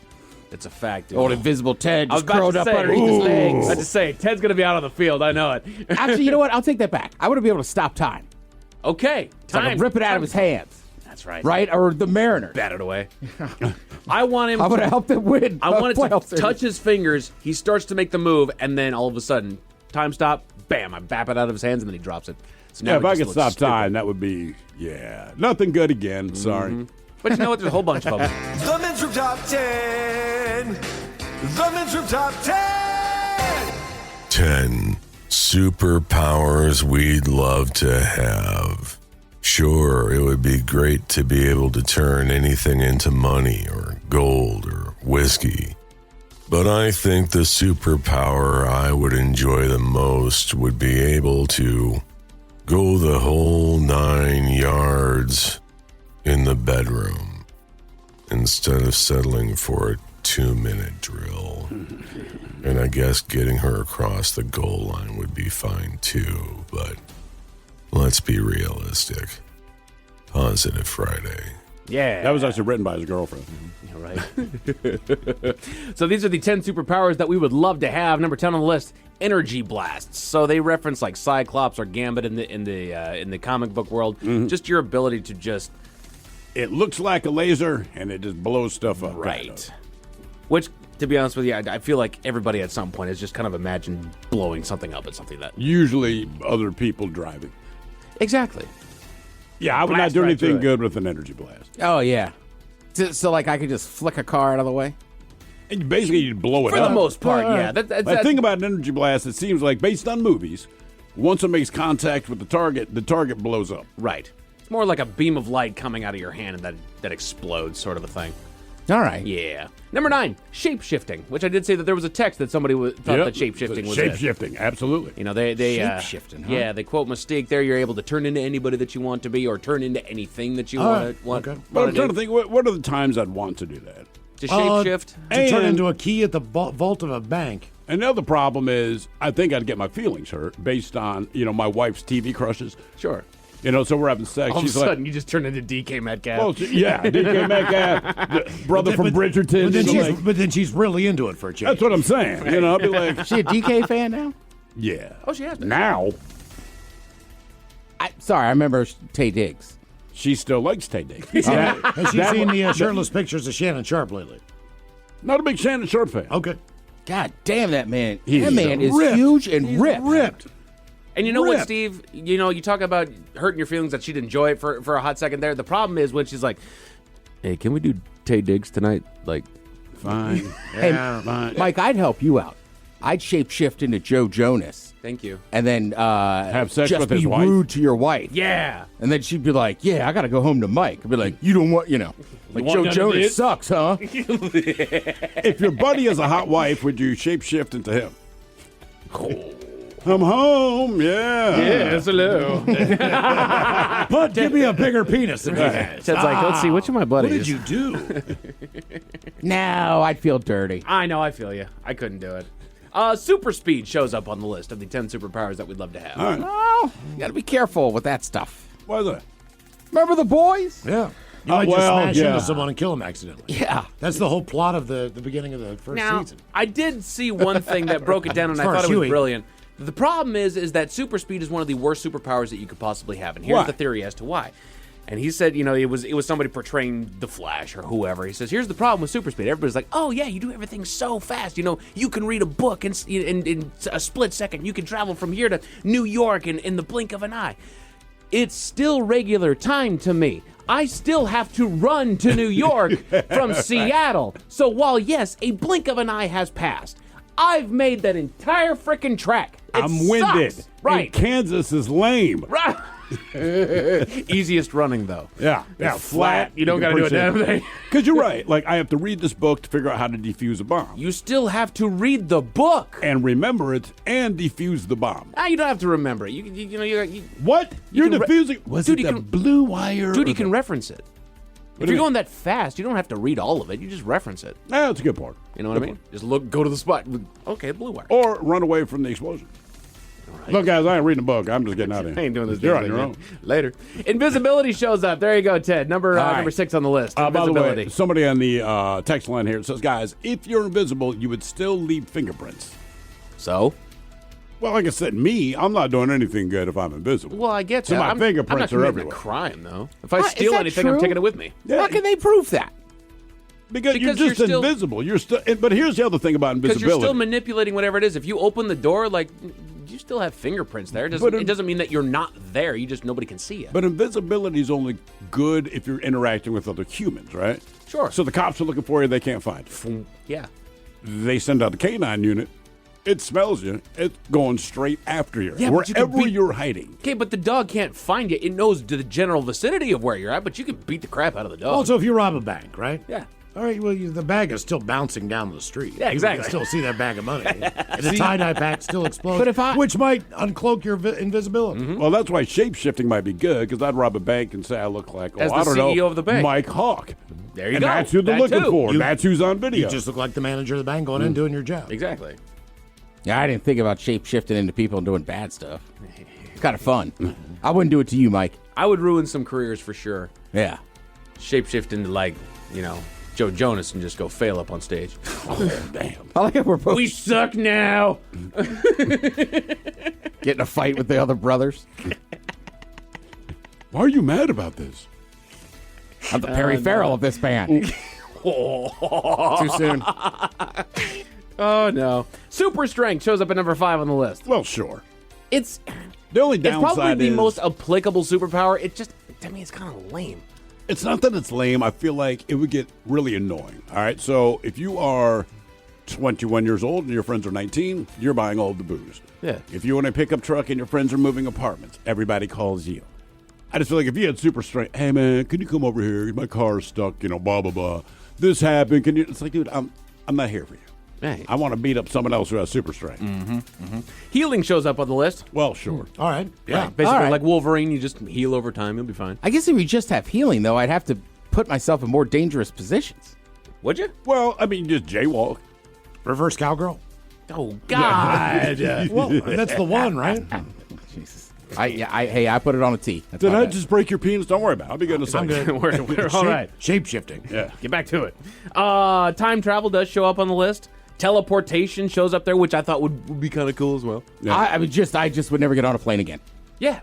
It's a fact, dude. Old invisible Ted I was just about curled to up say, underneath his legs. I was about to say, Ted's going to be out on the field. I know it. Actually, you know what? I'll take that back. I would be able to stop time. Okay. So I could rip it out of his hands. That's right. Right? Or the Mariners. Bat it away. I want him I would have helped them win. I want it to playoff series. touch his fingers. He starts to make the move, and then all of a sudden, time stop, bam, I bap it out of his hands, and then he drops it. So now Yeah, if it I just could looks stop time, that would be, nothing good again. Sorry. But you know what? There's a whole bunch of them. The Men's Room Top 10. The Men's Room Top 10. 10 superpowers we'd love to have. Sure, it would be great to be able to turn anything into money or gold or whiskey. But I think the superpower I would enjoy the most would be able to go the whole 9 yards in the bedroom instead of settling for a 2-minute drill. And I guess getting her across the goal line would be fine too, but let's be realistic. Positive Friday. Yeah. That was actually written by his girlfriend. Yeah, right. So these are the 10 superpowers that we would love to have. Number 10 on the list, energy blasts. So they reference like Cyclops or Gambit in the comic book world. Just your ability to just... It looks like a laser, and it just blows stuff up. Right. Kind of. Which, to be honest with you, I feel like everybody at some point has just kind of imagined blowing something up at something that... Usually other people driving. Exactly. Yeah, I would not do anything good with an energy blast. Oh, yeah. So, like, I could just flick a car out of the way? And basically, you'd blow it For up. the most part, yeah. The thing about an energy blast, it seems like, based on movies, once it makes contact with the target blows up. Right. It's more like a beam of light coming out of your hand and that explodes, sort of a thing. All right. Yeah. Number 9, shape-shifting, which I did say that there was a text that somebody thought that shape-shifting was it. Shape-shifting, absolutely. You know, they shape-shifting, huh? Yeah, they quote Mystique there. You're able to turn into anybody that you want to be or turn into anything that you want. Okay. But I'm trying to think, what are the times I'd want to do that? To shape-shift? To turn into a key at the vault of a bank. And the other problem is, I think I'd get my feelings hurt based on, my wife's TV crushes. Sure. So we're having sex. All She's of a sudden, like, you just turn into DK Metcalf. well, yeah, DK Metcalf, the brother from Bridgerton. But then she's really into it for a change. That's what I'm saying. I'll be like, Is she a DK fan now? Yeah. Oh, she has been. Now, Sorry, I remember Tay Diggs. she still likes Tay Diggs. Has she seen the shirtless pictures of Shannon Sharp lately? Not a big Shannon Sharp fan. Okay. God damn that man. He's That man is ripped. huge and ripped. And you know what, Steve? You talk about hurting your feelings that she'd enjoy it for a hot second there. The problem is when she's like, hey, can we do Tay Diggs tonight? Like, fine. Hey, fine. Mike, I'd help you out. I'd shapeshift into Joe Jonas. Thank you. And then have sex just with be his wife? rude to your wife. Yeah. And then she'd be like, yeah, I got to go home to Mike. I'd be like, you don't want, like want Joe none of Jonas this? sucks, huh? If your buddy has a hot wife, would you shapeshift into him? I'm home, yeah. Yes, hello. But give me a bigger penis than he has. Ted's like, let's see, which of my buddies? What did you do? No, I'd feel dirty. I know, I feel you. I couldn't do it. Super speed shows up on the list of the 10 superpowers that we'd love to have. All right. Well, you got to be careful with that stuff. Why is that? Remember the boys? Yeah. You might just smash yeah. into someone and kill him accidentally. Yeah. That's the whole plot of the beginning of the first Now, season. I did see one thing that broke it down, and I As far thought as it was Huey. brilliant. The problem is that super speed is one of the worst superpowers that you could possibly have, and here's Why? the theory as to why. And he said, it was somebody portraying the Flash or whoever. He says, here's the problem with super speed. Everybody's like, oh yeah, you do everything so fast. You can read a book in a split second. You can travel from here to New York in the blink of an eye. It's still regular time to me. I still have to run to New York from Seattle. So while, yes, a blink of an eye has passed, I've made that entire frickin' track. I'm winded. Sucks. Right. And Kansas is lame. Right. Easiest running, though. Yeah. It's flat. You don't got to do a damn thing. Because you're right. Like, I have to read this book to figure out how to defuse a bomb. You still have to read the book. And remember it and defuse the bomb. You don't have to remember it. You What? You're can defusing? Was Dude, it you the can- blue wire? Dude, or you can the- reference it. What If do you're you going that fast, you don't have to read all of it. You just reference it. That's a good part. You know what I mean? Just go to the spot. Okay, blue wire. Or run away from the explosion. Right. Look, guys, I ain't reading a book. I'm just getting out of here. I ain't doing this. You're damn on thing, your man. own. Later. Invisibility shows up. There you go, Ted. Number 6 on the list. By the Invisibility. way, somebody on the text line here says, guys, if you're invisible, you would still leave fingerprints. So? Well, like I said, I'm not doing anything good if I'm invisible. Well, I get So that. my I'm fingerprints not are committing everywhere. a crime, though. If I Is steal that anything, I'm true? taking it with me. Yeah. How can they prove that? Because you're Because just you're still- invisible. You're still. But here's the other thing about Because invisibility. you're still manipulating whatever it is. If you open the door, you still have fingerprints there. It doesn't mean that you're not there. Nobody can see you. But invisibility is only good if you're interacting with other humans, right? Sure. So the cops are looking for you, they can't find you. Yeah. They send out the K9 unit. It smells you. It's going straight after you. Yeah, but you wherever could beat- you're hiding. Okay, but the dog can't find you. It knows the general vicinity of where you're at, but you can beat the crap out of the dog. Also, if you rob a bank, right? Yeah. All right, well, the bag is still bouncing down the street. Yeah, exactly. You can still see that bag of money. And the tie-dye pack still explodes, But which might uncloak your invisibility. Mm-hmm. Well, that's why shape-shifting might be good, because I'd rob a bank and say I look like, As the I don't CEO know, of the bank. Mike Hawk. There you and go. that's who they're That looking too. for. You- That's who's on video. You just look like the manager of the bank going in doing your job. Exactly. Yeah, I didn't think about shape-shifting into people and doing bad stuff. It's kind of fun. I wouldn't do it to you, Mike. I would ruin some careers for sure. Yeah. shapeshift into, like, Joe Jonas and just go fail up on stage. Oh, damn. I like how we're both We suck now. get in a fight with the other brothers. Why are you mad about this? I'm the Perry Farrell of this band. Too soon. Oh, no. Super strength shows up at number 5 on the list. Well, sure. It's The only it's downside probably the is, most applicable superpower. It just, to me, it's kind of lame. It's not that it's lame. I feel like it would get really annoying. All right, so if you are 21 years old and your friends are 19, you're buying all the booze. Yeah. If you own a pickup truck and your friends are moving apartments, everybody calls you. I just feel like if you had super strength, hey man, can you come over here? My car's stuck, blah blah blah. This happened. Can you? It's like, dude, I'm not here for you. Hey. I want to beat up someone else who has super strength. Healing shows up on the list. Well, sure. All right. Yeah. Right. Basically, All right. like Wolverine, you just heal over time. You'll be fine. I guess if we just have healing, though, I'd have to put myself in more dangerous positions. Would you? Well, I mean, just jaywalk. Reverse cowgirl. Oh, God. Well, that's the one, right? Jesus. I put it on a T. That's Did my I bad. just break your penis? Don't worry about it. I'll be good in a second. I'm good. We're all right. Shape-shifting. Yeah. Get back to it. Time travel does show up on the list. Teleportation shows up there, which I thought would be kind of cool as well. Yeah. I just would never get on a plane again. Yeah.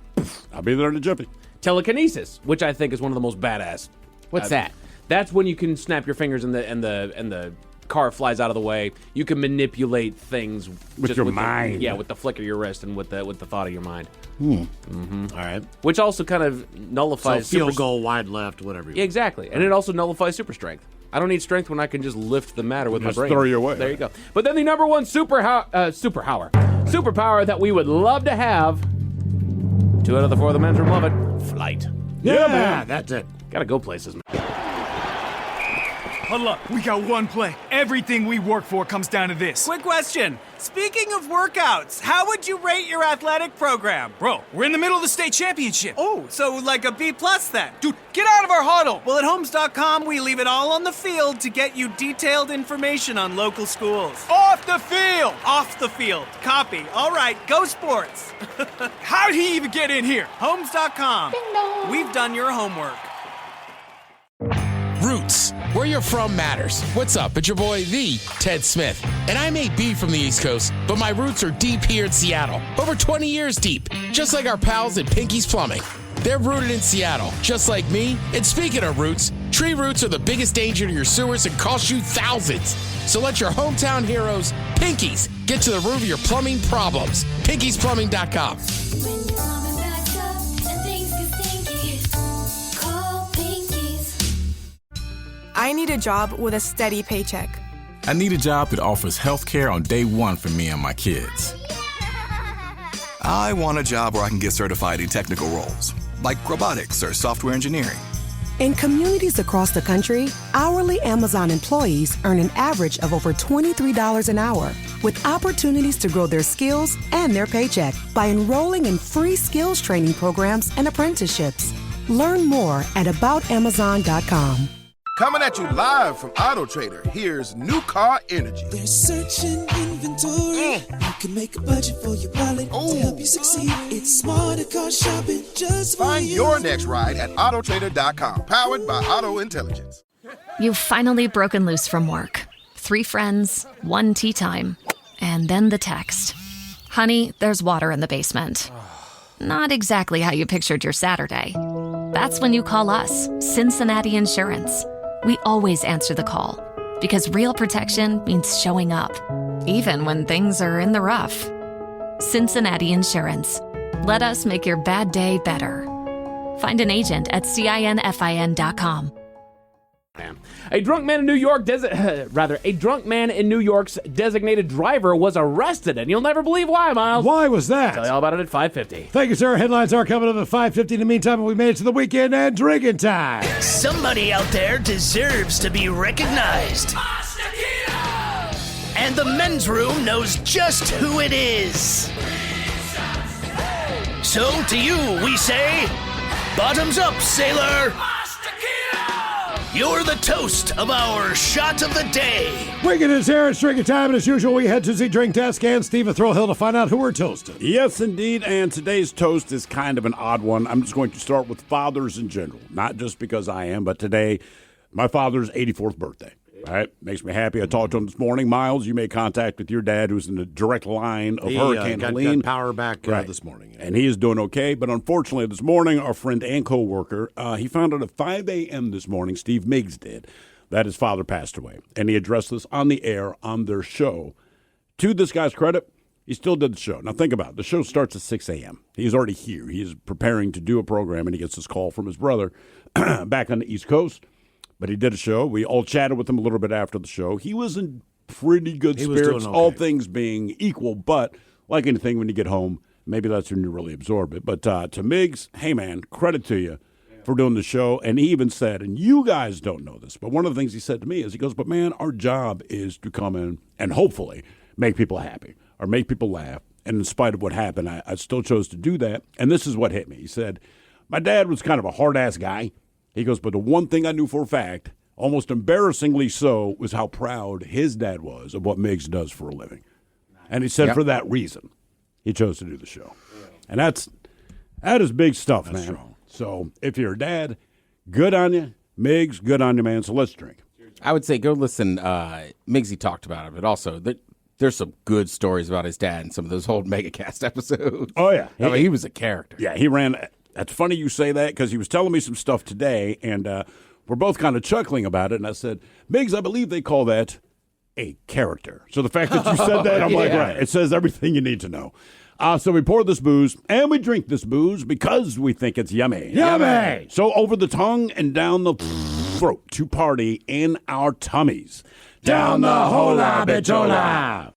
I'll be there in a jiffy. Telekinesis, which I think is one of the most badass. What's that? That's when you can snap your fingers and the car flies out of the way. You can manipulate things With your mind. with the flick of your wrist and with the thought of your mind. All right. Which also kind of nullifies So field super- goal, wide left, whatever. Yeah, exactly. And it also nullifies super strength. I don't need strength when I can just lift the matter with Just my brain. throw you away. There you go. But then the number one superpower that we would love to have. 2 out of the 4 of the men's room love it. Flight. Yeah, man. That's it. Gotta go places, man. Huddle up. We got one play. Everything we work for comes down to this. Quick question. Speaking of workouts, how would you rate your athletic program? Bro, we're in the middle of the state championship. Oh, so like a B+ then? Dude, get out of our huddle! Well, at Homes.com, we leave it all on the field to get you detailed information on local schools. Off the field! Off the field. Copy. All right, go sports. How'd he even get in here? Homes.com. We've done your homework. Roots. Where you're from matters. What's up? It's your boy, the Ted Smith. And I may be from the East Coast, but my roots are deep here in Seattle. Over 20 years deep. Just like our pals at Pinky's Plumbing. They're rooted in Seattle, just like me. And speaking of roots, tree roots are the biggest danger to your sewers and cost you thousands. So let your hometown heroes, Pinky's, get to the root of your plumbing problems. Pinky'sPlumbing.com. I need a job with a steady paycheck. I need a job that offers health care on day one for me and my kids. I want a job where I can get certified in technical roles, like robotics or software engineering. In communities across the country, hourly Amazon employees earn an average of over $23 an hour, with opportunities to grow their skills and their paycheck by enrolling in free skills training programs and apprenticeships. Learn more at aboutamazon.com. Coming at you live from Auto Trader, here's New Car Energy. They're searching inventory. You can make a budget for your wallet to help you succeed. It's smarter car shopping just for Find you. your next ride at autotrader.com, powered by Auto Intelligence. You've finally broken loose from work. 3 friends, 1 tea time, and then the text. Honey, there's water in the basement. Not exactly how you pictured your Saturday. That's when you call us, Cincinnati Insurance. We always answer the call because real protection means showing up, even when things are in the rough. Cincinnati Insurance. Let us make your bad day better. Find an agent at CINFIN.com. A drunk man in New York's designated driver was arrested, and you'll never believe why, Miles. Why was that? Tell you all about it at 5:50. Thank you, sir. Headlines are coming up at 5:50. In the meantime, we made it to the weekend and drinking time. Somebody out there deserves to be recognized. And the men's room knows just who it is. So to you, we say, bottoms up, sailor. you're the toast of our shot of the day. Wicked is here. It's drinking time, and as usual, we head to the drink desk and Steve at Thrill Hill to find out who we're toasting. Yes, indeed, and today's toast is kind of an odd one. I'm just going to start with fathers in general, not just because I am, but today, my father's 84th birthday. All right, makes me happy. I talked to him this morning. Miles, you made contact with your dad, who's in the direct line of Hurricane Helene. Got power back this morning. And he is doing okay. But unfortunately, this morning, our friend and co-worker, he found out at 5 a.m. this morning, Steve Miggs did, that his father passed away. And he addressed this on the air on their show. To this guy's credit, he still did the show. Now, think about it. The show starts at 6 a.m. He's already here. He's preparing to do a program, and he gets this call from his brother back on the East Coast. But he did a show. We all chatted with him a little bit after the show. He was in pretty good spirits, all things being equal. But like anything, when you get home, maybe that's when you really absorb it. But to Miggs, hey, man, credit to you for doing the show. And he even said, and you guys don't know this, but one of the things he said to me is, he goes, but, man, our job is to come in and hopefully make people happy or make people laugh. And in spite of what happened, I still chose to do that. And this is what hit me. He said, my dad was kind of a hard-ass guy. He goes, but the one thing I knew for a fact, almost embarrassingly so, was how proud his dad was of what Miggs does for a living. And he said for that reason, he chose to do the show. And that is big stuff, man. Strong. So if you're a dad, good on you. Miggs, good on you, man. So let's drink. I would say go listen. Miggsy talked about it, but also there's some good stories about his dad in some of those old MegaCast episodes. Oh, yeah. I mean, he was a character. Yeah, he ran. That's funny you say that, because he was telling me some stuff today, and we're both kind of chuckling about it. And I said, Miggs, I believe they call that a character. So the fact that you said that, I'm like, right, it says everything you need to know. So we pour this booze, and we drink this booze because we think it's yummy. Yummy! So over the tongue and down the throat to party in our tummies. Down the hola bichola!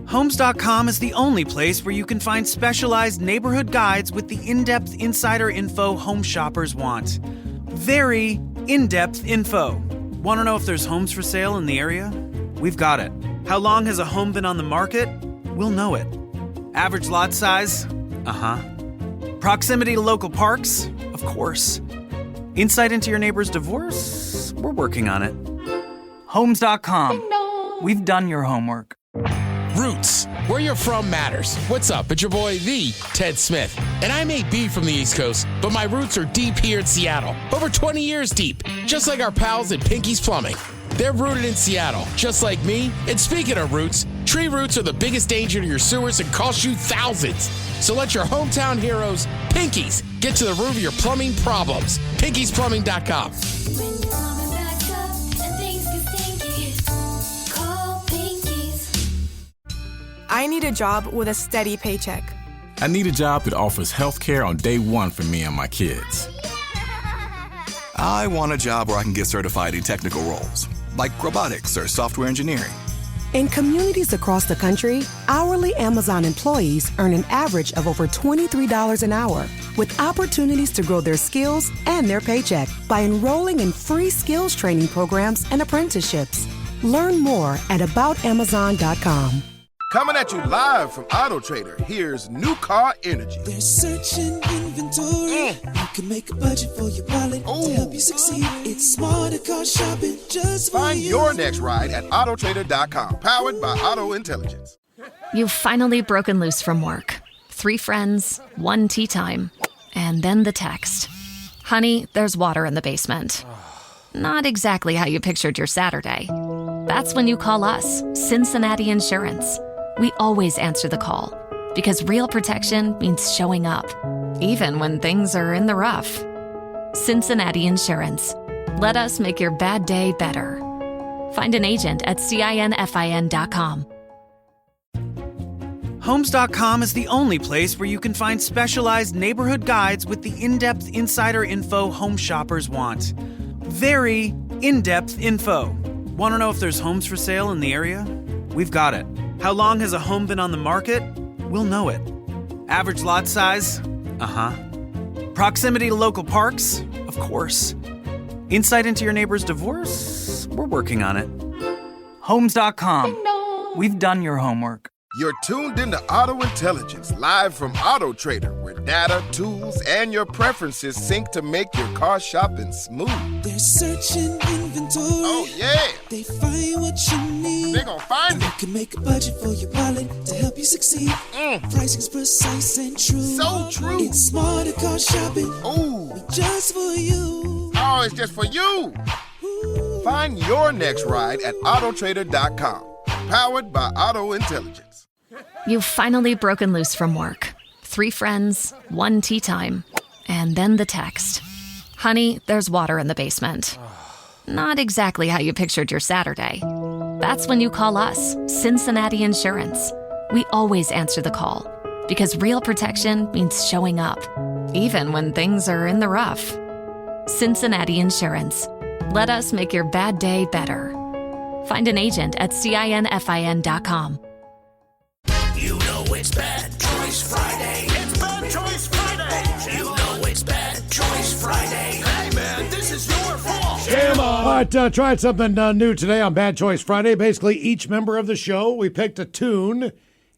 Homes.com is the only place where you can find specialized neighborhood guides with the in-depth insider info home shoppers want. Very in-depth info. Want to know if there's homes for sale in the area? We've got it. How long has a home been on the market? We'll know it. Average lot size? Uh-huh. Proximity to local parks? Of course. Insight into your neighbor's divorce? We're working on it. Homes.com. We've done your homework. Roots. Where you're from matters. What's up? It's your boy, the Ted Smith. And I may be from the East Coast, but my roots are deep here in Seattle. Over 20 years deep. Just like our pals at Pinky's Plumbing. They're rooted in Seattle, just like me. And speaking of roots, tree roots are the biggest danger to your sewers and cost you thousands. So let your hometown heroes, Pinky's, get to the root of your plumbing problems. Pinky'sPlumbing.com. I need a job with a steady paycheck. I need a job that offers health care on day one for me and my kids. I want a job where I can get certified in technical roles, like robotics or software engineering. In communities across the country, hourly Amazon employees earn an average of over $23 an hour, with opportunities to grow their skills and their paycheck by enrolling in free skills training programs and apprenticeships. Learn more at aboutamazon.com. Coming at you live from Auto Trader, here's New Car Energy. There's searching inventory. You can make a budget for your wallet to help you succeed. It's smarter car shopping just for Find you. your next ride at autotrader.com, powered by Auto Intelligence. You've finally broken loose from work. 3 friends, 1 tea time, and then the text. Honey, there's water in the basement. Not exactly how you pictured your Saturday. That's when you call us, Cincinnati Insurance. We always answer the call because real protection means showing up, even when things are in the rough. Cincinnati Insurance. Let us make your bad day better. Find an agent at CINFIN.com. Homes.com is the only place where you can find specialized neighborhood guides with the in-depth insider info home shoppers want. Very in-depth info. Want to know if there's homes for sale in the area? We've got it. How long has a home been on the market? We'll know it. Average lot size? Uh-huh. Proximity to local parks? Of course. Insight into your neighbor's divorce? We're working on it. Homes.com. We've done your homework. You're tuned into Auto Intelligence, live from Auto Trader, where data, tools, and your preferences sync to make your car shopping smooth. They're searching inventory. Oh, yeah. They find what you need. They gon' find and it. You can make a budget for your wallet to help you succeed. Pricing's precise and true. So true. It's smarter car shopping. Ooh. Just for you. Oh, it's just for you. Find your next ride at Autotrader.com. Powered by Auto Intelligence. You've finally broken loose from work. 3 friends, 1 tea time, and then the text. Honey, there's water in the basement. Not exactly how you pictured your Saturday. That's when you call us, Cincinnati Insurance. We always answer the call because real protection means showing up, even when things are in the rough. Cincinnati Insurance. Let us make your bad day better. Find an agent at CINFIN.com. You know it's Bad Choice Friday. It's Bad Choice Friday. You know it's Bad Choice Friday. Hey, man, this is your fault. All right, tried something new today on Bad Choice Friday. Basically, each member of the show, we picked a tune,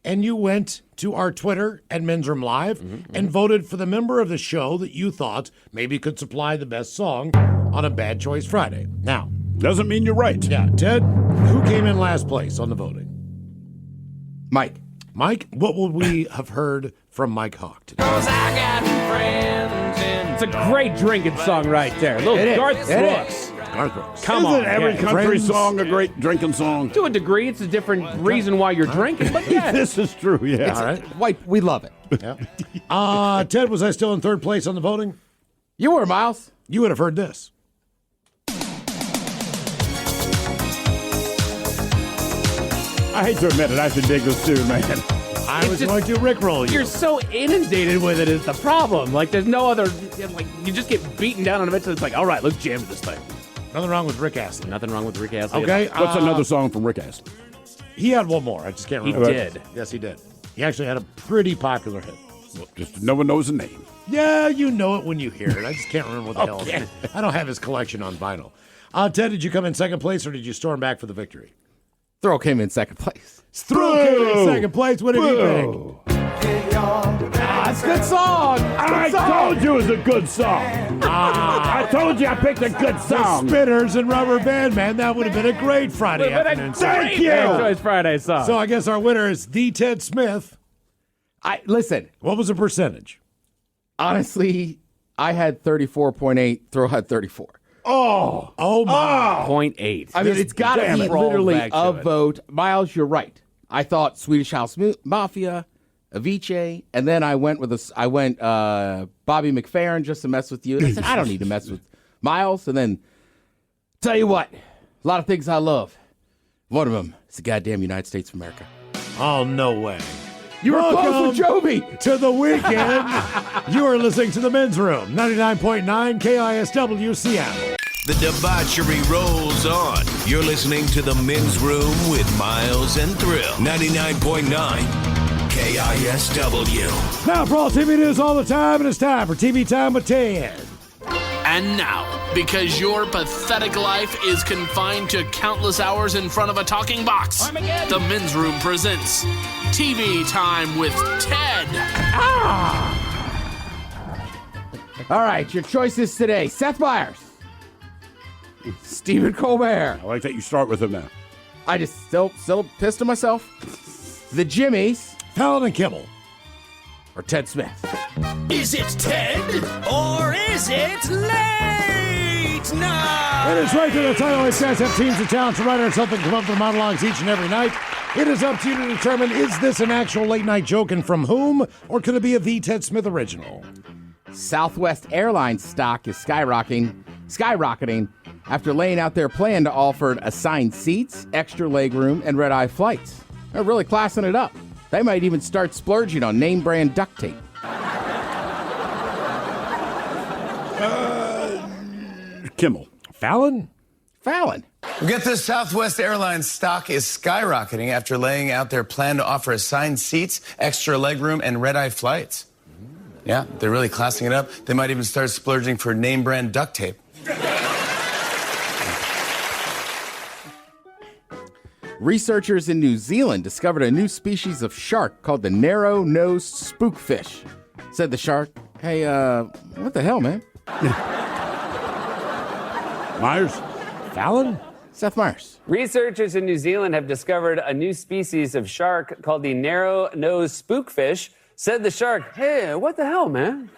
and you went to our Twitter at Men's Room Live and voted for the member of the show that you thought maybe could supply the best song on a Bad Choice Friday. Now, doesn't mean you're right. Yeah, Ted, who came in last place on the voting? Mike. Mike, what would we have heard from Mike Hawk today? It's a great drinking song right there. Little Garth Brooks. Garth Brooks. Come on. Isn't every country Friends. song a great drinking song? To a degree, it's a different reason why you're drinking, but yeah. This is true, yeah. All right. White, we love it. Yeah. Ted, was I still in third place on the voting? You were, Miles. You would have heard this. I hate to admit it, I have to dig this too, man. I was going to rickroll you. You're so inundated with it is the problem. Like, there's no other, like, you just get beaten down on it. It's like, all right, let's jam to this thing. Nothing wrong with Rick Astley. Nothing wrong with Rick Astley. Okay. What's another song from Rick Astley? He had one more. I just can't remember. He did. Yes, he did. He actually had a pretty popular hit. Well, just no one knows the name. Yeah, you know it when you hear it. I just can't remember what the hell it is. I don't have his collection on vinyl. Ted, did you come in second place or did you storm back for the victory? Throw came in second place. Throw came in second place. What did you pick? It's a good song. I told you it was a good song. I told you I picked a good song. The Spinners and Rubber Band Man. That would have been a great Friday afternoon song. Thank you. Bad Choice Friday song. So I guess our winner is the Ted Smith. Listen. What was the percentage? Honestly, I had 34.8. Throw had 34. Oh my. 0.8. I mean, it's got to be literally a vote. Miles, you're right. I thought Swedish House Mafia, Avicii, and then I went with Bobby McFerrin just to mess with you. And I said, I don't need to mess with Miles. And then, tell you what, a lot of things I love. One of them is the goddamn United States of America. Oh, no way. You were close with Joby. To the weekend. You are listening to the Men's Room, 99.9 KISW Seattle. The debauchery rolls on. You're listening to the Men's Room with Miles and Thrill. 99.9 KISW. Now for all TV news all the time, and it's time for TV Time with Ted. And now, because your pathetic life is confined to countless hours in front of a talking box, the Men's Room presents TV Time with Ted. All right, your choices today. Seth Meyers. Stephen Colbert. I like that you start with him now. I just still pissed at myself. The Jimmys. Fallon and Kimmel. Or Ted Smith. Is it Ted or is it late night? It is right to the title. These guys have teams of talents to write or something come up with monologues each and every night. It is up to you to determine, is this an actual late night joke and from whom, or could it be a The Ted Smith original? Southwest Airlines stock is skyrocketing after laying out their plan to offer assigned seats, extra legroom, and red-eye flights. They're really classing it up. They might even start splurging on name-brand duct tape. Kimmel. Fallon? Fallon. Get this, Southwest Airlines stock is skyrocketing after laying out their plan to offer assigned seats, extra legroom, and red-eye flights. Yeah, they're really classing it up. They might even start splurging for name-brand duct tape. Researchers in New Zealand discovered a new species of shark called the narrow-nosed spookfish. Said the shark, hey, what the hell, man? Myers? Fallon? Seth Myers. Researchers in New Zealand have discovered a new species of shark called the narrow-nosed spookfish. Said the shark, "Hey, what the hell, man?"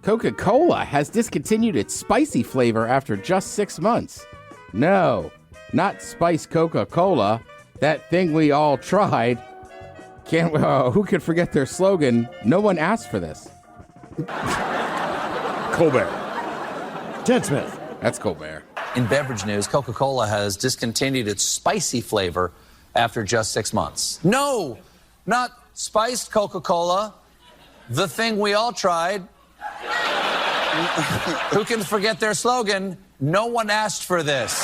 Coca-Cola has discontinued its spicy flavor after just 6 months. No, not Spice Coca-Cola, that thing we all tried. Who could forget their slogan, "No one asked for this"? Colbert. Ted Smith. That's Colbert. In beverage news, Coca-Cola has discontinued its spicy flavor after just 6 months. No, not spiced Coca-Cola, the thing we all tried. Who can forget their slogan, "No one asked for this"?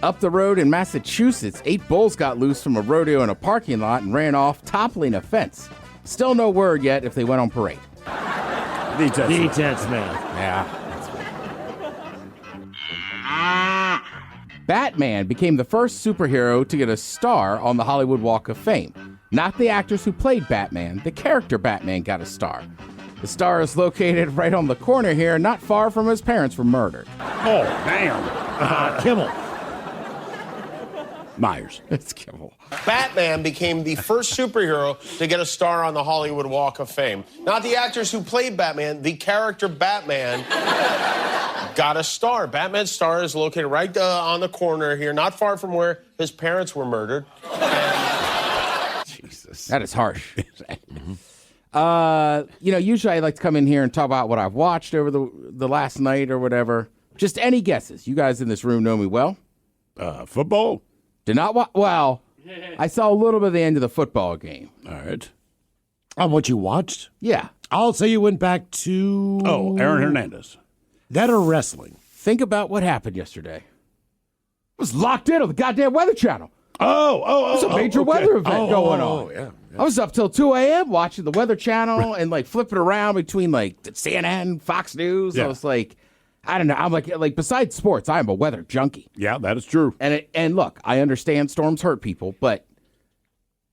Up the road in Massachusetts, 8 bulls got loose from a rodeo in a parking lot and ran off, toppling a fence. Still no word yet if they went on parade. The Ted Smith. Yeah. Batman became the first superhero to get a star on the Hollywood Walk of Fame. Not the actors who played Batman, the character Batman got a star. The star is located right on the corner here, not far from his parents were murdered. Oh, damn. Kimmel. Myers. It's Kimmel. Batman became the first superhero to get a star on the Hollywood Walk of Fame. Not the actors who played Batman, the character Batman got a star. Batman's star is located right on the corner here, not far from where his parents were murdered. Jesus. That is harsh. Usually I like to come in here and talk about what I've watched over the last night or whatever. Just any guesses. You guys in this room know me well. Football? Did not watch. Well, I saw a little bit of the end of the football game. All right. On what you watched? Yeah. I'll say you went back to... Oh, Aaron Hernandez. That or wrestling. Think about what happened yesterday. It was locked in on the goddamn Weather Channel. Oh. It's a major weather event going on. Yeah. I was up till 2 a.m. watching the Weather Channel and like flipping around between like CNN, Fox News. Yeah. I was like, I don't know. I'm like besides sports, I am a weather junkie. Yeah, that is true. And look, I understand storms hurt people, but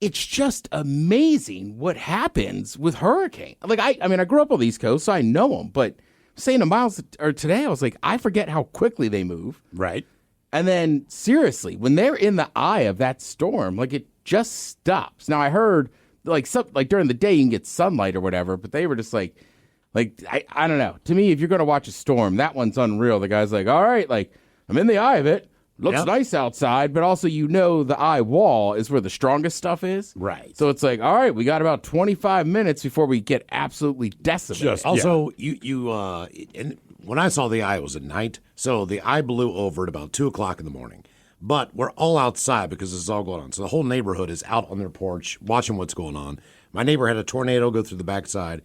it's just amazing what happens with hurricane. Like I grew up on the East Coast, so I know them. But saying to Miles or today, I was like, I forget how quickly they move. Right. And then seriously, when they're in the eye of that storm, like it just stops. Now I heard like during the day you can get sunlight or whatever, but they were just like I don't know. To me, if you're going to watch a storm, that one's unreal. The guy's like, all right, like I'm in the eye of it. Looks nice outside, but also the eye wall is where the strongest stuff is. Right. So it's like, all right, we got about 25 minutes before we get absolutely decimated. And when I saw the eye, it was at night. So the eye blew over at about 2 o'clock in the morning. But we're all outside because this is all going on. So the whole neighborhood is out on their porch watching what's going on. My neighbor had a tornado go through the backside.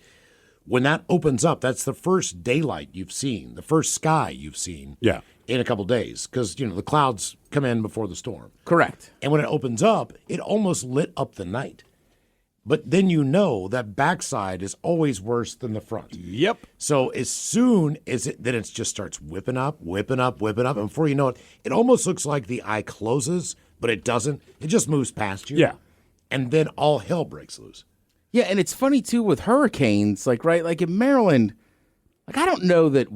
When that opens up, that's the first daylight you've seen, the first sky you've seen in a couple days because, the clouds come in before the storm. Correct. And when it opens up, it almost lit up the night. But then that backside is always worse than the front. Yep. So as soon as it just starts whipping up. And before you know it, it almost looks like the eye closes, but it doesn't. It just moves past you. Yeah. And then all hell breaks loose. Yeah, and it's funny, too, with hurricanes, like in Maryland, like I don't know that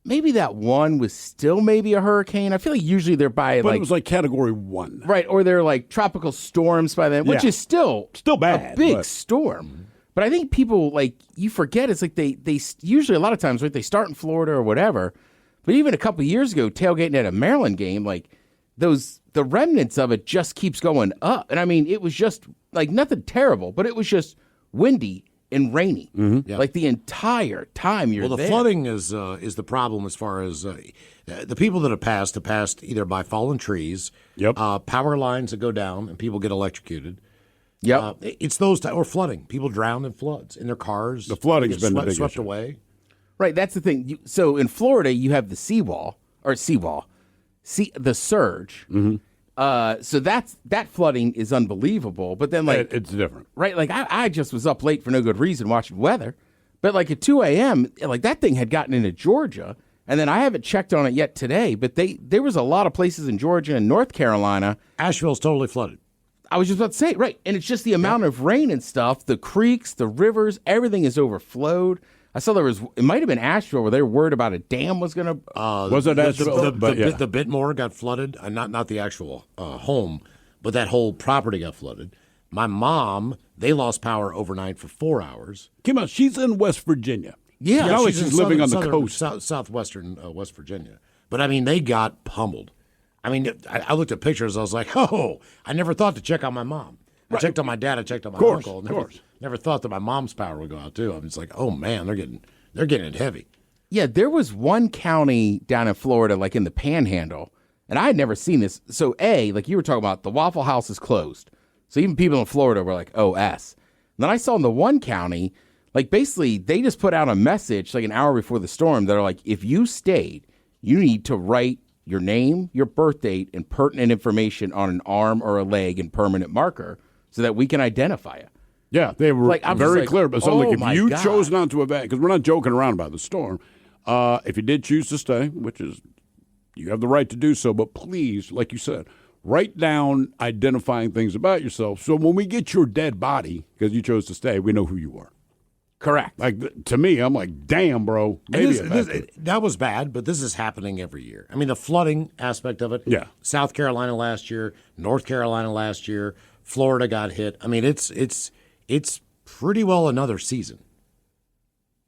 maybe that one was still maybe a hurricane. I feel like usually they're by But it was like Category 1. Right, or they're like tropical storms by then, which is still bad. A big storm. But I think people, you forget, it's like they usually a lot of times, right, they start in Florida or whatever. But even a couple of years ago, tailgating at a Maryland game, the remnants of it just keeps going up. And I mean, it was just nothing terrible, but it was just windy and rainy, like the entire time you're there. Well, the flooding is the problem as far as the people that have passed either by fallen trees, power lines that go down and people get electrocuted. Yep, it's those or flooding. People drown in floods in their cars. The flooding's been the big swept issue. away. Right, that's the thing. So in Florida, you have the the surge. So that flooding is unbelievable. But then it's different, right? Like I just was up late for no good reason watching weather. But at 2 a.m., that thing had gotten into Georgia, and then I haven't checked on it yet today. But there was a lot of places in Georgia and North Carolina. Asheville's totally flooded. I was just about to say, right, and it's just the amount of rain and stuff. The creeks, the rivers, everything is overflowed. I saw it might have been Asheville where they were worried about a dam was going to. Was it Asheville? The Bitmore got flooded. Not the actual home, but that whole property got flooded. My mom, they lost power overnight for 4 hours. Kim, she's in West Virginia. Yeah, she's living on the coast. Southwestern West Virginia. But, I mean, they got pummeled. I mean, I looked at pictures. I was like, oh, I never thought to check on my mom. I checked on my dad. I checked on my uncle. Never thought that my mom's power would go out, too. I was like, oh, man, they're getting it heavy. Yeah, there was one county down in Florida, like in the Panhandle, and I had never seen this. So, like you were talking about, the Waffle House is closed. So even people in Florida were like, OS. And then I saw in the one county, like basically they just put out a message like an hour before the storm. They're like, if you stayed, you need to write your name, your birth date, and pertinent information on an arm or a leg in permanent marker so that we can identify you. Yeah, they were very clear. But so if you chose not to evacuate, because we're not joking around about the storm, if you did choose to stay, which is you have the right to do so, but please, like you said, write down identifying things about yourself. So when we get your dead body, because you chose to stay, we know who you are. Correct. Like to me, I'm like, damn, bro. That was bad, but this is happening every year. I mean, the flooding aspect of it. Yeah. South Carolina last year, North Carolina last year, Florida got hit. I mean, it's pretty well another season.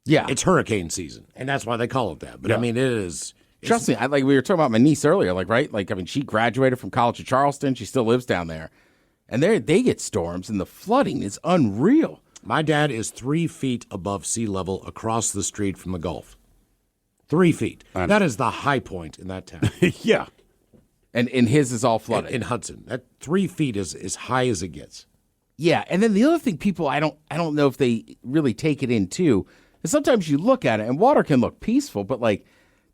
Yeah. It's hurricane season, and that's why they call it that. But I mean, it is. Trust me, like we were talking about my niece earlier, like, right? Like, I mean, she graduated from College of Charleston. She still lives down there. And they get storms, and the flooding is unreal. My dad is 3 feet above sea level across the street from the Gulf. 3 feet. That is the high point in that town. Yeah. And his is all flooded. In Hudson. That 3 feet is as high as it gets. Yeah, and then the other thing people, I don't know if they really take it in, too, is sometimes you look at it, and water can look peaceful, but, like,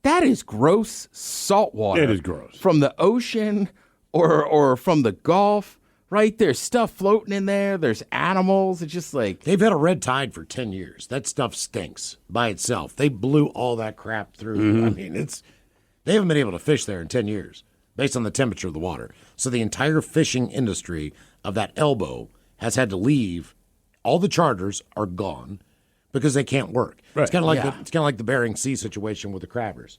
that is gross salt water. It is gross. From the ocean or from the Gulf, right? There's stuff floating in there. There's animals. It's just like... They've had a red tide for 10 years. That stuff stinks by itself. They blew all that crap through. Mm-hmm. I mean, they haven't been able to fish there in 10 years based on the temperature of the water. So the entire fishing industry of that elbow has had to leave. All the charters are gone because they can't work. Right. It's kind of like the Bering Sea situation with the crabbers.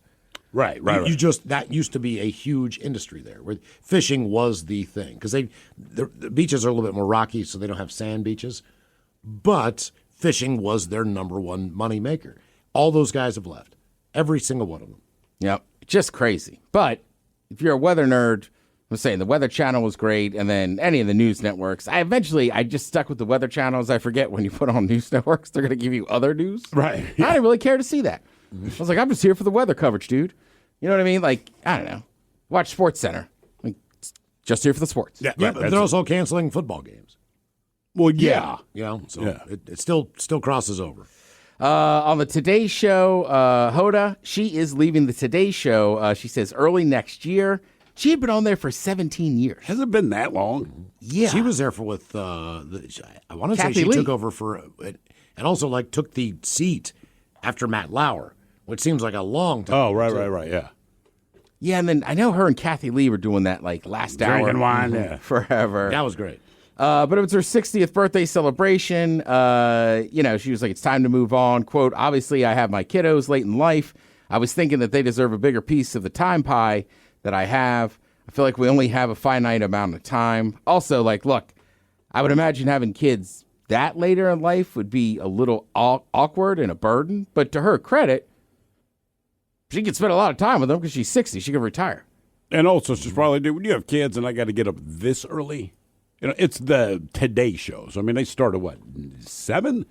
Right. That used to be a huge industry there, where fishing was the thing because the beaches are a little bit more rocky, so they don't have sand beaches. But fishing was their number one money maker. All those guys have left, every single one of them. Yep, just crazy. But if you're a weather nerd, I'm saying the Weather Channel was great, and then any of the news networks. I just stuck with the Weather Channels. I forget when you put on news networks, they're going to give you other news. Right. Yeah. I didn't really care to see that. I was like, I'm just here for the weather coverage, dude. You know what I mean? Like, I don't know. Watch Sports Center. Like, just here for the sports. Yeah, but they're also canceling football games. Well, yeah. You know, so it still crosses over. On the Today Show, Hoda, she is leaving the Today Show, she says, early next year. She had been on there for 17 years. Has it been that long? Yeah. She was there I want to say she took over and also like took the seat after Matt Lauer, which seems like a long time. Oh, right, yeah. Yeah, and then I know her and Kathy Lee were doing that like last hour. Drinking wine, forever. That was great. But it was her 60th birthday celebration. She was like, it's time to move on. Quote, obviously, I have my kiddos late in life. I was thinking that they deserve a bigger piece of the time pie that I have. I feel like we only have a finite amount of time. Also, like, look, I would imagine having kids that later in life would be a little awkward and a burden. But to her credit, she could spend a lot of time with them because she's 60. She could retire. And also, she's probably, when you have kids and I got to get up this early, it's the Today shows. I mean, they start at what, 7?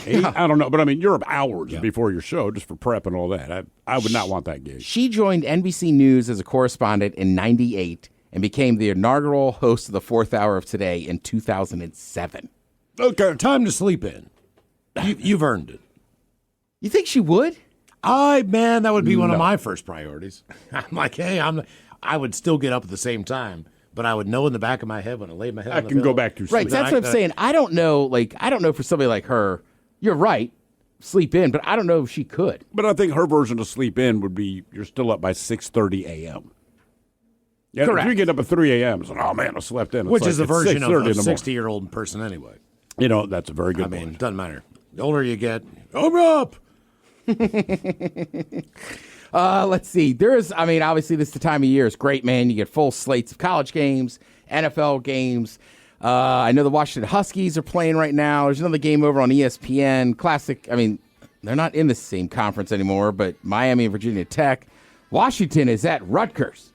8? I don't know. But I mean, you're up hours before your show just for prep and all that. I would not want that gig. She joined NBC News as a correspondent in 98 and became the inaugural host of the 4th Hour of Today in 2007. Okay. Time to sleep in. You've earned it. You think she would? That would be one of my first priorities. I'm like, hey, I would still get up at the same time, but I would know in the back of my head when I laid my head on the can pillow. go back to sleep. Right, that's what I'm saying. I don't know for somebody like her, you're right, sleep in, but I don't know if she could. But I think her version of sleep in would be you're still up by 6:30 a.m. Yeah, correct. If you get up at 3 a.m., it's like, oh, man, I slept in. Which is a version of a 60-year-old person anyway. That's a very good point. Doesn't matter. The older you get, I'm up. Let's see. Obviously this is the time of year. It's great, man. You get full slates of college games, NFL games. I know the Washington Huskies are playing right now. There's another game over on ESPN. Classic. They're not in the same conference anymore, but Miami and Virginia Tech. Washington is at Rutgers.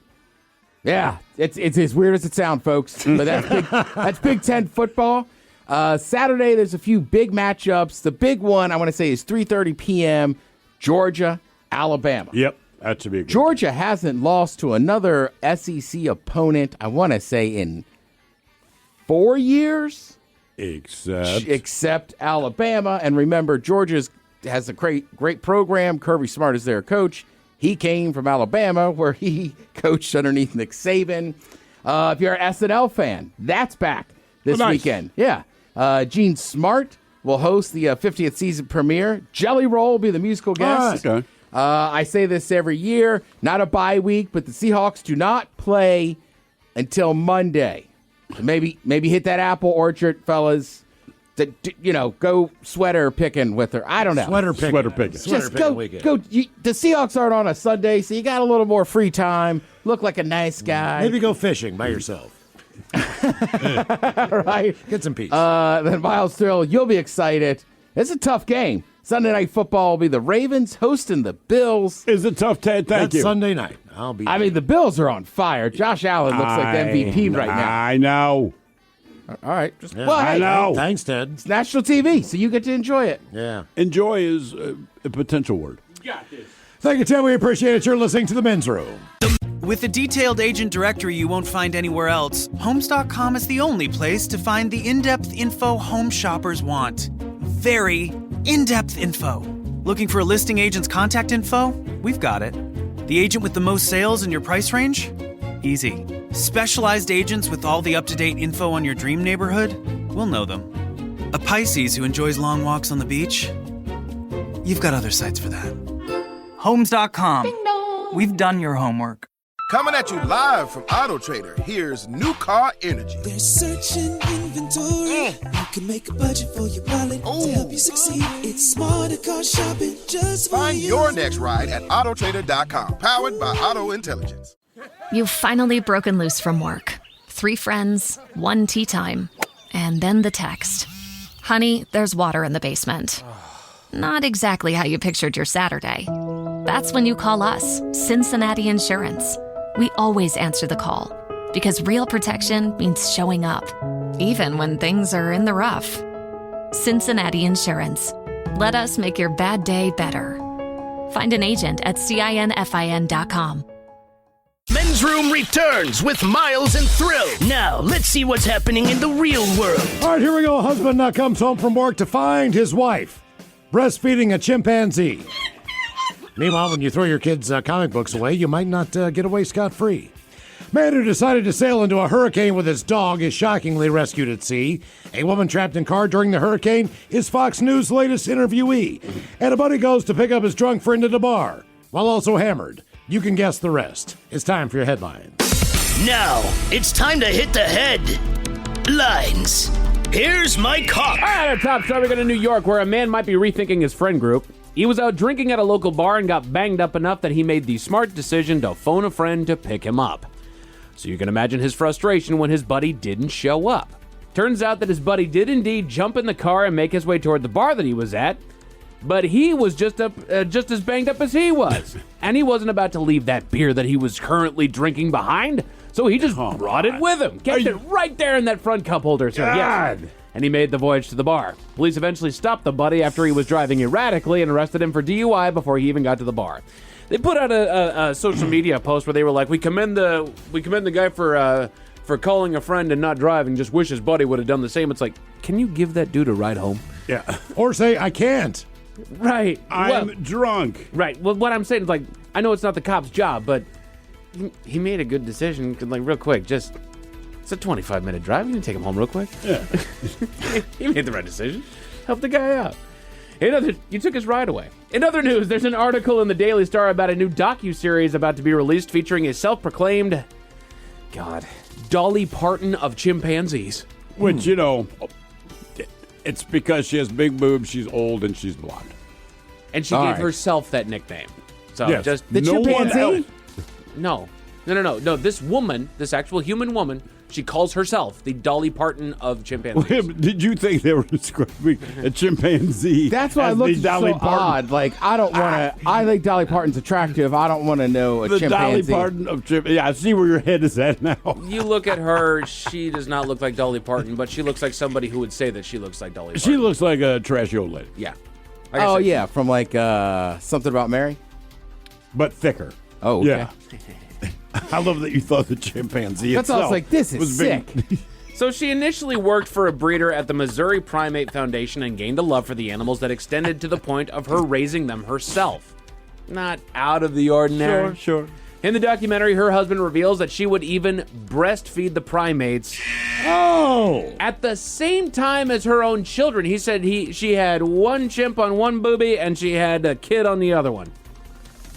Yeah, it's as weird as it sounds, folks. But that's Big Ten football. Saturday, there's a few big matchups. The big one, I want to say, is 3:30 p.m., Georgia, Alabama. Yep, that should be a good Georgia hasn't lost to another SEC opponent, I want to say, in 4 years. Except Alabama. And remember, Georgia has a great program. Kirby Smart is their coach. He came from Alabama, where he coached underneath Nick Saban. If you're an SNL fan, that's back this weekend. Yeah. Gene Smart will host the 50th season premiere. Jelly Roll will be the musical guest. Okay. I say this every year. Not a bye week, but the Seahawks do not play until Monday. So maybe hit that apple orchard, fellas. Go sweater picking with her. I don't know. Sweater picking. Just go. The Seahawks aren't on a Sunday, so you got a little more free time. Look like a nice guy. Maybe go fishing by yourself. Right. Get some peace. Then Miles Thrill, you'll be excited. It's a tough game. Sunday Night Football will be the Ravens hosting the Bills. Is it tough, Ted? Thank you. Sunday night. I'll be there. The Bills are on fire. Josh Allen looks like the MVP right now. I know. All right. I know. Thanks, Ted. It's national TV, so you get to enjoy it. Yeah. Enjoy is a potential word. Got this. Thank you, Ted. We appreciate it. You're listening to The Men's Room. With a detailed agent directory you won't find anywhere else, Homes.com is the only place to find the in-depth info home shoppers want. Very in-depth info. Looking for a listing agent's contact info? We've got it. The agent with the most sales in your price range? Easy. Specialized agents with all the up-to-date info on your dream neighborhood? We'll know them. A Pisces who enjoys long walks on the beach? You've got other sites for that. Homes.com. We've done your homework. Coming at you live from Auto Trader, here's New Car Energy. They're searching inventory. You can make a budget for your wallet to help you succeed. It's smarter car shopping just for Find you. your next ride at autotrader.com. Powered by Auto Intelligence. You've finally broken loose from work. 3 friends, 1 tea time, and then the text. Honey, there's water in the basement. Not exactly how you pictured your Saturday. That's when you call us, Cincinnati Insurance. We always answer the call because real protection means showing up, even when things are in the rough. Cincinnati Insurance. Let us make your bad day better. Find an agent at CINFIN.com. Men's Room returns with Miles and Thrill. Now, let's see what's happening in the real world. All right, here we go. A husband comes home from work to find his wife breastfeeding a chimpanzee. Meanwhile, when you throw your kids' comic books away, you might not get away scot-free. Man who decided to sail into a hurricane with his dog is shockingly rescued at sea. A woman trapped in car during the hurricane is Fox News' latest interviewee. And a buddy goes to pick up his drunk friend at a bar, while also hammered. You can guess the rest. It's time for your headlines. Now, it's time to hit the headlines. Here's my cop. All right, our top story, we go to New York, where a man might be rethinking his friend group. He was out drinking at a local bar and got banged up enough that he made the smart decision to phone a friend to pick him up. So you can imagine his frustration when his buddy didn't show up. Turns out that his buddy did indeed jump in the car and make his way toward the bar that he was at, but he was just as banged up as he was. And he wasn't about to leave that beer that he was currently drinking behind, so he just brought it with him. Kept it right there in that front cup holder, sir. Yes. And he made the voyage to the bar. Police eventually stopped the buddy after he was driving erratically and arrested him for DUI before he even got to the bar. They put out a social media post where they were like, "We commend the guy for calling a friend and not driving. Just wish his buddy would have done the same." It's like, can you give that dude a ride home? Yeah. Or say, "I can't." Right. I'm drunk. Right. Well, what I'm saying is, like, I know it's not the cop's job, but he made a good decision. Like, real quick, just. It's a 25-minute drive. You can take him home real quick. Yeah. He made the right decision. Help the guy out. You took his ride away. In other news, there's an article in the Daily Star about a new docuseries about to be released featuring a self-proclaimed, Dolly Parton of chimpanzees. Which, it's because she has big boobs, she's old, and she's blonde. And she gave herself that nickname. So Yes. just The chimpanzee? No. This woman, this actual human woman, she calls herself the Dolly Parton of chimpanzees. Did you think they were describing a chimpanzee? That's why as it looks the so Dolly Parton? odd. Like, I don't want to. I think Dolly Parton's attractive. I don't want to know a The chimpanzee. Dolly Parton of Yeah, I see where your head is at now. You look at her, she does not look like Dolly Parton, but she looks like somebody who would say that she looks like Dolly Parton. She looks like a trashy old lady. Yeah. Oh, yeah, from like Something About Mary? But thicker. Oh, okay. Yeah. I love that you thought the chimpanzee That's all. I was itself like, this is was sick. big. So she initially worked for a breeder at the Missouri Primate Foundation and gained a love for the animals that extended to the point of her raising them herself. Not out of the ordinary. Sure. In the documentary, her husband reveals that she would even breastfeed the primates. Oh! At the same time as her own children. He said she had one chimp on one booby and she had a kid on the other one.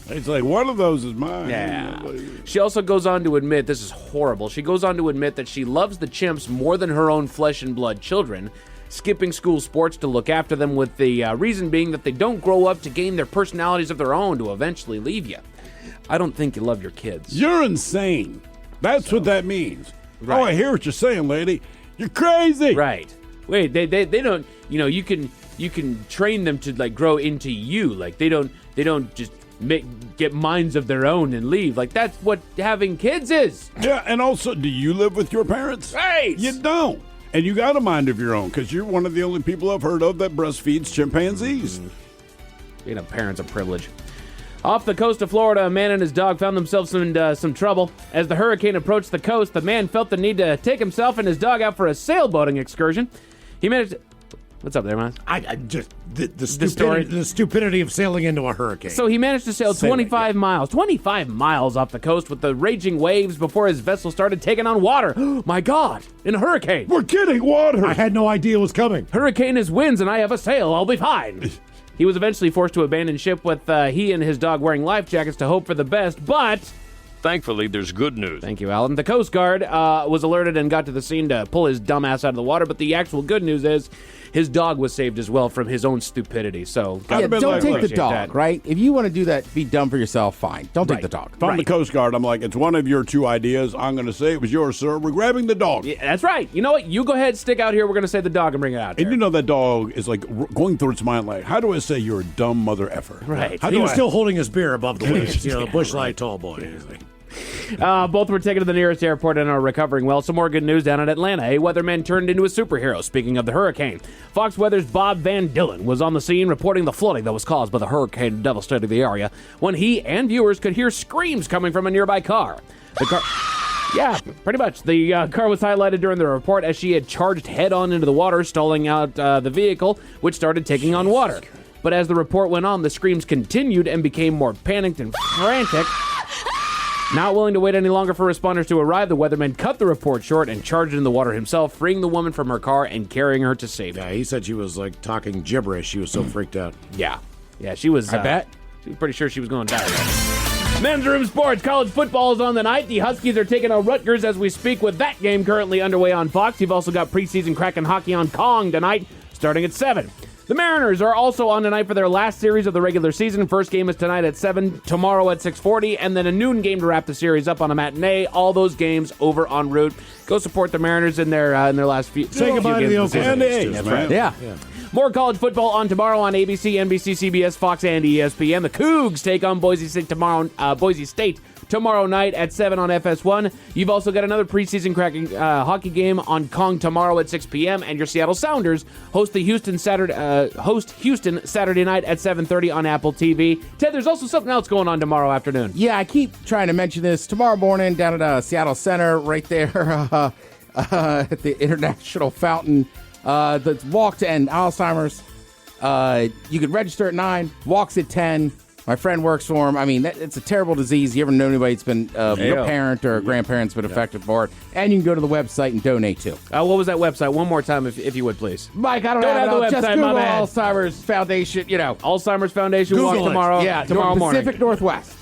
It's like, one of those is mine. Yeah. She also goes on to admit, this is horrible, she goes on to admit that she loves the chimps more than her own flesh and blood children, skipping school sports to look after them with the reason being that they don't grow up to gain their personalities of their own to eventually leave you. I don't think you love your kids. You're insane. That's what that means. Right. Oh, I hear what you're saying, lady. You're crazy. Right. Wait, they don't, you can train them to like grow into you. Like they don't just get minds of their own and leave. Like that's what having kids is. Yeah, and also, do you live with your parents? Right. You don't. And you got a mind of your own because you're one of the only people I've heard of that breastfeeds chimpanzees. Being a parent's a privilege. Off the coast of Florida, a man and his dog found themselves in some trouble. As the hurricane approached the coast, the man felt the need to take himself and his dog out for a sailboating excursion. He managed to... What's up there, man? I just the story? stupidity of sailing into a hurricane. So he managed to sail 25 miles off the coast with the raging waves before his vessel started taking on water. My God, in a hurricane. We're getting water. I had no idea it was coming. Hurricane is winds and I have a sail. I'll be fine. He was eventually forced to abandon ship with he and his dog wearing life jackets to hope for the best, but... Thankfully, there's good news. Thank you, Alan. The Coast Guard was alerted and got to the scene to pull his dumb ass out of the water, but the actual good news is his dog was saved as well from his own stupidity. So, don't take the dog, right? If you want to do that, be dumb for yourself, fine. Don't take the dog. If I'm the Coast Guard, I'm like, it's one of your two ideas. I'm going to say it was yours, sir. We're grabbing the dog. Yeah, that's right. You know what? You go ahead, stick out here. We're going to say the dog and bring it out And there. you know that dog is like going through its mind like, how do I say you're a dumb mother effer? Right. How He do was I- still holding his beer above the waist. The Busch Light tall boy. Both were taken to the nearest airport and are recovering well. Some more good news down in Atlanta. A weatherman turned into a superhero. Speaking of the hurricane, Fox Weather's Bob Van Dillen was on the scene reporting the flooding that was caused by the hurricane devastating the area when he and viewers could hear screams coming from a nearby car. The car... Yeah, pretty much. The car was highlighted during the report as she had charged head-on into the water, stalling out the vehicle, which started taking on water. But as the report went on, the screams continued and became more panicked and frantic. Not willing to wait any longer for responders to arrive, the weatherman cut the report short and charged in the water himself, freeing the woman from her car and carrying her to safety. Yeah, he said she was like talking gibberish. She was so freaked out. Yeah, she was. I bet. She was pretty sure she was going to die. Men's Room Sports. College football is on the night. The Huskies are taking on Rutgers as we speak with that game currently underway on Fox. You've also got preseason Kraken hockey on Kong tonight, starting at 7. The Mariners are also on tonight for their last series of the regular season. First game is tonight at 7, tomorrow at 6:40, and then a noon game to wrap the series up on a matinee. All those games over en route. Go support the Mariners in their last few. Say goodbye to the Oakland A's. That's right. Yeah. More college football on tomorrow on ABC, NBC, CBS, Fox, and ESPN. The Cougs take on Boise State tomorrow night at 7 on FS1. You've also got another preseason cracking hockey game on Kong tomorrow at 6 p.m. And your Seattle Sounders host Houston Saturday night at 7:30 on Apple TV. Ted, there's also something else going on tomorrow afternoon. Yeah, I keep trying to mention this. Tomorrow morning down at Seattle Center, right there at the International Fountain, the walk to end Alzheimer's. You could register at 9, walks at 10. My friend works for him. I mean, it's a terrible disease. You ever know anybody that's been your parent or grandparent's been affected for it? And you can go to the website and donate too. What was that website? One more time, if you would, please. Mike, I don't have the website. Just Google Alzheimer's Foundation. Alzheimer's Foundation Google walk it. tomorrow. Yeah, tomorrow morning. Pacific Northwest.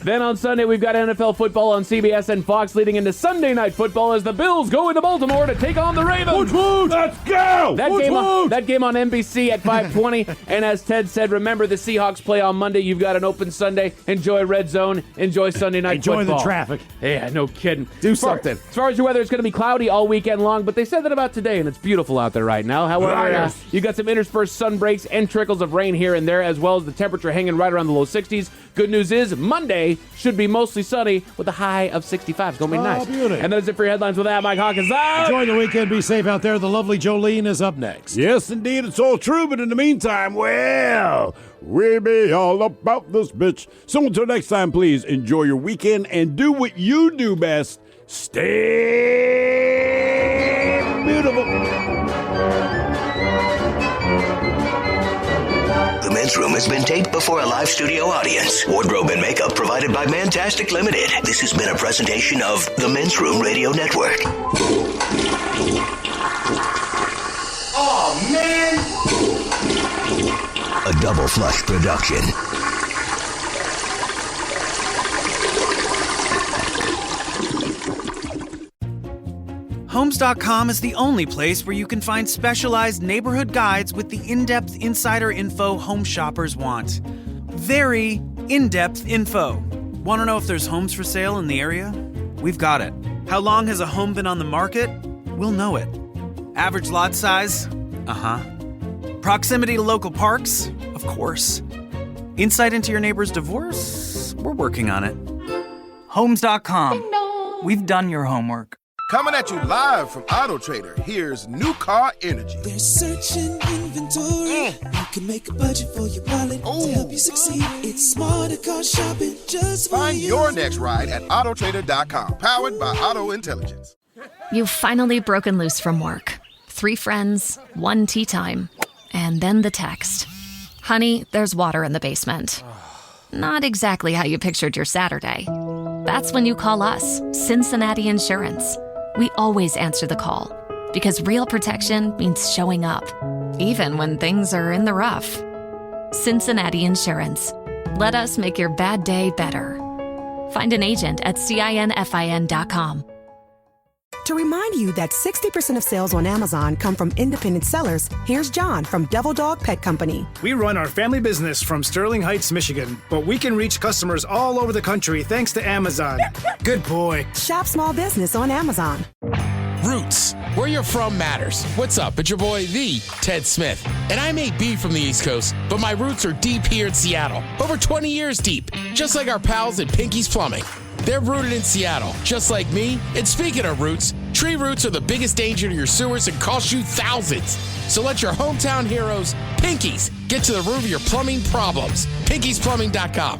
Then on Sunday, we've got NFL football on CBS and Fox leading into Sunday Night Football as the Bills go into Baltimore to take on the Ravens. Let's go! That game on NBC at 5:20. And as Ted said, remember the Seahawks play on Monday. You've got an open Sunday. Enjoy Red Zone. Enjoy Sunday Night Football. Enjoy the traffic. Yeah, no kidding. Do something. As far as your weather, it's going to be cloudy all weekend long, but they said that about today, and it's beautiful out there right now. However, you got some interspersed sun breaks and trickles of rain here and there, as well as the temperature hanging right around the low 60s. Good news is Monday should be mostly sunny with a high of 65. It's going to be nice. Beauty. And that is it for your headlines with that. Mike Hawkins out. Enjoy the weekend. Be safe out there. The lovely Jolene is up next. Yes, indeed. It's all true. But in the meantime, well, we be all about this bitch. So until next time, please enjoy your weekend and do what you do best. Stay beautiful. The Men's Room has been taped before a live studio audience. Wardrobe and makeup provided by Mantastic Limited. This has been a presentation of the Men's Room Radio Network. Oh, man! A Double Flush production. Homes.com is the only place where you can find specialized neighborhood guides with the in-depth insider info home shoppers want. Very in-depth info. Want to know if there's homes for sale in the area? We've got it. How long has a home been on the market? We'll know it. Average lot size? Uh-huh. Proximity to local parks? Of course. Insight into your neighbor's divorce? We're working on it. Homes.com. We've done your homework. Coming at you live from Auto Trader, here's New Car Energy. They're searching inventory. You can make a budget for your wallet to help you succeed. It's smarter car shopping just for Find you. your next ride at autotrader.com. Powered by Auto Intelligence. You've finally broken loose from work. 3 friends, 1 tea time, and then the text. Honey, there's water in the basement. Not exactly how you pictured your Saturday. That's when you call us, Cincinnati Insurance. We always answer the call because real protection means showing up, even when things are in the rough. Cincinnati Insurance. Let us make your bad day better. Find an agent at CINFIN.com. To remind you that 60% of sales on Amazon come from independent sellers, here's John from Devil Dog Pet Company. We run our family business from Sterling Heights, Michigan, but we can reach customers all over the country thanks to Amazon. Good boy. Shop small business on Amazon. Roots. Where you're from matters. What's up? It's your boy, the Ted Smith. And I may be from the East Coast, but my roots are deep here in Seattle. Over 20 years deep. Just like our pals at Pinky's Plumbing. They're rooted in Seattle, just like me. And speaking of roots, tree roots are the biggest danger to your sewers and cost you thousands. So let your hometown heroes, Pinky's, get to the root of your plumbing problems. Pinky'sPlumbing.com.